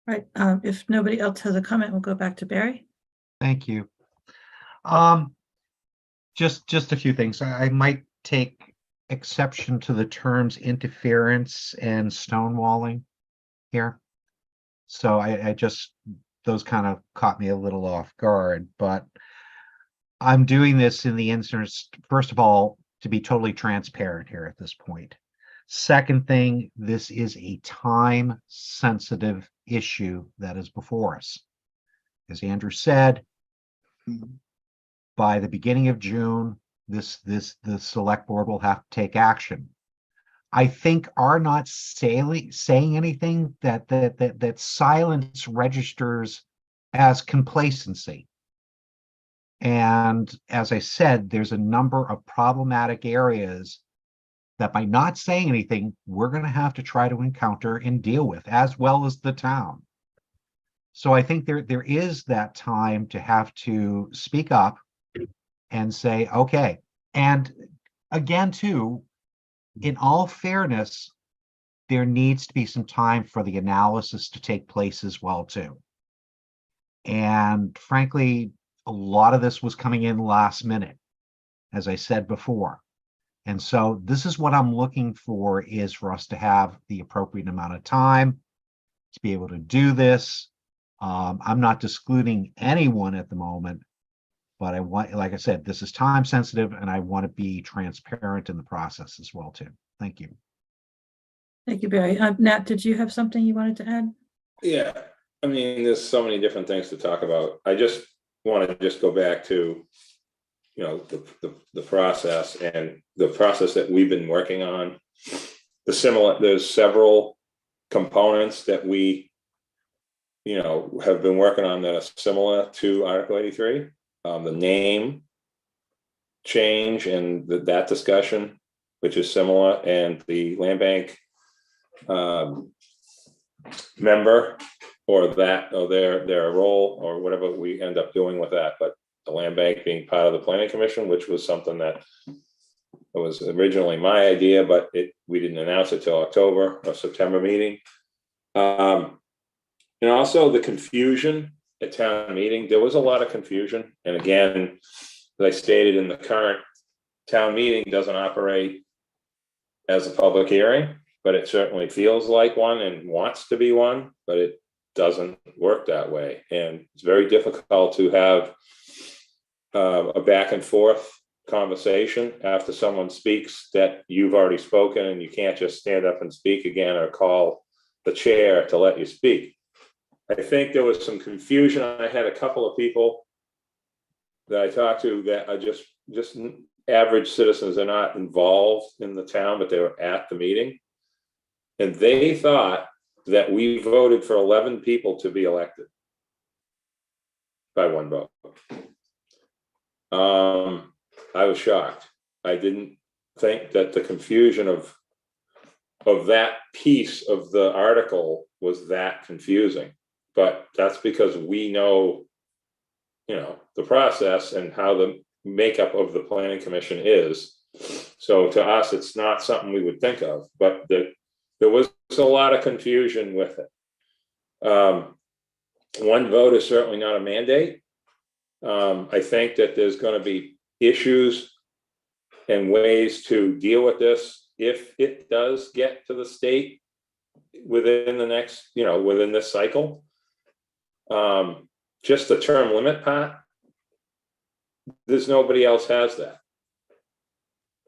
Right. If nobody else has a comment, we'll go back to Barry. Thank you. Just a few things. I might take exception to the terms interference and stonewalling here. So I just, those kind of caught me a little off guard, but I'm doing this in the interest, first of all, to be totally transparent here at this point. Second thing, this is a time-sensitive issue that is before us. As Andrew said, by the beginning of June, the select board will have to take action. I think our not saying anything that silence registers as complacency. And as I said, there's a number of problematic areas that by not saying anything, we're going to have to try to encounter and deal with, as well as the town. So I think there is that time to have to speak up and say, okay. And again, too, in all fairness, there needs to be some time for the analysis to take place as well, too. And frankly, a lot of this was coming in last minute, as I said before. And so this is what I'm looking for, is for us to have the appropriate amount of time to be able to do this. I'm not excluding anyone at the moment, but I want, like I said, this is time sensitive, and I want to be transparent in the process as well, too. Thank you. Thank you, Barry. Nat, did you have something you wanted to add? Yeah, I mean, there's so many different things to talk about. I just want to just go back to, you know, the process and the process that we've been working on. There's several components that we, you know, have been working on that are similar to Article 83. The name change and that discussion, which is similar, and the land bank member or their role or whatever we end up doing with that. But the land bank being part of the planning commission, which was something that was originally my idea, but we didn't announce it till October or September meeting. And also the confusion at town meeting. There was a lot of confusion. And again, as I stated, in the current town meeting doesn't operate as a public hearing, but it certainly feels like one and wants to be one, but it doesn't work that way. And it's very difficult to have a back and forth conversation after someone speaks that you've already spoken, and you can't just stand up and speak again or call the chair to let you speak. I think there was some confusion. I had a couple of people that I talked to that are just average citizens. They're not involved in the town, but they were at the meeting. And they thought that we voted for 11 people to be elected by one vote. I was shocked. I didn't think that the confusion of that piece of the article was that confusing. But that's because we know, you know, the process and how the makeup of the planning commission is. So to us, it's not something we would think of, but there was a lot of confusion with it. One vote is certainly not a mandate. I think that there's going to be issues and ways to deal with this if it does get to the state within the next, within this cycle. Just the term limit part, there's nobody else has that.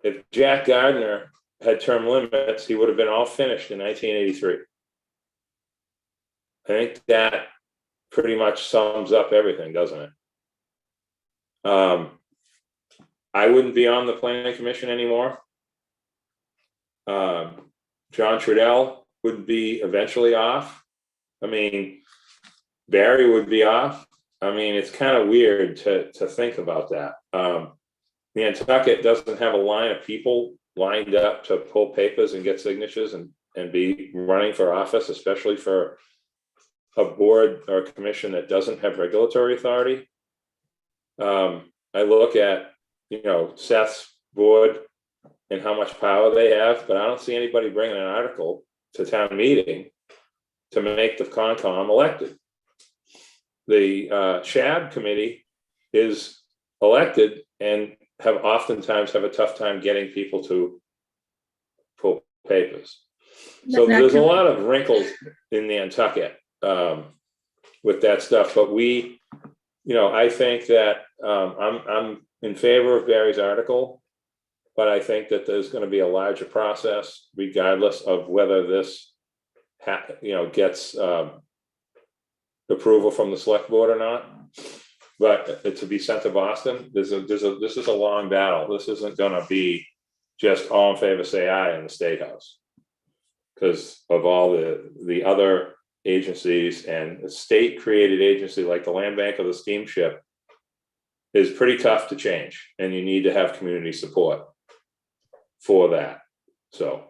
If Jack Gardner had term limits, he would have been all finished in 1983. I think that pretty much sums up everything, doesn't it? I wouldn't be on the planning commission anymore. John Trudell would be eventually off. I mean, Barry would be off. I mean, it's kind of weird to think about that. Nantucket doesn't have a line of people lined up to pull papers and get signatures and be running for office, especially for a board or a commission that doesn't have regulatory authority. I look at, Seth's board and how much power they have, but I don't see anybody bringing an article to town meeting to make the Concom elected. The SHAB committee is elected and oftentimes have a tough time getting people to pull papers. So there's a lot of wrinkles in Nantucket with that stuff, but I think that I'm in favor of Barry's article, but I think that there's going to be a larger process regardless of whether this gets approval from the select board or not. But to be sent to Boston, this is a long battle. This isn't going to be just all in favor, say aye in the State House, because of all the other agencies, and a state created agency like the Land Bank or the steamship is pretty tough to change, and you need to have community support for that. So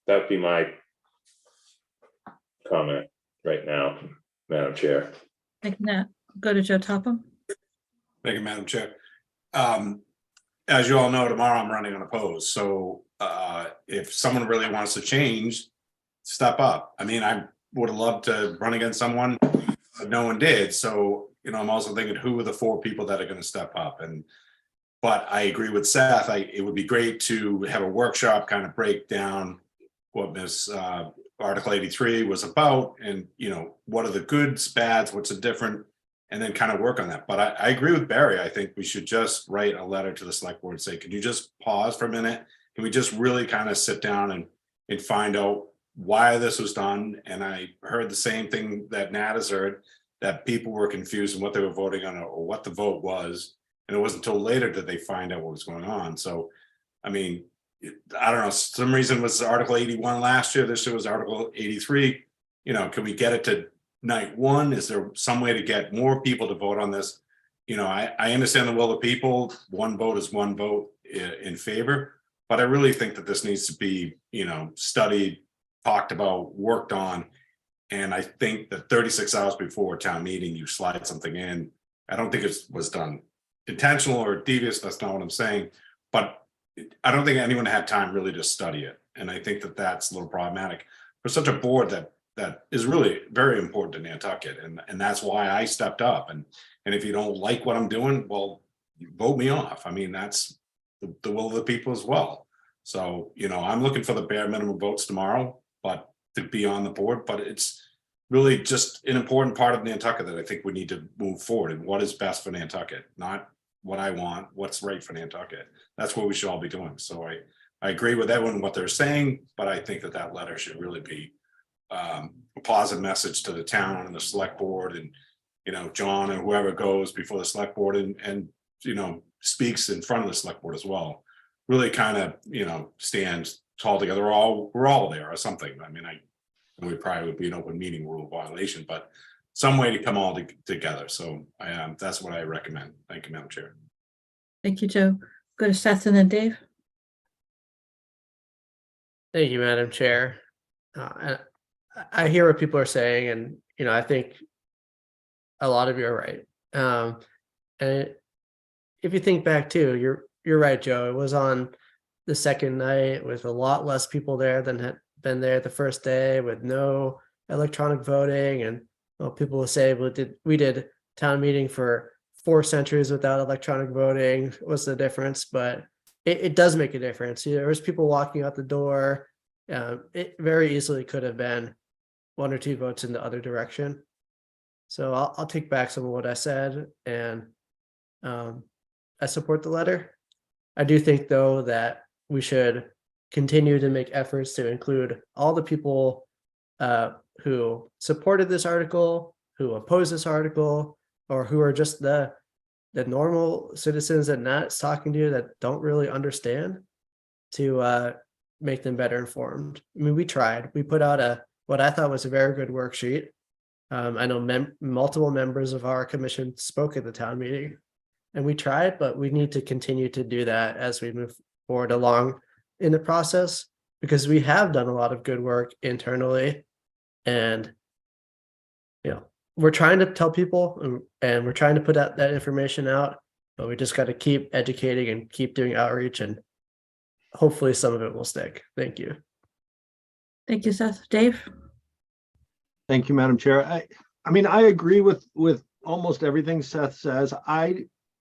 that'd be my comment right now, Madam Chair. Thank you, Nat. Go to Joe Topham. Thank you, Madam Chair. As you all know, tomorrow I'm running unopposed. So if someone really wants to change, step up. I mean, I would have loved to run against someone, but no one did. So, I'm also thinking, who are the 4 people that are going to step up? But I agree with Seth. It would be great to have a workshop, kind of break down what this Article 83 was about, and what are the goods, bads, what's the different, and then kind of work on that. But I agree with Barry. I think we should just write a letter to the select board and say, could you just pause for a minute? Can we just really kind of sit down and find out why this was done? And I heard the same thing that Nat has heard, that people were confused in what they were voting on or what the vote was. And it wasn't until later that they find out what was going on. So, I mean, I don't know, some reason was Article 81 last year. This year was Article 83. Can we get it to night one? Is there some way to get more people to vote on this? I understand the will of the people. One vote is one vote in favor, but I really think that this needs to be, studied, talked about, worked on. And I think that 36 hours before town meeting, you slide something in. I don't think it was done intentional or devious. That's not what I'm saying, but I don't think anyone had time really to study it. And I think that that's a little problematic for such a board that is really very important to Nantucket. And that's why I stepped up. And if you don't like what I'm doing, well, you vote me off. I mean, that's the will of the people as well. So, I'm looking for the bare minimum votes tomorrow, but to be on the board, but it's really just an important part of Nantucket that I think we need to move forward, and what is best for Nantucket, not what I want, what's right for Nantucket. That's what we should all be doing. So I agree with everyone what they're saying, but I think that letter should really be a positive message to the town and the select board, and John and whoever goes before the select board and speaks in front of the select board as well. Really kind of stands tall together. We're all there or something. I mean, we probably would be an open meeting rule violation, but some way to come all together. So that's what I recommend. Thank you, Madam Chair. Thank you, Joe. Go to Seth and then Dave. Thank you, Madam Chair. And I hear what people are saying, and I think a lot of you are right. And if you think back too, you're right, Joe. It was on the second night with a lot less people there than had been there the first day, with no electronic voting. And people will say, we did town meeting for 4 centuries without electronic voting. What's the difference? But it does make a difference. There was people walking out the door. It very easily could have been 1 or 2 votes in the other direction. So I'll take back some of what I said, and I support the letter. I do think, though, that we should continue to make efforts to include all the people who supported this article, who oppose this article, or who are just the normal citizens that Nat's talking to that don't really understand, to make them better informed. I mean, we tried. We put out what I thought was a very good worksheet. I know multiple members of our commission spoke at the town meeting, and we tried, but we need to continue to do that as we move forward along in the process, because we have done a lot of good work internally, and we're trying to tell people, and we're trying to put out that information out, but we just got to keep educating and keep doing outreach, and hopefully some of it will stick. Thank you. Thank you, Seth. Dave? Thank you, Madam Chair. I mean, I agree with almost everything Seth says.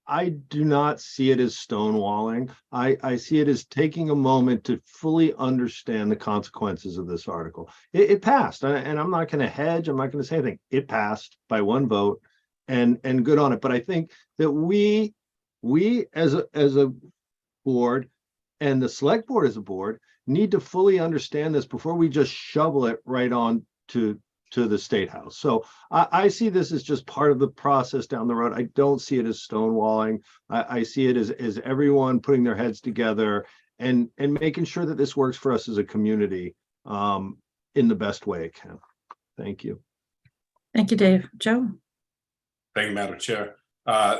I do not see it as stonewalling. I see it as taking a moment to fully understand the consequences of this article. It passed, and I'm not going to hedge. I'm not going to say anything. It passed by 1 vote, and good on it. But I think that we as a board, and the select board as a board, need to fully understand this before we just shovel it right on to the State House. So I see this as just part of the process down the road. I don't see it as stonewalling. I see it as everyone putting their heads together and making sure that this works for us as a community in the best way it can. Thank you. Thank you, Dave. Joe? Thank you, Madam Chair.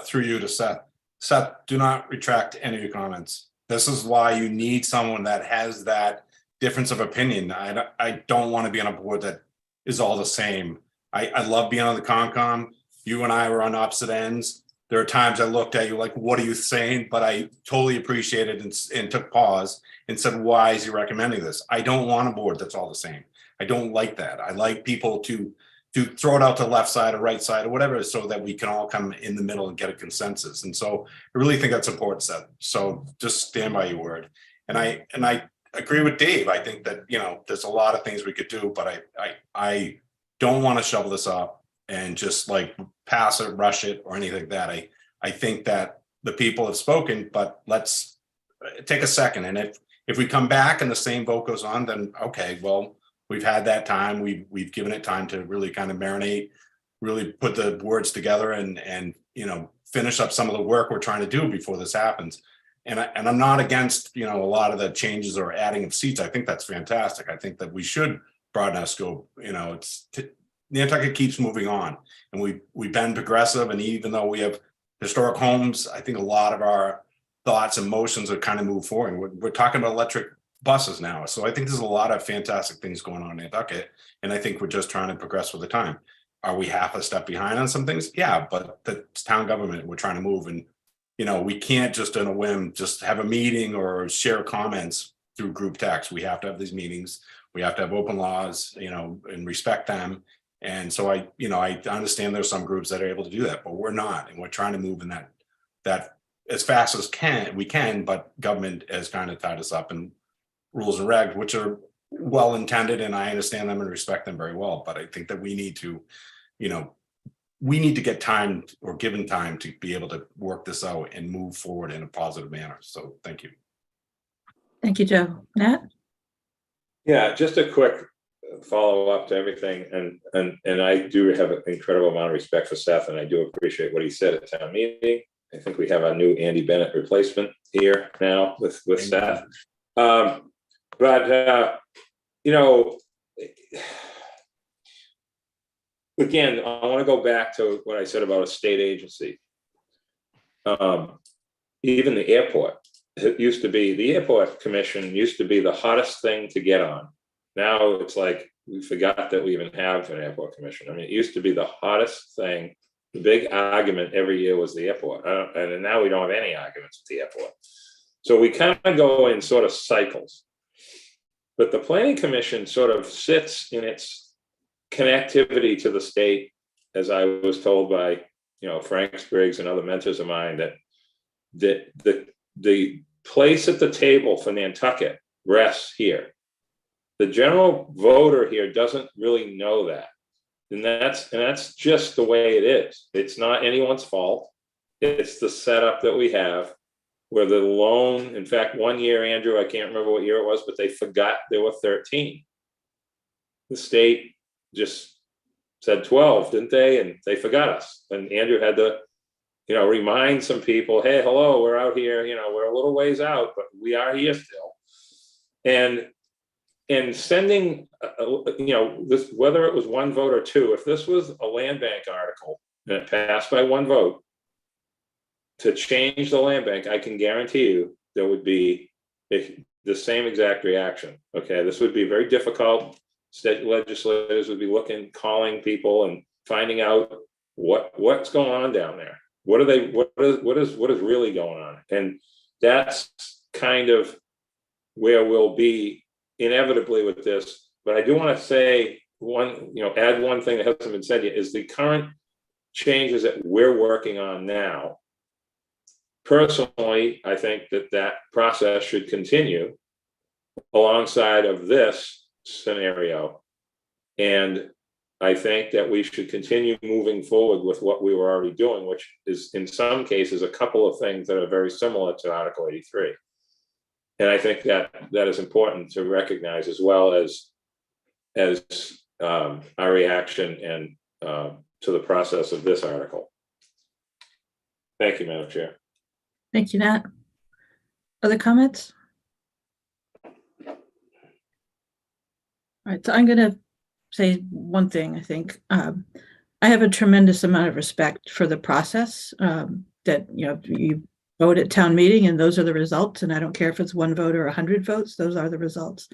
Through you to Seth. Seth, do not retract any of your comments. This is why you need someone that has that difference of opinion. I don't want to be on a board that is all the same. I love being on the Concom. You and I were on opposite ends. There are times I looked at you like, what are you saying? But I totally appreciated and took pause and said, why is he recommending this? I don't want a board that's all the same. I don't like that. I like people to throw it out to the left side or right side or whatever, so that we can all come in the middle and get a consensus. And so I really think that's important, Seth. So just stand by your word. And I agree with Dave. I think that, there's a lot of things we could do, but I don't want to shovel this up and just like pass it, rush it, or anything like that. I think that the people have spoken, but let's take a second. And if we come back and the same vote goes on, then okay, well, we've had that time. We've given it time to really kind of marinate, really put the words together, and finish up some of the work we're trying to do before this happens. And I'm not against a lot of the changes or adding of seats. I think that's fantastic. I think that we should broaden our scope. Nantucket keeps moving on, and we've been progressive. And even though we have historic homes, I think a lot of our thoughts and motions are kind of moved forward. We're talking about electric buses now. So I think there's a lot of fantastic things going on in Nantucket, and I think we're just trying to progress with the time. Are we half a step behind on some things? Yeah, but the town government, we're trying to move, and we can't just in a whim just have a meeting or share comments through group text. We have to have these meetings. We have to have open laws, and respect them. And so I understand there's some groups that are able to do that, but we're not, and we're trying to move in that as fast as we can, but government has kind of tied us up, and rules and regs, which are well intended, and I understand them and respect them very well. But I think that we need to get time, or given time, to be able to work this out and move forward in a positive manner. So thank you. Thank you, Joe. Nat? Yeah, just a quick follow up to everything. And I do have an incredible amount of respect for Seth, and I do appreciate what he said at town meeting. I think we have a new Andy Bennett replacement here now with Seth. Again, I want to go back to what I said about a state agency. Even the airport, the airport commission used to be the hottest thing to get on. Now it's like we forgot that we even have an airport commission. I mean, it used to be the hottest thing. The big argument every year was the airport, and now we don't have any arguments with the airport. So we kind of go in sort of cycles. But the planning commission sort of sits in its connectivity to the state, as I was told by Frank Spriggs and other mentors of mine, that the place at the table for Nantucket rests here. The general voter here doesn't really know that. And that's just the way it is. It's not anyone's fault. It's the setup that we have where the loan, in fact, one year, Andrew, I can't remember what year it was, but they forgot there were 13. The state just said 12, didn't they? And they forgot us. And Andrew had to, remind some people, hey, hello, we're out here, we're a little ways out, but we are here still. And sending, this, whether it was one vote or two, if this was a land bank article and it passed by one vote to change the land bank, I can guarantee you there would be the same exact reaction. Okay, this would be very difficult. State legislators would be calling people and finding out what's going on down there. What is really going on? And that's kind of where we'll be inevitably with this. But I do want to say add one thing that hasn't been said yet is the current changes that we're working on now. Personally, I think that process should continue alongside of this scenario. And I think that we should continue moving forward with what we were already doing, which is in some cases a couple of things that are very similar to Article 83. And I think that is important to recognize, as well as our reaction and to the process of this article. Thank you, Madam Chair. Thank you, Nat. Other comments? All right, so I'm going to say one thing. I think I have a tremendous amount of respect for the process that you vote at town meeting and those are the results. And I don't care if it's one vote or 100 votes, those are the results.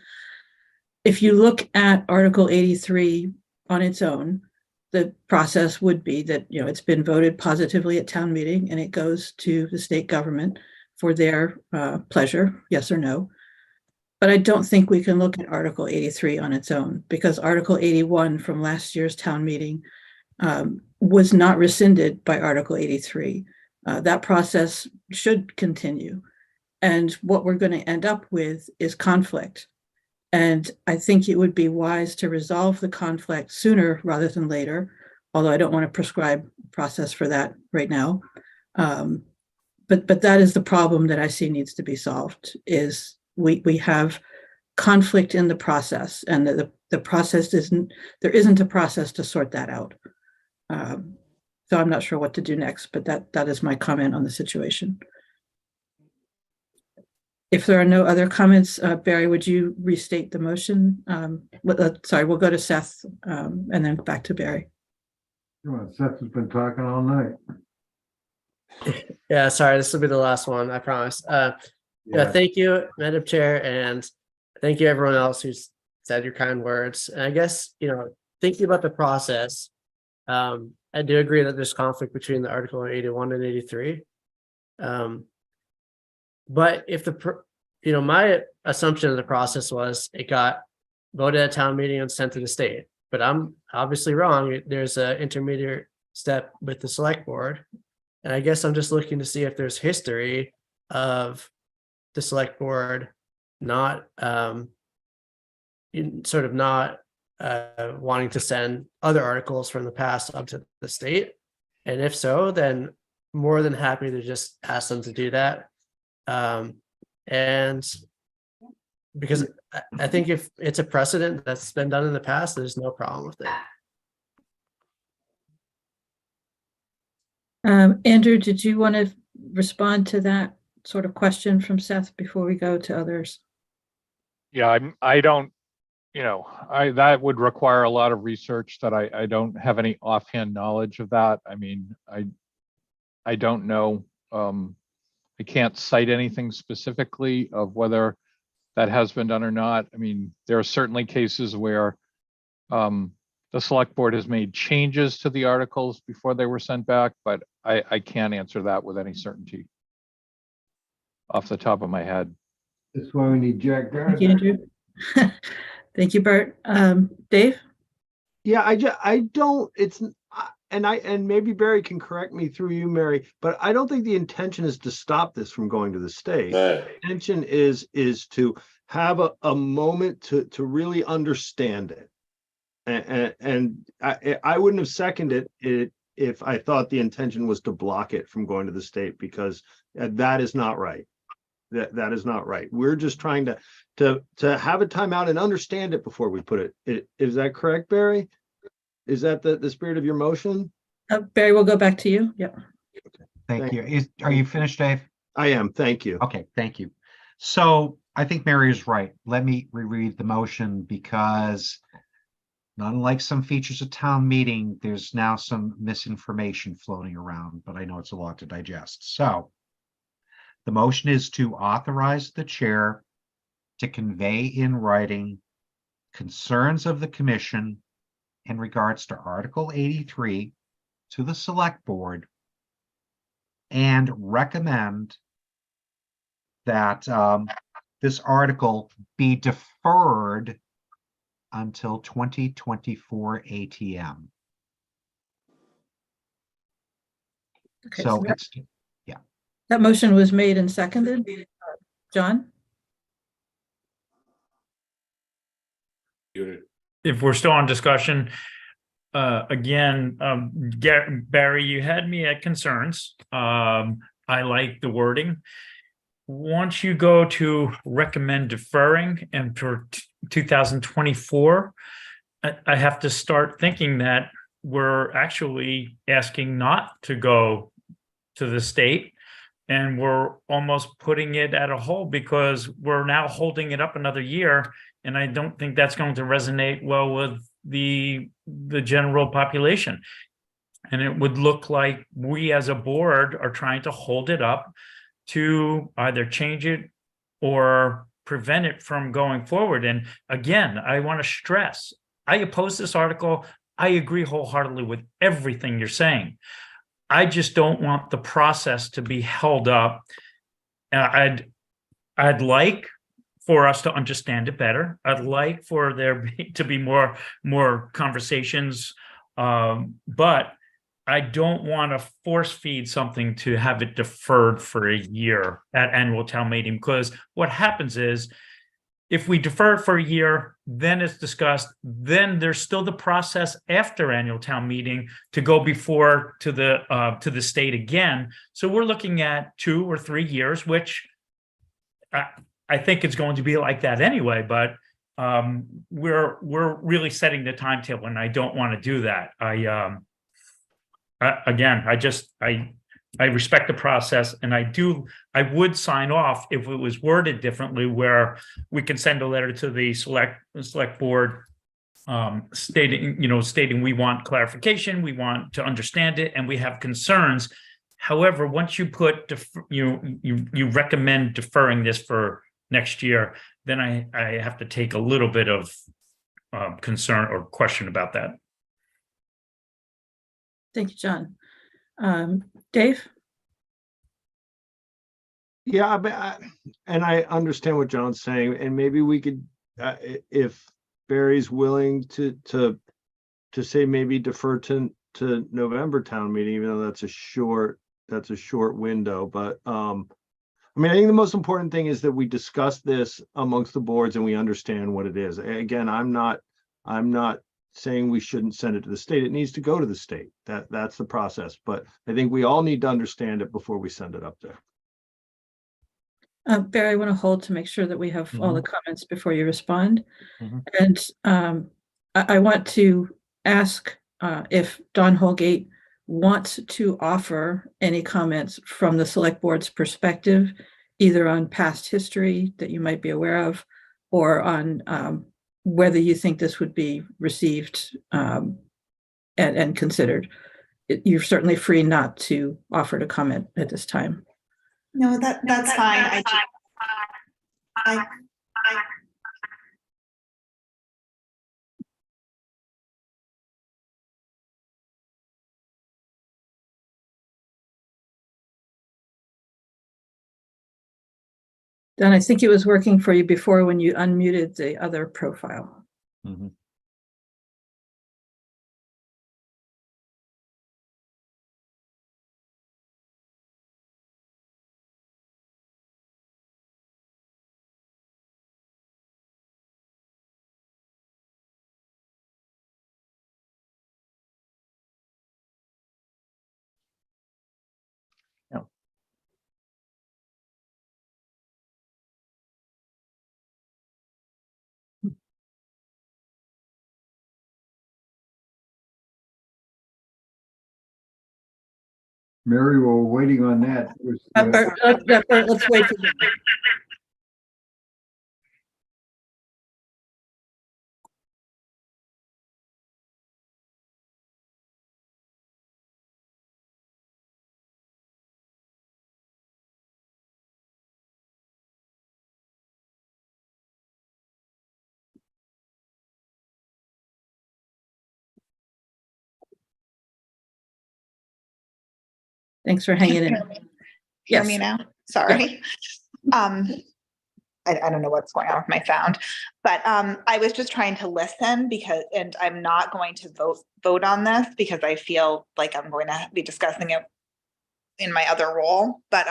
If you look at Article 83 on its own, the process would be that, it's been voted positively at town meeting and it goes to the state government for their pleasure, yes or no. But I don't think we can look at Article 83 on its own, because Article 81 from last year's town meeting was not rescinded by Article 83. That process should continue. And what we're going to end up with is conflict. And I think it would be wise to resolve the conflict sooner rather than later, although I don't want to prescribe a process for that right now. But that is the problem that I see needs to be solved, is we have conflict in the process, and the process there isn't a process to sort that out. So I'm not sure what to do next, but that is my comment on the situation. If there are no other comments, Barry, would you restate the motion? Sorry, we'll go to Seth and then back to Barry. Seth has been talking all night. Yeah, sorry, this will be the last one, I promise. Yeah, thank you, Madam Chair, and thank you everyone else who's said your kind words. And I guess, thinking about the process, I do agree that there's conflict between the Article 81 and 83. But if my assumption of the process was it got voted at town meeting and sent to the state, but I'm obviously wrong. There's an intermediate step with the select board. And I guess I'm just looking to see if there's history of the select board not wanting to send other articles from the past up to the state. And if so, then more than happy to just ask them to do that. And because I think if it's a precedent that's been done in the past, there's no problem with it. Andrew, did you want to respond to that sort of question from Seth before we go to others? Yeah, I don't, that would require a lot of research that I don't have any offhand knowledge of that. I mean, I don't know. I can't cite anything specifically of whether that has been done or not. I mean, there are certainly cases where the select board has made changes to the articles before they were sent back, but I can't answer that with any certainty off the top of my head. That's why we need Jack Gardner. Thank you, Andrew. Thank you, Bert. Dave? Yeah, and maybe Barry can correct me through you, Mary, but I don't think the intention is to stop this from going to the state. Right. The intention is to have a moment to really understand it. And I wouldn't have seconded it if I thought the intention was to block it from going to the state, because that is not right. That is not right. We're just trying to have a timeout and understand it before we put it. Is that correct, Barry? Is that the spirit of your motion? Barry, we'll go back to you. Yep. Thank you. Are you finished, Dave? I am. Thank you. Okay, thank you. So I think Mary is right. Let me reread the motion, because not unlike some features of town meeting, there's now some misinformation floating around, but I know it's a lot to digest. So the motion is to authorize the chair to convey in writing concerns of the commission in regards to Article 83 to the select board, and recommend that this article be deferred until 2024 ATM. Okay, So that, it's, yeah. that motion was made and seconded. John? If we're still on discussion, again, Barry, you had me at concerns. I like the wording. Once you go to recommend deferring and for 2024, I have to start thinking that we're actually asking not to go to the state, and we're almost putting it at a hold because we're now holding it up another year. And I don't think that's going to resonate well with the general population. And it would look like we as a board are trying to hold it up to either change it or prevent it from going forward. And again, I want to stress, I oppose this article. I agree wholeheartedly with everything you're saying. I just don't want the process to be held up. I'd like for us to understand it better. I'd like for there to be more conversations, but I don't want to force feed something to have it deferred for a year at annual town meeting, because what happens is if we defer it for a year, then it's discussed, then there's still the process after annual town meeting to go before to the state again. So we're looking at 2 or 3 years, which I think it's going to be like that anyway, but we're really setting the timetable, and I don't want to do that. I respect the process, and I would sign off if it was worded differently, where we can send a letter to the select board stating we want clarification, we want to understand it, and we have concerns. However, once you put you recommend deferring this for next year, then I have to take a little bit of concern or question about that. Thank you, John. Dave? Yeah, but and I understand what John's saying, and maybe we could, if Barry's willing to say maybe defer to November town meeting, even though that's a short window. But I mean, I think the most important thing is that we discuss this amongst the boards and we understand what it is. Again, I'm not saying we shouldn't send it to the state. It needs to go to the state. That's the process. But I think we all need to understand it before we send it up there. Barry, I want to hold to make sure that we have all the comments before you respond. Mhm. And I want to ask if Don Holgate wants to offer any comments from the select board's perspective, either on past history that you might be aware of, or on whether you think this would be received and considered. You're certainly free not to offer to comment at this time. No, that's fine. Don, I think it was working for you before when you unmuted the other profile. Mhm. Mary, while we're waiting on that. Let's wait for them. Thanks for hanging in. Hear me Yes. now? Sorry. I don't know what's going on with my sound, but I was just trying to listen because, and I'm not going to vote on this because I feel like I'm going to be discussing it in my other role. But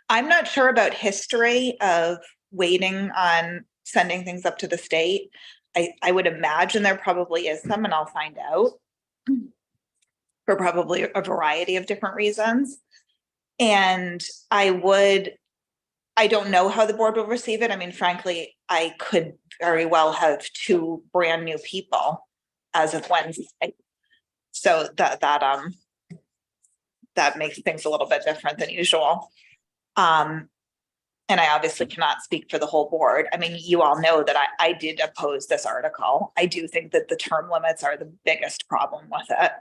I'm not sure about history of waiting on sending things up to the state. I would imagine there probably is some, and I'll find out, for probably a variety of different reasons. And I don't know how the board will receive it. I mean, frankly, I could very well have two brand new people as of Wednesday. So that makes things a little bit different than usual. And I obviously cannot speak for the whole board. I mean, you all know that I did oppose this article. I do think that the term limits are the biggest problem with it.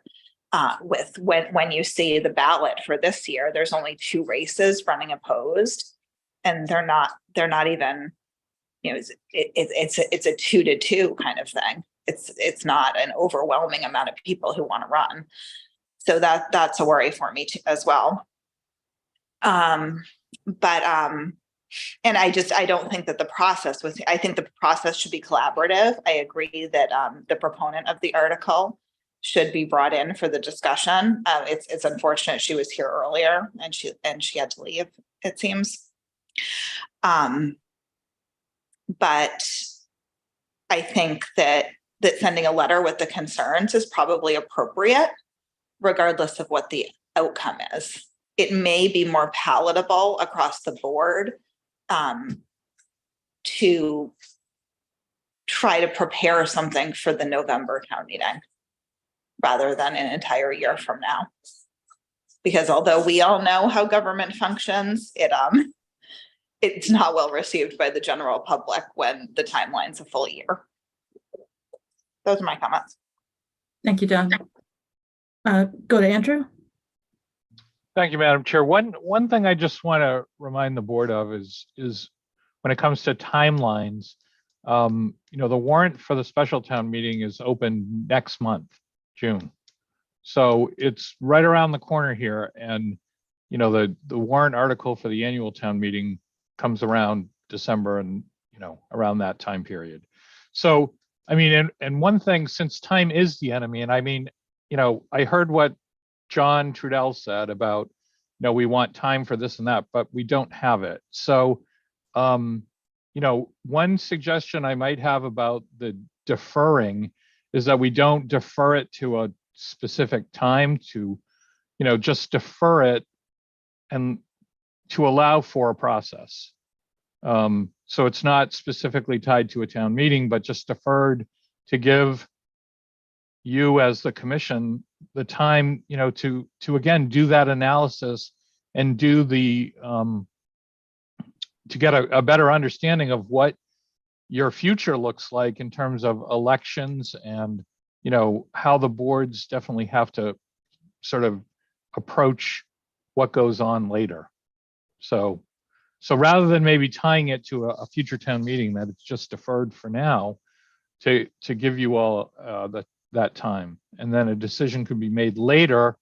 With when you see the ballot for this year, there's only 2 races running opposed, and they're not even, you know, it's a 2-to-2 kind of thing. It's not an overwhelming amount of people who want to run. So that's a worry for me too, as well. And I don't think that the process was, I think the process should be collaborative. I agree that the proponent of the article should be brought in for the discussion. It's unfortunate she was here earlier and she had to leave, it seems. But I think that sending a letter with the concerns is probably appropriate, regardless of what the outcome is. It may be more palatable across the board to try to prepare something for the November town meeting rather than an entire year from now. Because although we all know how government functions, it's not well received by the general public when the timeline's a full year. Those are my comments. Thank you, Don. Go to Andrew. Thank you, Madam Chair. One thing I just want to remind the board of is when it comes to timelines, you know, the warrant for the special town meeting is open next month, June. So it's right around the corner here. And, you know, the warrant article for the annual town meeting comes around December and, you know, around that time period. So, I mean, and one thing, since time is the enemy, and I mean, you know, I heard what John Trudell said about, you know, we want time for this and that, but we don't have it. So, you know, one suggestion I might have about the deferring is that we don't defer it to a specific time, to, you know, just defer it and to allow for a process. So it's not specifically tied to a town meeting, but just deferred to give you as the commission the time, you know, to again do that analysis and do the to get a better understanding of what your future looks like in terms of elections, and, you know, how the boards definitely have to sort of approach what goes on later. So rather than maybe tying it to a future town meeting, that it's just deferred for now to give you all that time, and then a decision could be made later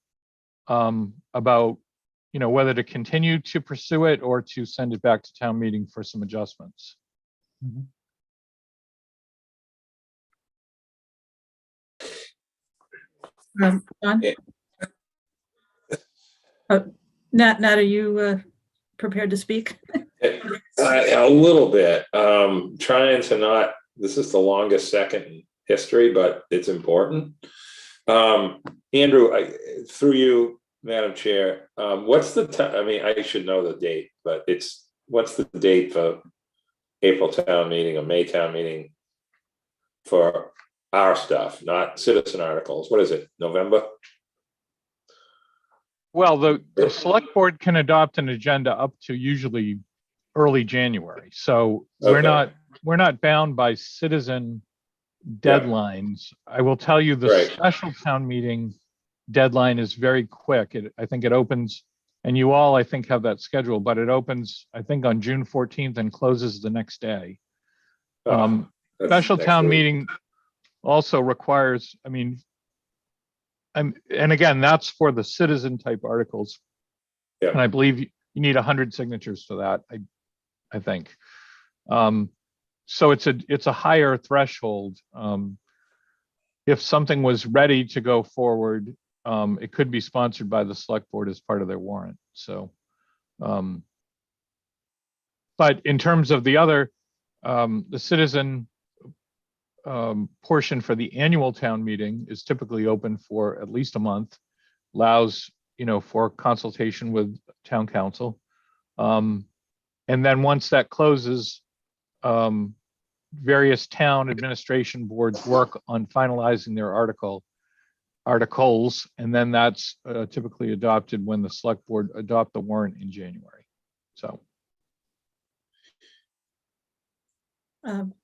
about, you know, whether to continue to pursue it or to send it back to town meeting for some adjustments. John? Nat, are you prepared to speak? A little bit. Trying to not, this is the longest second in history, but it's important. Andrew, through you, Madam Chair, what's the time? I mean, I should know the date, but what's the date for April town meeting or May town meeting for our stuff, not citizen articles? What is it, November? Well, the select board can adopt an agenda up to usually early January. So Okay. we're not bound by citizen deadlines. I will tell you the Right. special town meeting deadline is very quick. I think it opens, and you all, I think, have that schedule, but it opens, I think, on June 14th and closes the next day. Oh, that's Special next town week. meeting also requires, I mean, and again, that's for the citizen type articles. Yeah. And I believe you need 100 signatures for that, I think. So it's a higher threshold. If something was ready to go forward, it could be sponsored by the select board as part of their warrant. So, but in terms of the other, the citizen portion for the annual town meeting is typically open for at least a month, allows, for consultation with town council. And then once that closes, various town administration boards work on finalizing their articles, and then that's typically adopted when the select board adopt the warrant in January. So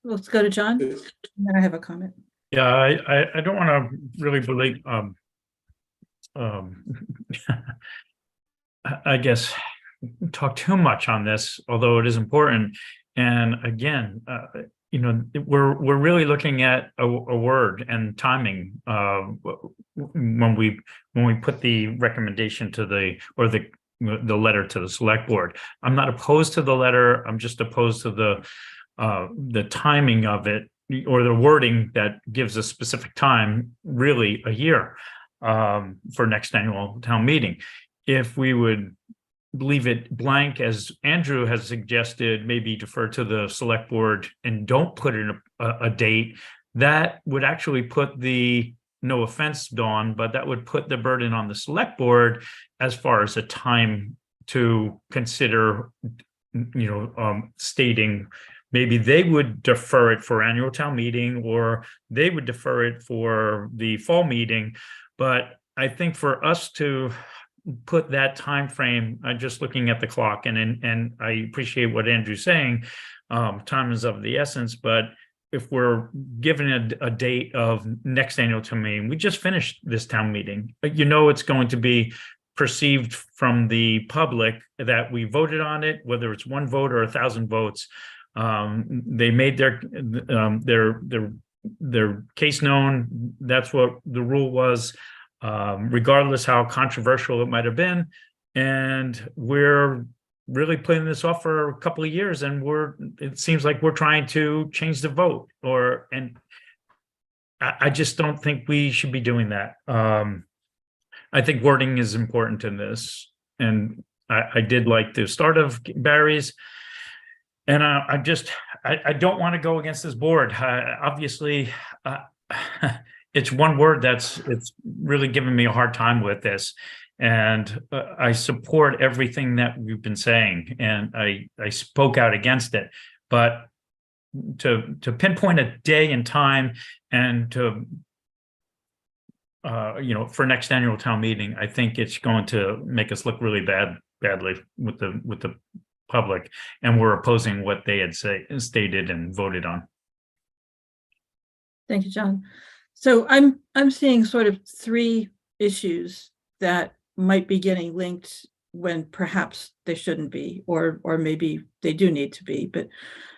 let's go to John. And then I have a comment. Yeah, I don't want to really believe, I guess, talk too much on this, although it is important. And again, we're really looking at a word and timing when we put the recommendation to the letter to the select board. I'm not opposed to the letter. I'm just opposed to the timing of it, or the wording that gives a specific time, really a year for next annual town meeting. If we would leave it blank, as Andrew has suggested, maybe defer to the select board and don't put in a date, that would actually put no offense, Dawn, but that would put the burden on the select board as far as a time to consider, stating maybe they would defer it for annual town meeting, or they would defer it for the fall meeting. But I think for us to put that time frame, just looking at the clock, and I appreciate what Andrew's saying, time is of the essence, but if we're given a date of next annual town meeting, we just finished this town meeting, it's going to be perceived from the public that we voted on it, whether it's one vote or 1,000 votes. They made their case known. That's what the rule was, regardless how controversial it might have been. And we're really putting this off for a couple of years, and it seems like we're trying to change the vote, and I just don't think we should be doing that. I think wording is important in this, and I did like the start of Barry's. And I don't want to go against this board. Obviously, it's one word it's really giving me a hard time with this. And I support everything that we've been saying, and I spoke out against it. But to pinpoint a day and time, and to for next annual town meeting, I think it's going to make us look really badly with the public, and we're opposing what they had stated and voted on. Thank you, John. So I'm seeing sort of three issues that might be getting linked when perhaps they shouldn't be, or maybe they do need to be. But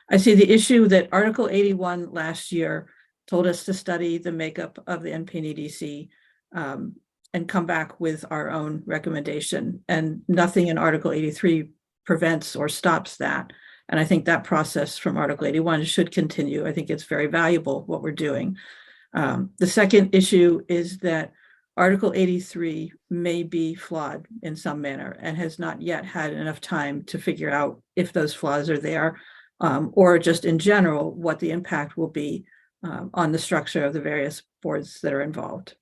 I see the issue that Article 81 last year told us to study the makeup of the NPNEDC and come back with our own recommendation, and nothing in Article 83 prevents or stops that. And I think that process from Article 81 should continue. I think it's very valuable what we're doing. The second issue is that Article 83 may be flawed in some manner and has not yet had enough time to figure out if those flaws are there, or just in general, what the impact will be on the structure of the various boards that are involved.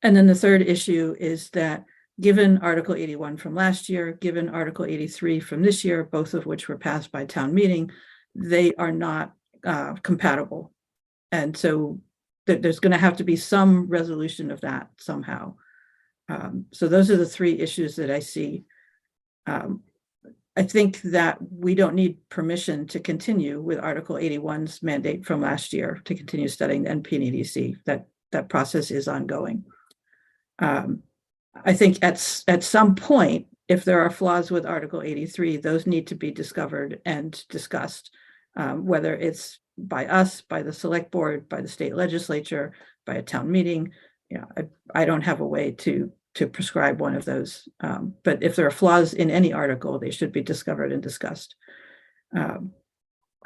And then the third issue is that given Article 81 from last year, given Article 83 from this year, both of which were passed by town meeting, they are not compatible. And so there's going to have to be some resolution of that somehow. So those are the three issues that I see. I think that we don't need permission to continue with Article 81's mandate from last year to continue studying the NP and EDC. That process is ongoing. I think at some point, if there are flaws with Article 83, those need to be discovered and discussed, whether it's by us, by the select board, by the state legislature, by a town meeting. I don't have a way to prescribe one of those. But if there are flaws in any article, they should be discovered and discussed. And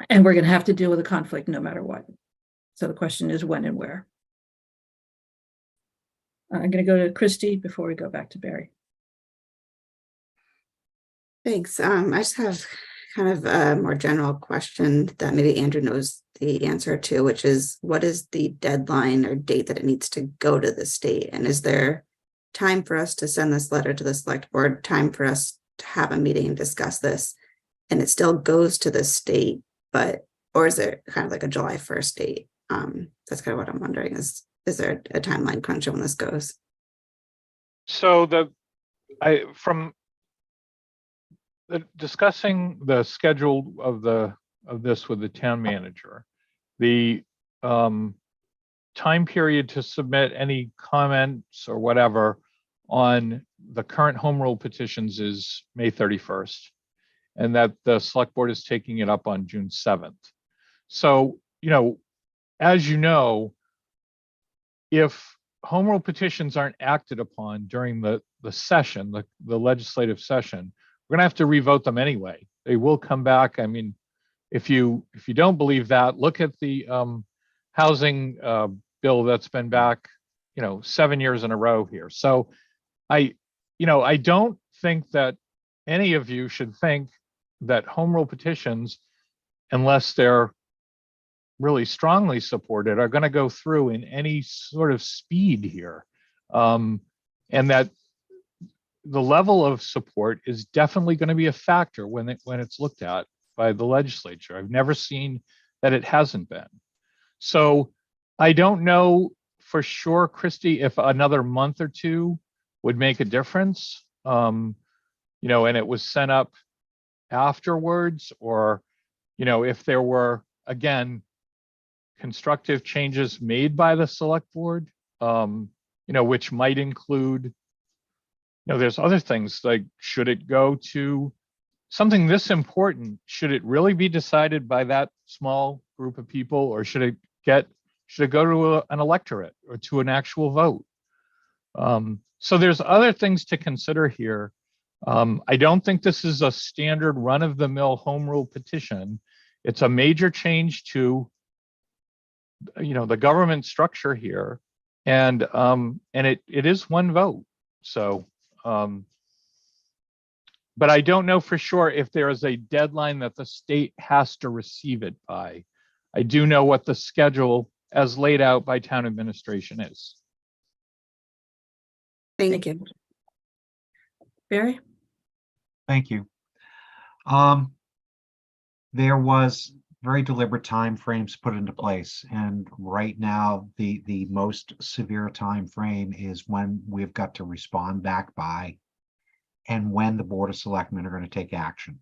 we're going to have to deal with a conflict no matter what. So the question is when and where. I'm going to go to Christy before we go back to Barry. Thanks. I just have kind of a more general question that maybe Andrew knows the answer to, which is what is the deadline or date that it needs to go to the state? And is there time for us to send this letter to the select board, time for us to have a meeting and discuss this, and it still goes to the state, or is it kind of like a July 1st date? That's kind of what I'm wondering is there a timeline crunch when this goes? So from discussing the schedule of this with the town manager, the time period to submit any comments or whatever on the current home rule petitions is May 31st, and that the select board is taking it up on June 7th. So, as you know, if home rule petitions aren't acted upon during the session, the legislative session, we're going to have to revote them anyway. They will come back. I mean, if you don't believe that, look at the housing bill that's been back, 7 years in a row here. So I don't think that any of you should think that home rule petitions, unless they're really strongly supported, are going to go through in any sort of speed here. And that the level of support is definitely going to be a factor when it's looked at by the legislature. I've never seen that it hasn't been. So I don't know for sure, Christy, if another month or two would make a difference, and it was sent up afterwards, or, if there were, again, constructive changes made by the select board, which might include, there's other things like, should it go to something this important? Should it really be decided by that small group of people, or should it go to an electorate or to an actual vote? So there's other things to consider here. I don't think this is a standard run-of-the-mill home rule petition. It's a major change to, the government structure here, and it is one vote. So, but I don't know for sure if there is a deadline that the state has to receive it by. I do know what the schedule as laid out by town administration is. Thank you. Barry? Thank you. There was very deliberate time frames put into place, and right now the most severe time frame is when we've got to respond back by, and when the Board of Selectmen are going to take action.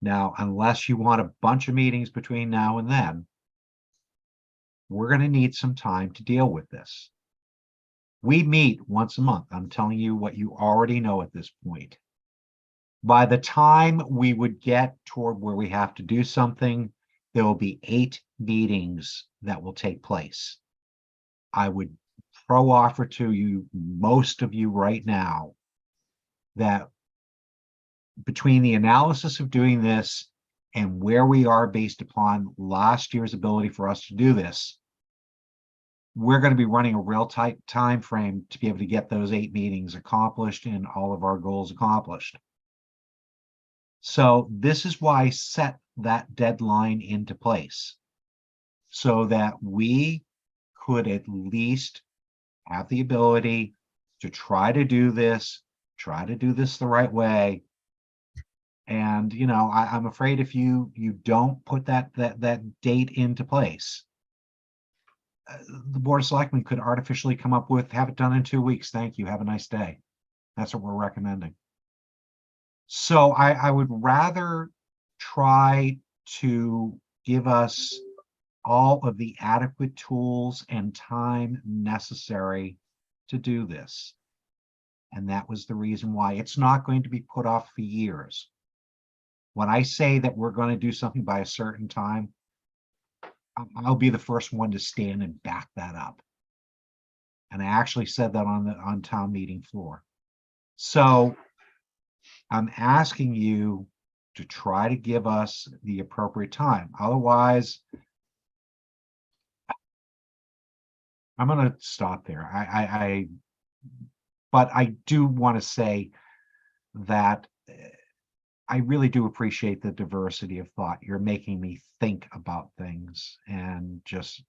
Now, unless you want a bunch of meetings between now and then, we're going to need some time to deal with this. We meet once a month. I'm telling you what you already know at this point. By the time we would get toward where we have to do something, there will be 8 meetings that will take place. I would offer to you, most of you right now, that between the analysis of doing this and where we are based upon last year's ability for us to do this, we're going to be running a real tight time frame to be able to get those 8 meetings accomplished and all of our goals accomplished. So this is why I set that deadline into place, so that we could at least have the ability to try to do this the right way. And, I'm afraid if you don't put that date into place, the Board of Selectmen could artificially come up with, have it done in 2 weeks. Thank you. Have a nice day. That's what we're recommending. So I would rather try to give us all of the adequate tools and time necessary to do this. And that was the reason why it's not going to be put off for years. When I say that we're going to do something by a certain time, I'll be the first one to stand and back that up. And I actually said that on town meeting floor. So I'm asking you to try to give us the appropriate time. Otherwise, I'm going to stop there. But I do want to say that I really do appreciate the diversity of thought. You're making me think about things and just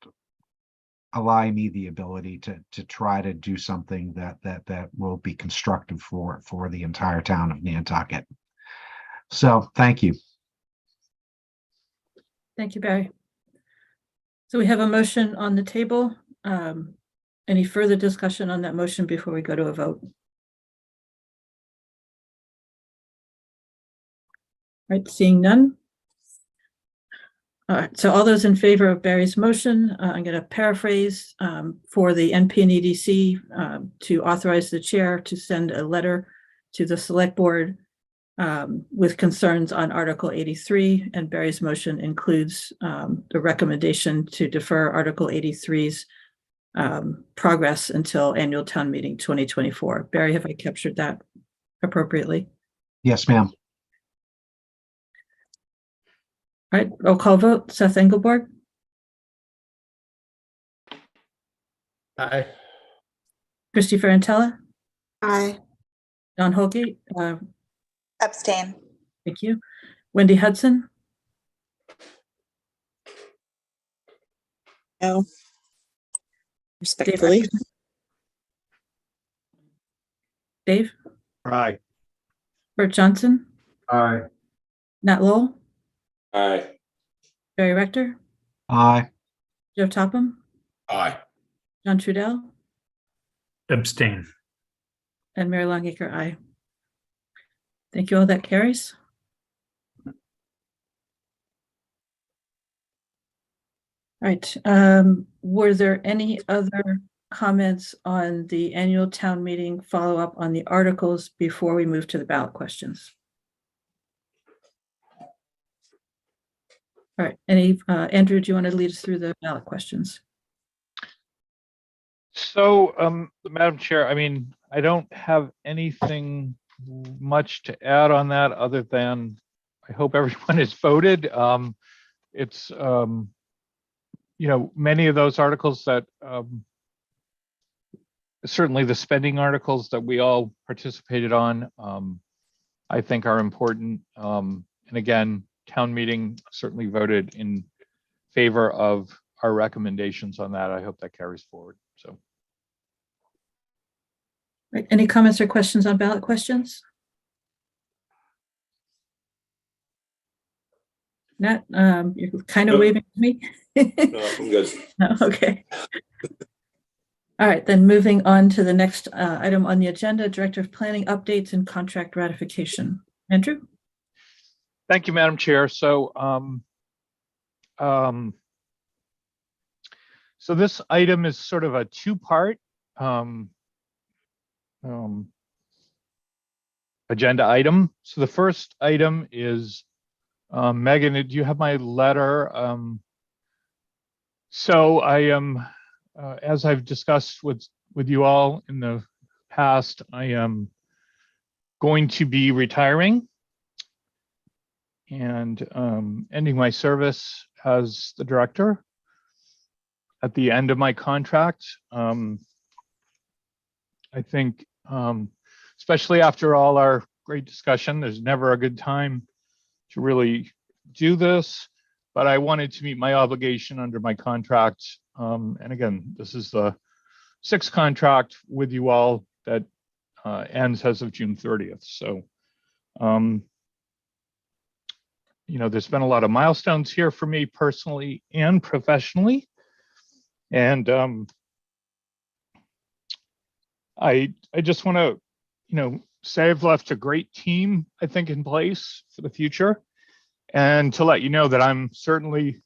allowing me the ability to try to do something that will be constructive for the entire town of Nantucket. So thank you. Thank you, Barry. So we have a motion on the table. Any further discussion on that motion before we go to a vote? All right, seeing none. All right, so all those in favor of Barry's motion, I'm going to paraphrase for the NP and EDC to authorize the chair to send a letter to the select board with concerns on Article 83, and Barry's motion includes the recommendation to defer Article 83's progress until annual town meeting 2024. Barry, have I captured that appropriately? Yes, ma'am. All right, roll call vote. Seth Engelborg, Aye. Christy Ferrantella, Aye. Don Holgate, Abstain. thank you. Wendy Hudson, No. Respectfully. Dave, Aye. Bert Johnson, Aye. Nat Lowell, Aye. Barry Rector, Aye. Joe Topham, Aye. John Trudell, Abstain. and Mary Longacre, aye. Thank you all. That carries. All right. Were there any other comments on the annual town meeting follow-up on the articles before we move to the ballot questions? All right. Any, Andrew, do you want to lead us through the ballot questions? So, Madam Chair, I mean, I don't have anything much to add on that other than I hope everyone has voted. It's, many of those articles that certainly the spending articles that we all participated on, I think are important. And again, town meeting certainly voted in favor of our recommendations on that. I hope that carries forward. So. Right. Any comments or questions on ballot questions? Nat, you're kind of Nope. waving at me. No, I'm good. No, okay. All right, then moving on to the next item on the agenda, Director of Planning updates and contract ratification. Andrew? Thank you, Madam Chair. So, so this item is sort of a two-part agenda item. So the first item is, Megan, do you have my letter? So I am, as I've discussed with you all in the past, I am going to be retiring and ending my service as the director at the end of my contract. I think, especially after all our great discussion, there's never a good time to really do this, but I wanted to meet my obligation under my contract. And again, this is the 6th contract with you all that ends as of June 30th. So, there's been a lot of milestones here for me personally and professionally. And I just want to, say I've left a great team, I think, in place for the future, and to let you know that I'm certainly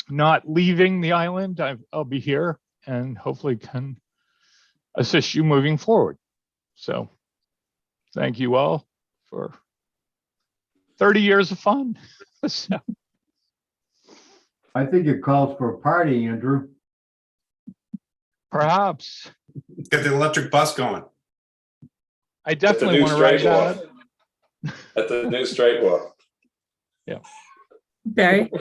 not leaving the island. I'll be here and hopefully can assist you moving forward. So thank you all for 30 years of fun. So, I think it calls for a party, Andrew. perhaps. Get the electric bus going. I definitely want to ride that. At the new straight walk. Yeah. Barry?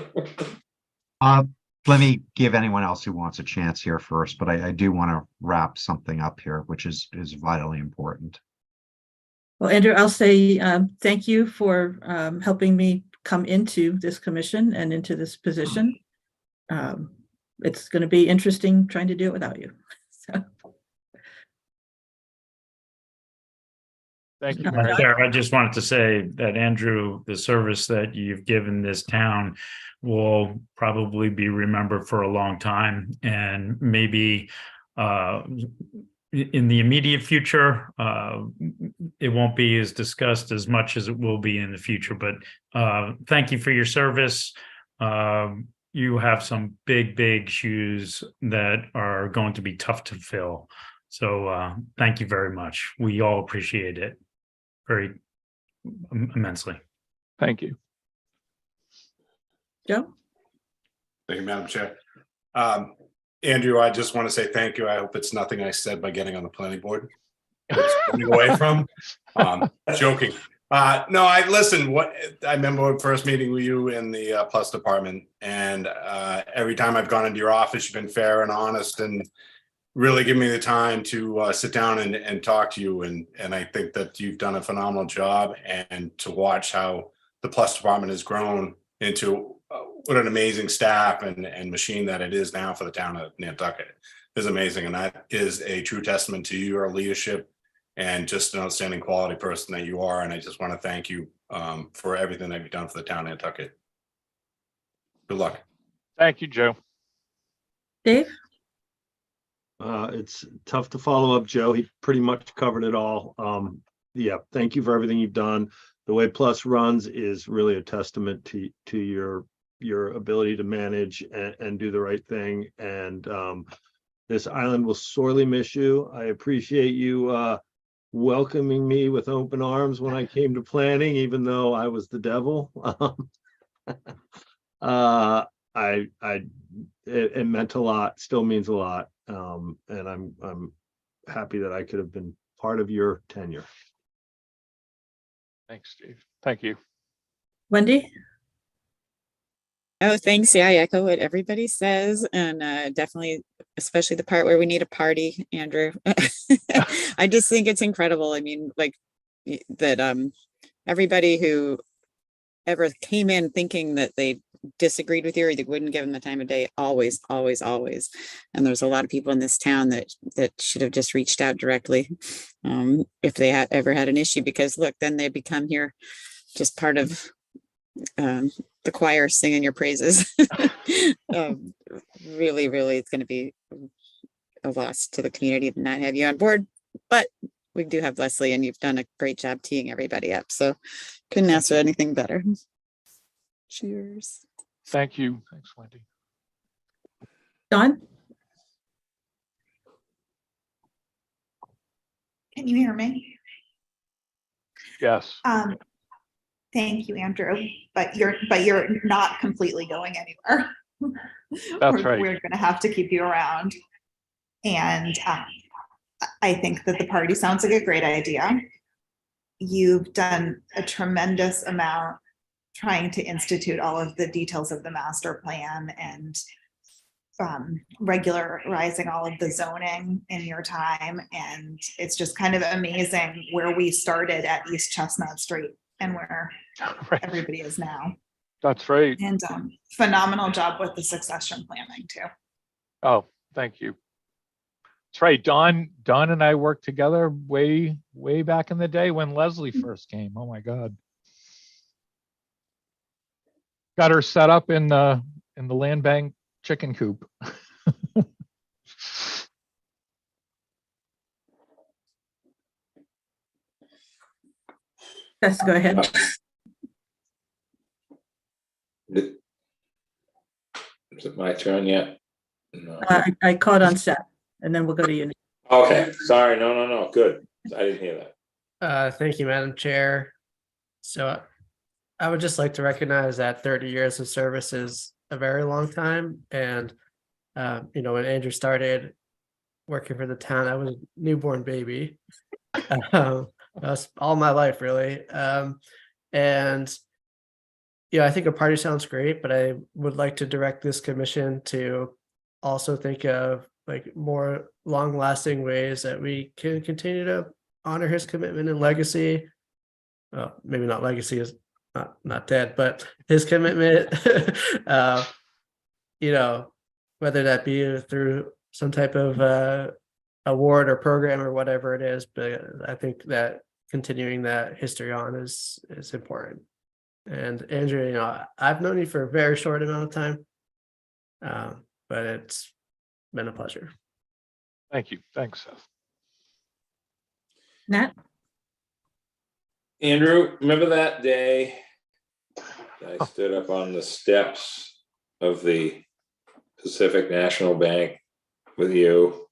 Let me give anyone else who wants a chance here first, but I do want to wrap something up here, which is vitally important. Well, Andrew, I'll say thank you for helping me come into this commission and into this position. It's going to be interesting trying to do it without you. So. Thank you, Madam Chair, I just wanted to say that, Andrew, the service that you've given this town will probably be remembered for a long time, and maybe in the immediate future, it won't be as discussed as much as it will be in the future. But thank you for your service. You have some big shoes that are going to be tough to fill. So thank you very much. We all appreciate it very immensely. Thank you. Joe? Thank you, Madam Chair. Andrew, I just want to say thank you. I hope it's nothing I said by getting on the planning board. It's running away from. Joking. No, listen, I remember when first meeting with you in the Plus department, and every time I've gone into your office, you've been fair and honest and really give me the time to sit down and talk to you. And I think that you've done a phenomenal job, and to watch how the Plus department has grown into what an amazing staff and machine that it is now for the town of Nantucket is amazing. And that is a true testament to your leadership and just an outstanding quality person that you are. And I just want to thank you for everything that you've done for the town of Nantucket. Good luck. Thank you, Joe. Dave? It's tough to follow up, Joe. He pretty much covered it all. Yeah, thank you for everything you've done. The way Plus runs is really a testament to your ability to manage and do the right thing. And this island will sorely miss you. I appreciate you welcoming me with open arms when I came to planning, even though I was the devil. It meant a lot, still means a lot. And I'm happy that I could have been part of your tenure. Thanks, Steve. Thank you. Wendy? Oh, thanks. Yeah, I echo what everybody says, and definitely, especially the part where we need a party, Andrew. I just think it's incredible. I mean, like that everybody who ever came in thinking that they disagreed with you or they wouldn't give them the time of day, always. And there's a lot of people in this town that should have just reached out directly if they had ever had an issue, because look, then they become here just part of the choir singing your praises. Really, it's going to be a loss to the community to not have you on board, but we do have Leslie, and you've done a great job teeing everybody up. So couldn't ask for anything better. Cheers. Thank you. Thanks, Wendy. Don? Can you hear me? Yes. Thank you, Andrew, but you're not completely going anywhere. That's right. We're going to have to keep you around. And I think that the party sounds like a great idea. You've done a tremendous amount trying to institute all of the details of the master plan and regularizing all of the zoning in your time. And it's just kind of amazing where we started at East Chestnut Street and where everybody is now. That's right. And phenomenal job with the succession planning too. Oh, thank you. That's right. Don and I worked together way back in the day when Leslie first came. Oh my God. Got her set up in the land bank chicken coop. Yes, go ahead. Is it my turn yet? No. I caught on Seth, and then we'll go to you. Okay, sorry, no, good. I didn't hear that. Thank you, Madam Chair. So I would just like to recognize that 30 years of service is a very long time. And, when Andrew started working for the town, I was a newborn baby. That's all my life, really. And I think a party sounds great, but I would like to direct this commission to also think of like more long-lasting ways that we can continue to honor his commitment and legacy. Well, maybe not legacy is not dead, but his commitment. Whether that be through some type of award or program or whatever it is, but I think that continuing that history on is important. And Andrew, I've known you for a very short amount of time, but it's been a pleasure. Thank you. Thanks, Seth. Nat? Andrew, remember that day I stood up on the steps of the Pacific National Bank with you,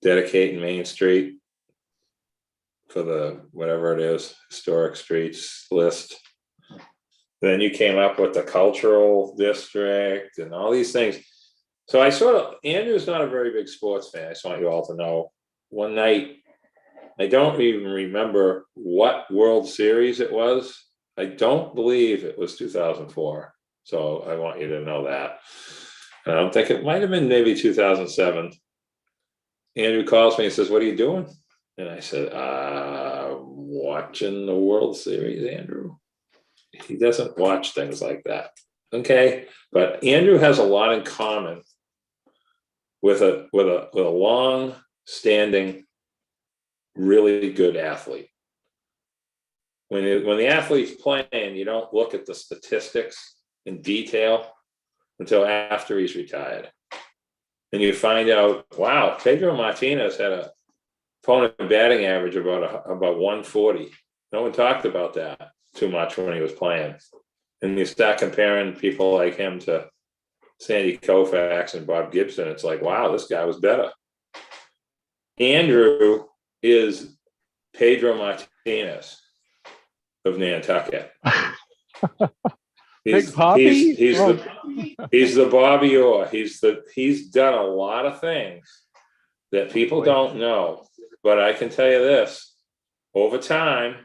dedicating Main Street for the, whatever it is, historic streets list. Then you came up with the cultural district and all these things. So Andrew's not a very big sports fan. I just want you all to know. One night, I don't even remember what World Series it was. I don't believe it was 2004. So I want you to know that. And I don't think it might have been maybe 2007. Andrew calls me and says, "What are you doing?" And I said, "Watching the World Series, Andrew." He doesn't watch things like that. Okay. But Andrew has a lot in common with a long standing, really good athlete. When the athlete's playing, you don't look at the statistics in detail until after he's retired. And you find out, wow, Pedro Martinez had a opponent batting average about 140. No one talked about that too much when he was playing. And you start comparing people like him to Sandy Koufax and Bob Gibson. It's like, wow, this guy was better. Andrew is Pedro Martinez of Nantucket. He's the Bobby Orr. He's done a lot of things that people don't know. But I can tell you this, over time,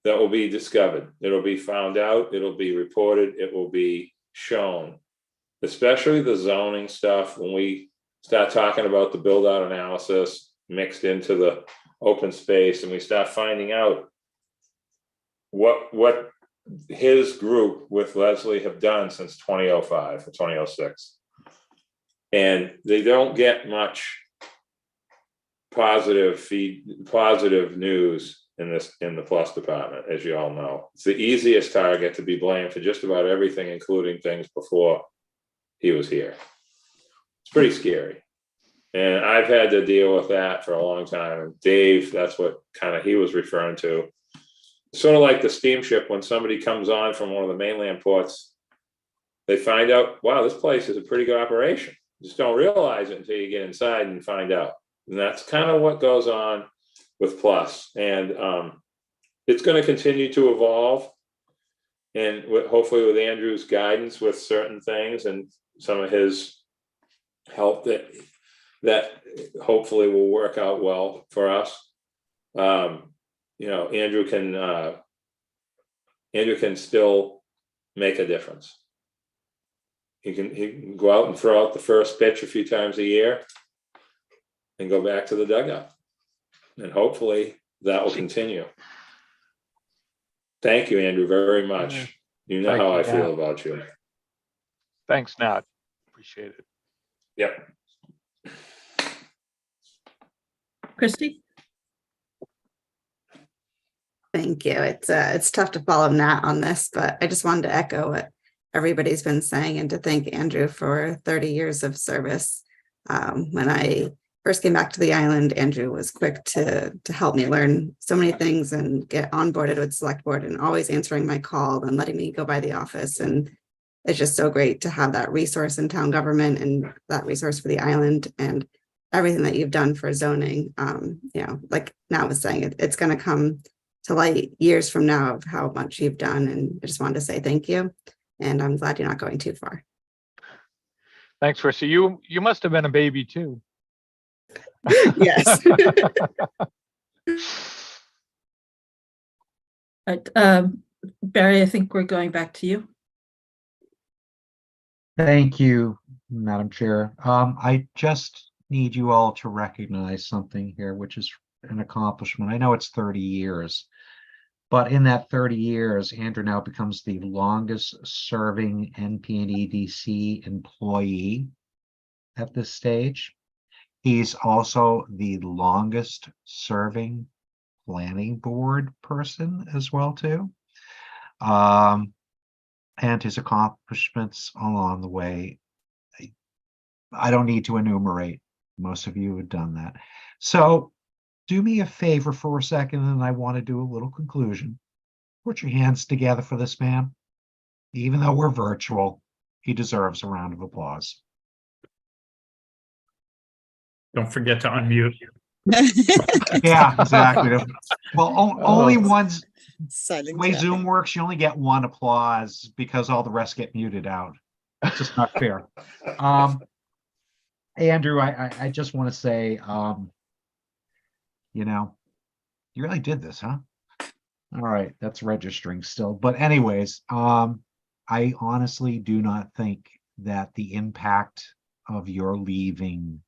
that will be discovered. It'll be found out. It'll be reported. It will be shown, especially the zoning stuff. When we start talking about the build out analysis mixed into the open space, and we start finding out what his group with Leslie have done since 2005 or 2006. And they don't get much positive news in the Plus department, as you all know. It's the easiest target to be blamed for just about everything, including things before he was here. It's pretty scary. And I've had to deal with that for a long time. And Dave, that's what kind of he was referring to. Sort of like the steamship, when somebody comes on from one of the mainland ports, they find out, wow, this place is a pretty good operation. You just don't realize it until you get inside and find out. And that's kind of what goes on with Plus. And it's going to continue to evolve. And hopefully with Andrew's guidance with certain things and some of his help that hopefully will work out well for us. Andrew can still make a difference. He can go out and throw out the first pitch a few times a year and go back to the dugout. And hopefully that will continue. Thank you, Andrew, very much. You know how I feel about you. Thanks, Nat. Appreciate it. Yep. Christy? Thank you. It's tough to follow Nat on this, but I just wanted to echo what everybody's been saying, and to thank Andrew for 30 years of service. When I first came back to the island, Andrew was quick to help me learn so many things and get onboarded with select board, and always answering my call and letting me go by the office. And it's just so great to have that resource in town government and that resource for the island, and everything that you've done for zoning. You know, like Nat was saying, it's going to come to light years from now of how much you've done. And I just wanted to say thank you. And I'm glad you're not going too far. Thanks, Chrissy. You must have been a baby too. Yes. Right, Barry, I think we're going back to you. Thank you, Madam Chair. I just need you all to recognize something here, which is an accomplishment. I know it's 30 years, but in that 30 years, Andrew now becomes the longest serving NP and EDC employee at this stage. He's also the longest serving planning board person as well, too. And his accomplishments along the way, I don't need to enumerate. Most of you have done that. So do me a favor for a second, and I want to do a little conclusion. Put your hands together for this man. Even though we're virtual, he deserves a round of applause. Don't forget to unmute. Yeah, exactly. Well, only ones. Silent The way Zoom works, you only get one applause because all the rest get muted out. It's just not fair. Andrew, I just want to say, you know, you really did this, huh? All right, that's registering still. But anyways, I honestly do not think that the impact of your leaving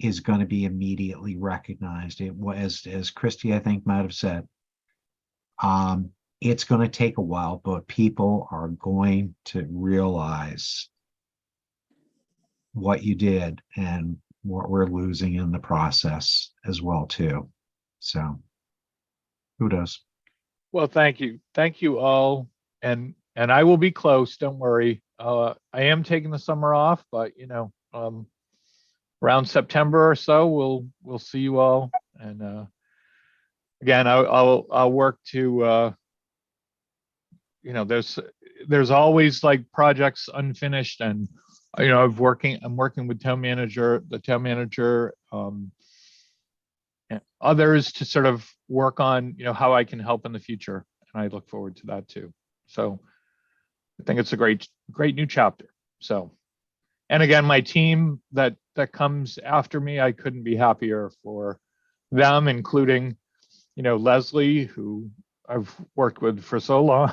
is going to be immediately recognized. It was, as Christy, I think, might have said, it's going to take a while, but people are going to realize what you did and what we're losing in the process as well, too. So kudos. Well, thank you all, and I will be close, don't worry. I am taking the summer off, but you know, around September or so we'll see you all. And again, I'll work to you know, there's always like projects unfinished, and you know, I'm working with the town manager, and others to sort of work on, you know, how I can help in the future, and I look forward to that too. So I think it's a great new chapter. So, and again, my team that comes after me, I couldn't be happier for them, including, you know, Leslie, who I've worked with for so long,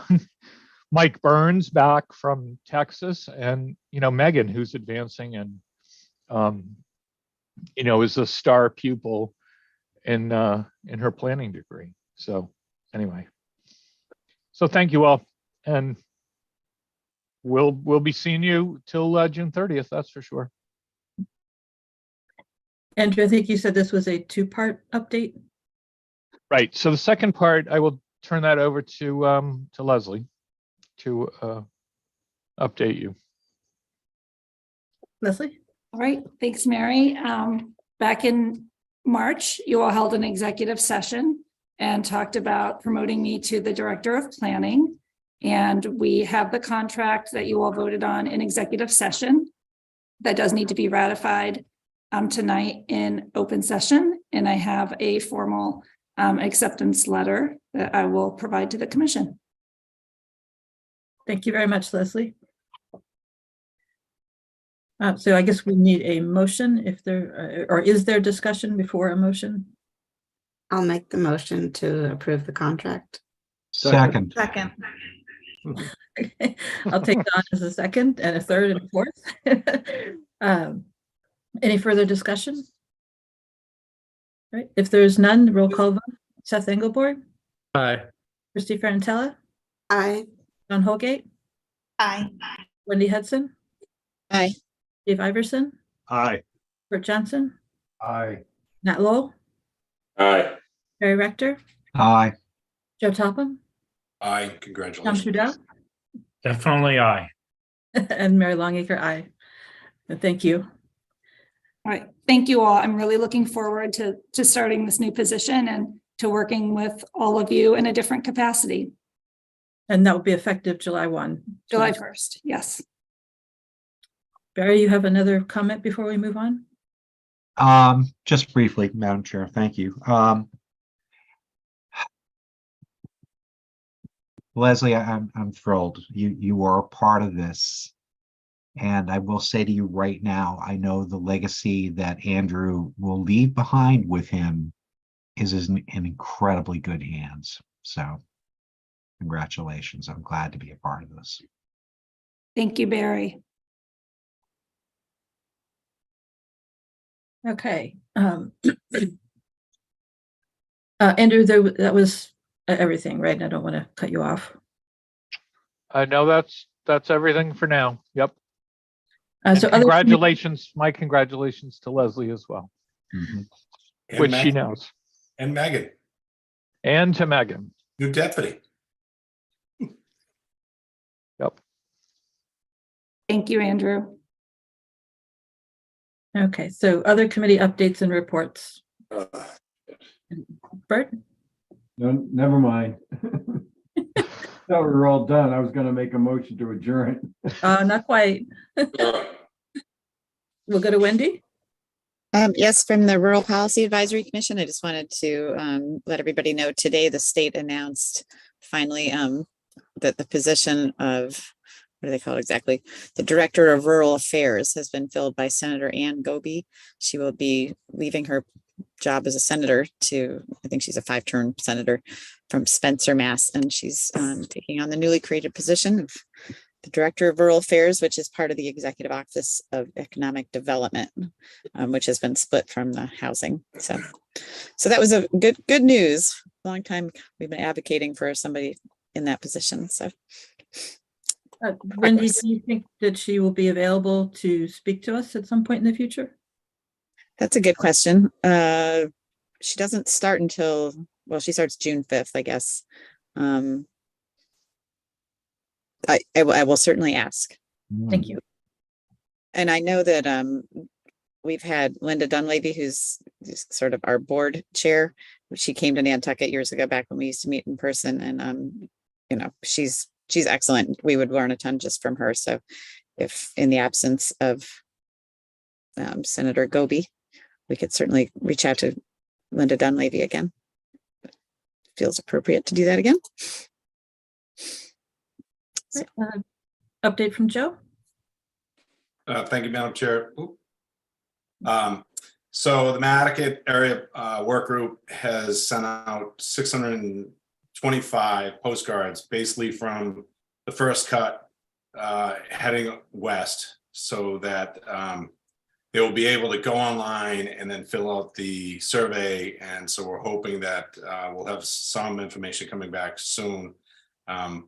Mike Burns back from Texas, and, you know, Megan, who's advancing and, you know, is a star pupil in her planning degree. So anyway, so thank you all, and we'll be seeing you till June 30th. That's for sure. Andrew, I think you said this was a two-part update. Right. So the second part, I will turn that over to Leslie to update you. Leslie? All right, thanks, Mary. Back in March, you all held an executive session and talked about promoting me to the Director of Planning. And we have the contract that you all voted on in executive session. That does need to be ratified tonight in open session. And I have a formal acceptance letter that I will provide to the commission. Thank you very much, Leslie. So I guess we need a motion if there, or is there discussion before a motion? I'll make the motion to approve the contract. Second. Second. Okay. I'll take Don as a second and a third and a fourth. Any further discussion? All right, if there's none, roll call vote. Seth Engelborg. Aye. Christy Frantella. Aye. John Holgate. Aye. Wendy Hudson. Aye. Dave Iverson. Aye. Bert Johnson. Aye. Nat Lowell. Aye. Barry Rector. Aye. Joe Topham. Aye, Tom congratulations. Trudell. Definitely aye. And Mary Longacre, aye. And thank you. All right, thank you all. I'm really looking forward to starting this new position and to working with all of you in a different capacity. And that will be effective July 1. July 1st, yes. Barry, you have another comment before we move on? Just briefly, Madam Chair, thank you. Leslie, I'm thrilled. You are a part of this. And I will say to you right now, I know the legacy that Andrew will leave behind with him is in incredibly good hands. So congratulations. I'm glad to be a part of this. Thank you, Barry. Okay. Andrew, that was everything, right? I don't want to cut you off. No, that's everything for now. Yep. So congratulations, my congratulations to Leslie as well, Mm-hmm. which she knows. And Megan. And to Megan. New deputy. Yep. Thank you, Andrew. Okay, so other committee updates and reports. Bert? No, never mind. Thought we were all done. I was gonna make a motion to adjourn. Not quite. We'll go to Wendy. Yes, from the Rural Policy Advisory Commission, I just wanted to let everybody know today the state announced finally that the position of, what do they call it exactly? The Director of Rural Affairs has been filled by Senator Ann Goby. She will be leaving her job as a senator to, I think she's a 5-term senator from Spencer, Mass. And she's taking on the newly created position of the Director of Rural Affairs, which is part of the Executive Office of Economic Development, which has been split from the housing. So that was a good news. Long time we've been advocating for somebody in that position. So Wendy, do you think that she will be available to speak to us at some point in the future? that's a good question. She doesn't start until, well, she starts June 5th, I guess. I will certainly ask. Thank you. And I know that we've had Linda Dunleavy, who's sort of our board chair. She came to Nantucket years ago, back when we used to meet in person, and you know, she's excellent. We would learn a ton just from her. So if in the absence of Senator Goby, we could certainly reach out to Linda Dunleavy again. Feels appropriate to do that again. So. Update from Joe. Thank you, Madam Chair. So the Nantucket area work group has sent out 625 postcards, basically from the first cut heading west, so that they will be able to go online and then fill out the survey. And so we're hoping that we'll have some information coming back soon.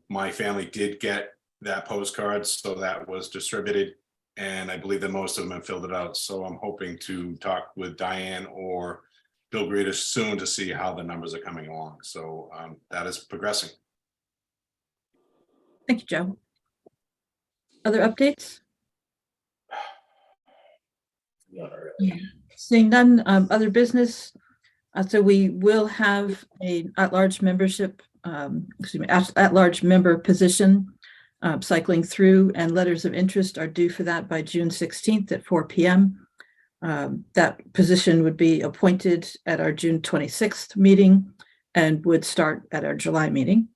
My family did get that postcard, so that was distributed, and I believe that most of them have filled it out. So I'm hoping to talk with Diane or Bill Greta soon to see how the numbers are coming along. So that is progressing. Thank you, Joe. Other updates? Seeing none, other business. So we will have a at-large membership, at-large member position cycling through, and letters of interest are due for that by June 16th at 4 p.m. That position would be appointed at our June 26th meeting and would start at our July meeting.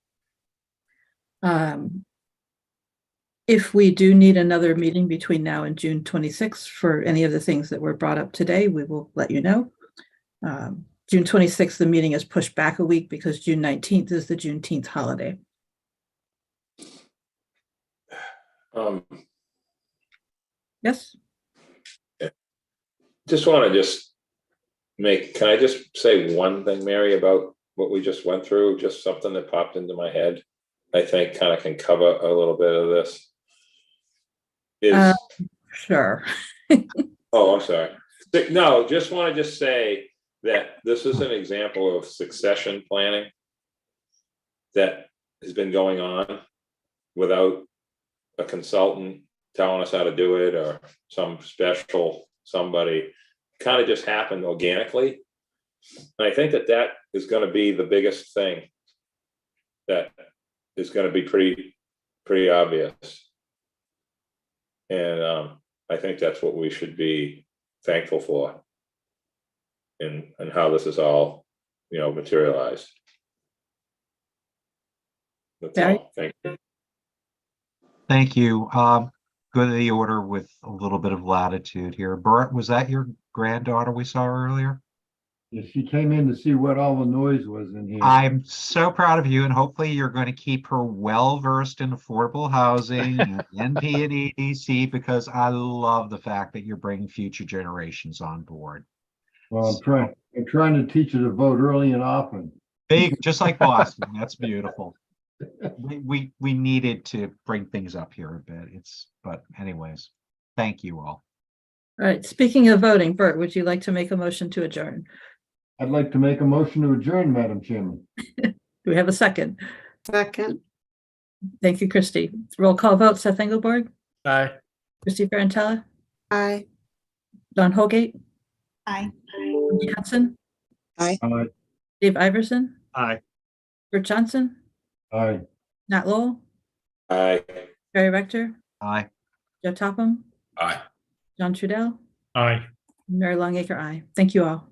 If we do need another meeting between now and June 26th for any of the things that were brought up today, we will let you know. June 26th, the meeting is pushed back a week because June 19th is the Juneteenth holiday. Yes. Just want to can I just say one thing, Mary, about what we just went through? Just something that popped into my head, I think kind of can cover a little bit of this. Sure. Oh, I'm sorry. No, just want to say that this is an example of succession planning that has been going on without a consultant telling us how to do it or some special somebody. Kind of just happened organically. And I think that that is going to be the biggest thing that is going to be pretty obvious. And I think that's what we should be thankful for, and how this is all, materialized. That's Barry? all. Thank you. Thank you. Go to the order with a little bit of latitude here. Bert, was that your granddaughter we saw earlier? Yeah, she came in to see what all the noise was in here. I'm so proud of you, and hopefully you're going to keep her well versed in affordable housing and NP and EDC, because I love the fact that you're bringing future generations on board. Well, I'm trying to teach her to vote early and often. Big, just like Boston. That's beautiful. We needed to bring things up here a bit. But anyways, thank you all. All right, speaking of voting, Bert, would you like to make a motion to adjourn? I'd like to make a motion to adjourn, Madam Chairman. Do we have a second? Second. Thank you, Christy. Roll call vote, Seth Engelborg, Aye. Christy Ferrantella, Aye. Don Holgate, Aye. Wendy Hudson, Aye. Dave Iverson, Aye. Bert Johnson, Aye. Nat Lowell, Aye. Barry Rector, Aye. Joe Topham, Aye. John Trudell, Aye. Mary Longacre, aye. Thank you all.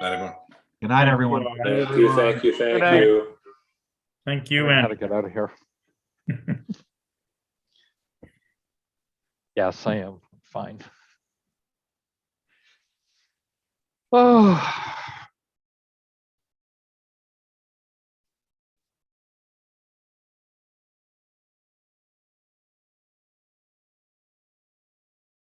Night, everyone. Good night, everyone. Thank you. Thank you. Thank you. Thank you, I and gotta get out of here. Yes, I am fine. Oh.